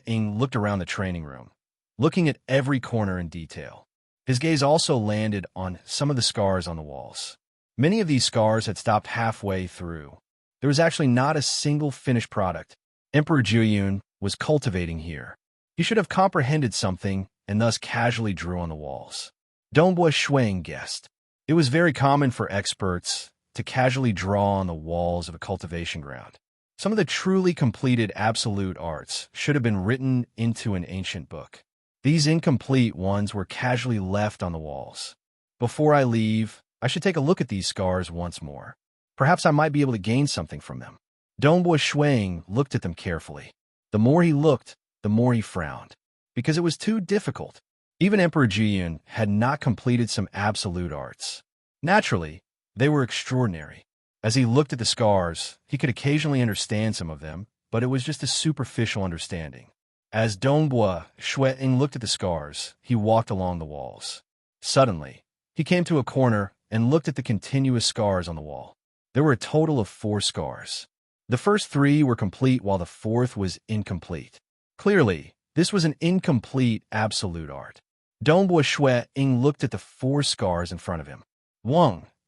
Ying looked around the training room, looking at every corner in detail. His gaze also landed on some of the scars on the walls. Many of these scars had stopped halfway through. There was actually not a single finished product Emperor Juyun was cultivating here. He should have comprehended something and thus casually drew on the walls. Dong Ying guessed. It was very common for experts to casually draw on the walls of a cultivation ground. Some of the truly completed absolute arts should have been written into an ancient book. These incomplete ones were casually left on the walls. Before I leave, I should take a look at these scars once more. Perhaps I might be able to gain something from them. Dong Ying looked at them carefully. The more he looked, the more he frowned, because it was too difficult. Even Emperor Juyun had not completed some absolute arts. Naturally, they were extraordinary. As he looked at the scars, he could occasionally understand some of them, but it was just a superficial understanding. As Dong Ying looked at the scars, he walked along the walls. Suddenly, he came to a corner and looked at the continuous scars on the wall. There were a total of 4 scars. The first 3 were complete while the 4th was incomplete. Clearly, this was an incomplete absolute art. Dong Ying looked at the 4 scars in front of him.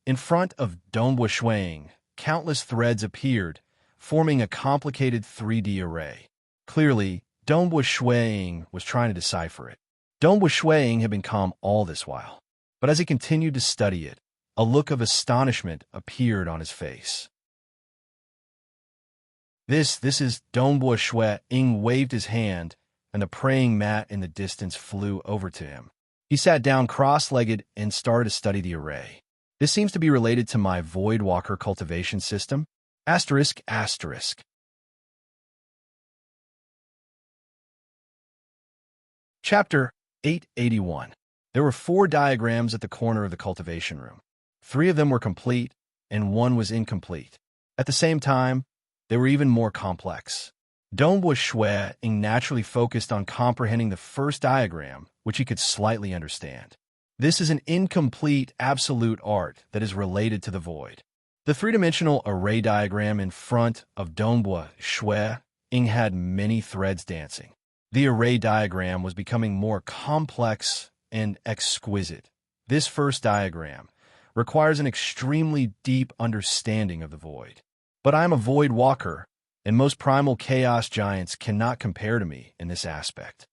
In front of Dong Ying, countless threads appeared, forming a complicated 3D array. Clearly, Dong Ying was trying to decipher it. Dong Ying had been calm all this while, but as he continued to study it, a look of astonishment appeared on his face. This is Dong Ying waved his hand, and the praying mat in the distance flew over to him. He sat down cross-legged and started to study the array. This seems to be related to my Void Walker cultivation system. Asterisk, asterisk. Chapter 881. There were 4 diagrams at the corner of the cultivation room. 3 of them were complete, and 1 was incomplete. At the same time, they were even more complex. Dong Ying naturally focused on comprehending the first diagram, which he could slightly understand. This is an incomplete absolute art that is related to the void. The 3-dimensional array diagram in front of Dong Ying had many threads dancing. The array diagram was becoming more complex and exquisite. This first diagram requires an extremely deep understanding of the void. But I am a void walker, and most primal chaos giants cannot compare to me in this aspect.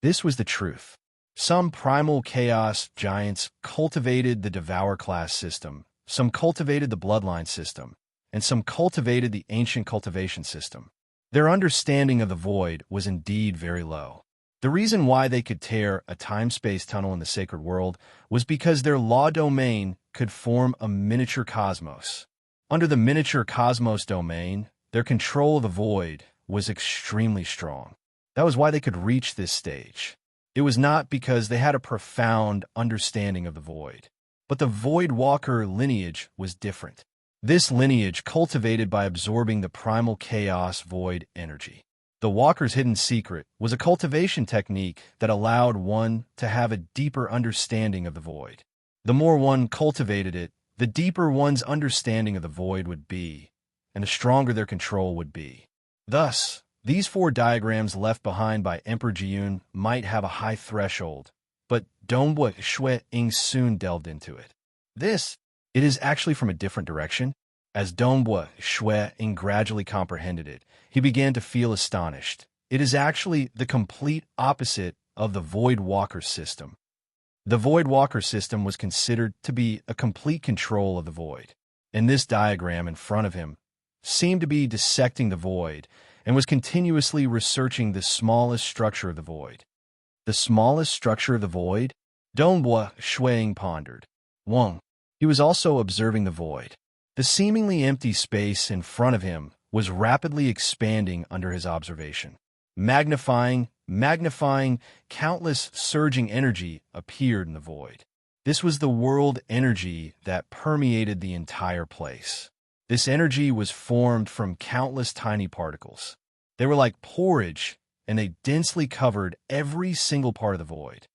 This was the truth. Some primal chaos giants cultivated the Devour class system, some cultivated the Bloodline system, and some cultivated the Ancient cultivation system. Their understanding of the void was indeed very low. The reason why they could tear a time-space tunnel in the sacred world was because their law domain could form a miniature cosmos. Under the miniature cosmos domain, their control of the void was extremely strong. That was why they could reach this stage. It was not because they had a profound understanding of the void, but the Void Walker lineage was different. This lineage cultivated by absorbing the primal chaos void energy. The Walker's hidden secret was a cultivation technique that allowed one to have a deeper understanding of the void. The more one cultivated it, the deeper one's understanding of the void would be, and the stronger their control would be. Thus, these 4 diagrams left behind by Emperor Jiyun might have a high threshold, but Dongbua Shui Ying soon delved into it. It is actually from a different direction. As Dongbua Shui Ying gradually comprehended it, he began to feel astonished. It is actually the complete opposite of the Void Walker system. The Void Walker system was considered to be a complete control of the void, and this diagram in front of him seemed to be dissecting the void and was continuously researching the smallest structure of the void. The smallest structure of the void? Dongbua Shui Ying pondered. Wang. He was also observing the void. The seemingly empty space in front of him was rapidly expanding under his observation. Magnifying, countless surging energy appeared in the void. This was the world energy that permeated the entire place. This energy was formed from countless tiny particles. They were like porridge, and they densely covered every single part of the void.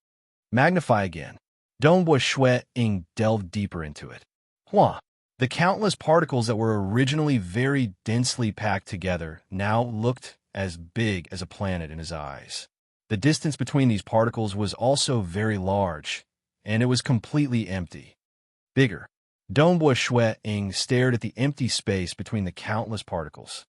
Magnify again. Dongbua Shui Ying delved deeper into it. The countless particles that were originally very densely packed together now looked as big as a planet in his eyes. The distance between these particles was also very large, and it was completely empty. Bigger. Dongbua Shui Ying stared at the empty space between the countless particles.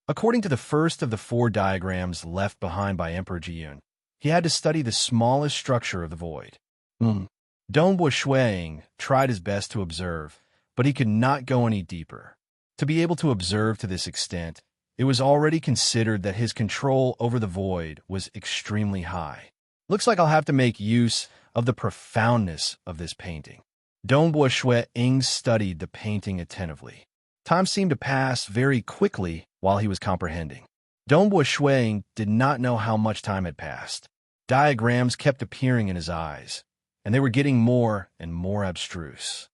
According to the first of the 4 diagrams left behind by Emperor Jiyun, he had to study the smallest structure of the void. Dongbua Shui Ying tried his best to observe, but he could not go any deeper. To be able to observe to this extent, it was already considered that his control over the void was extremely high. Looks like I'll have to make use of the profoundness of this painting. Dongbua Shui Ying studied the painting attentively. Time seemed to pass very quickly while he was comprehending. Dongbua Shui Ying did not know how much time had passed. Diagrams kept appearing in his eyes, and they were getting more and more abstruse.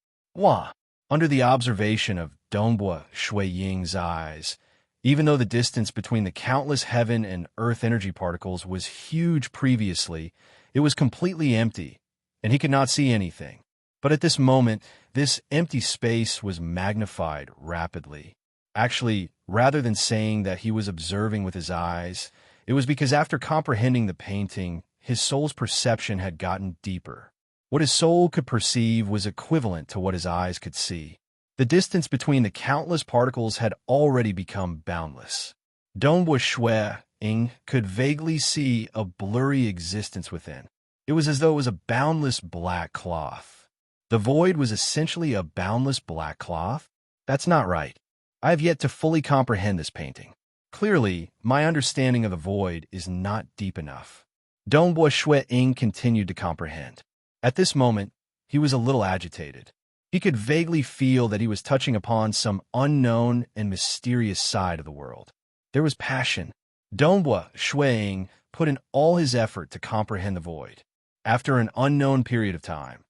Under the observation of Dongbua Shui Ying's eyes, even though the distance between the countless heaven and earth energy particles was huge previously, it was completely empty, and he could not see anything. But at this moment, this empty space was magnified rapidly. Actually, rather than saying that he was observing with his eyes, it was because after comprehending the painting, his soul's perception had gotten deeper. What his soul could perceive was equivalent to what his eyes could see. The distance between the countless particles had already become boundless. Dongbua Shui Ying could vaguely see a blurry existence within. It was as though it was a boundless black cloth. The void was essentially a boundless black cloth? That's not right. I have yet to fully comprehend this painting. Clearly, my understanding of the void is not deep enough. Dongbua Shui Ying continued to comprehend. At this moment, he was a little agitated. He could vaguely feel that he was touching upon some unknown and mysterious side of the world. There was passion. Dongbua Shui Ying put in all his effort to comprehend the void. After an unknown period of time,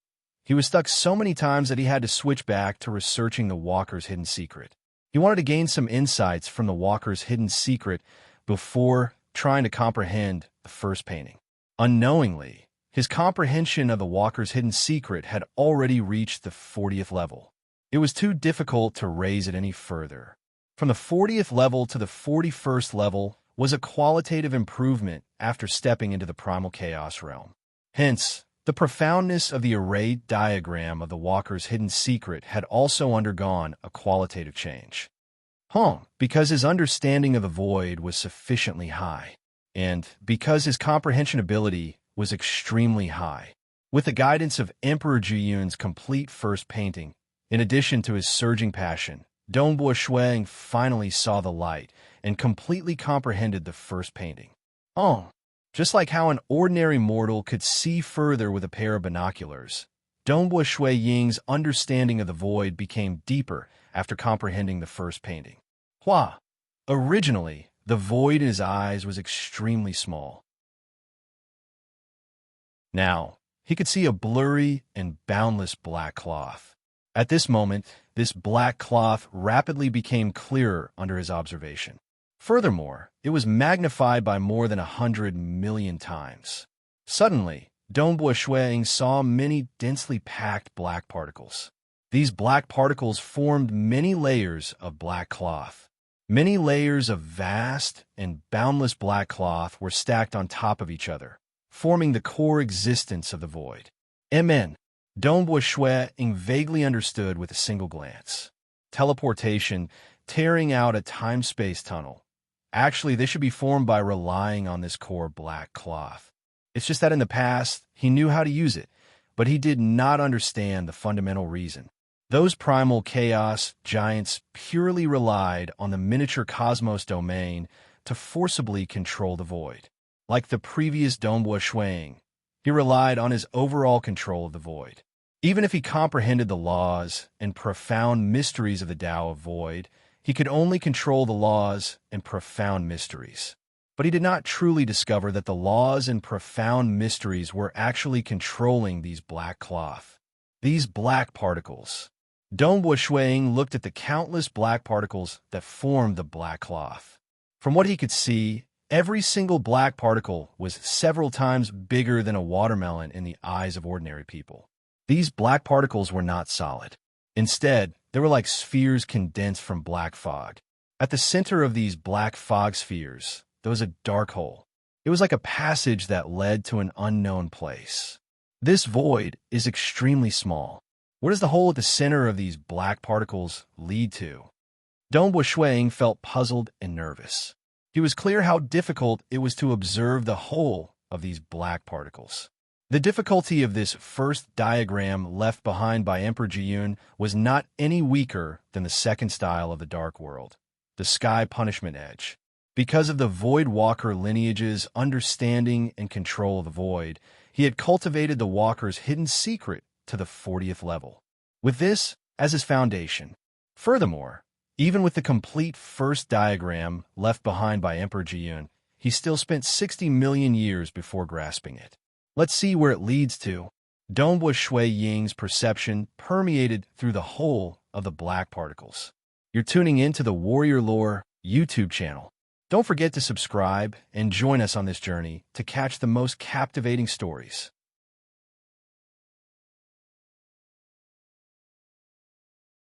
he was stuck so many times that he had to switch back to researching the walker's hidden secret. He wanted to gain some insights from the walker's hidden secret before trying to comprehend the first painting. Unknowingly, his comprehension of the walker's hidden secret had already reached the 40th level. It was too difficult to raise it any further. From the 40th level to the 41st level was a qualitative improvement after stepping into the primal chaos realm. Hence, the profoundness of the arrayed diagram of the walker's hidden secret had also undergone a qualitative change. Because his understanding of the void was sufficiently high, and because his comprehension ability was extremely high. With the guidance of Emperor Jiyun's complete first painting, in addition to his surging passion, Dongbua Shui Ying finally saw the light and completely comprehended the first painting. Just like how an ordinary mortal could see further with a pair of binoculars, Dongbua Shui Ying's understanding of the void became deeper after comprehending the first painting. Originally, the void in his eyes was extremely small. Now, he could see a blurry and boundless black cloth. At this moment, this black cloth rapidly became clearer under his observation. Furthermore, it was magnified by more than 100 million times. Suddenly, Dongbua Shuang saw many densely packed black particles. These black particles formed many layers of black cloth. Many layers of vast and boundless black cloth were stacked on top of each other, forming the core existence of the void. Mn. Dongbua Shuang vaguely understood with a single glance. Teleportation, tearing out a time-space tunnel. Actually, this should be formed by relying on this core black cloth. It's just that in the past, he knew how to use it, but he did not understand the fundamental reason. Those primal chaos giants purely relied on the miniature cosmos domain to forcibly control the void. Like the previous Dongbua Shuang, he relied on his overall control of the void. Even if he comprehended the laws and profound mysteries of the Tao of Void, he could only control the laws and profound mysteries. But he did not truly discover that the laws and profound mysteries were actually controlling these black cloth. These black particles. Dongbua Shuang looked at the countless black particles that formed the black cloth. From what he could see, every single black particle was several times bigger than a watermelon in the eyes of ordinary people. These black particles were not solid. Instead, they were like spheres condensed from black fog. At the center of these black fog spheres, there was a dark hole. It was like a passage that led to an unknown place. This void is extremely small. Where does the hole at the center of these black particles lead to? Dongbua Shuang felt puzzled and nervous. It was clear how difficult it was to observe the whole of these black particles. The difficulty of this first diagram left behind by Emperor Jiyun was not any weaker than the second style of the Dark World, the Sky Punishment Edge. Because of the Void Walker lineage's understanding and control of the Void, he had cultivated the Walker's hidden secret to the 40th level, with this as his foundation. Furthermore, even with the complete first diagram left behind by Emperor Jiyun, he still spent 60 million years before grasping it. Let's see where it leads to. Dongbua Ying's perception permeated through the whole of the black particles. You're tuning in to the Warrior Lore YouTube channel. Don't forget to subscribe and join us on this journey to catch the most captivating stories.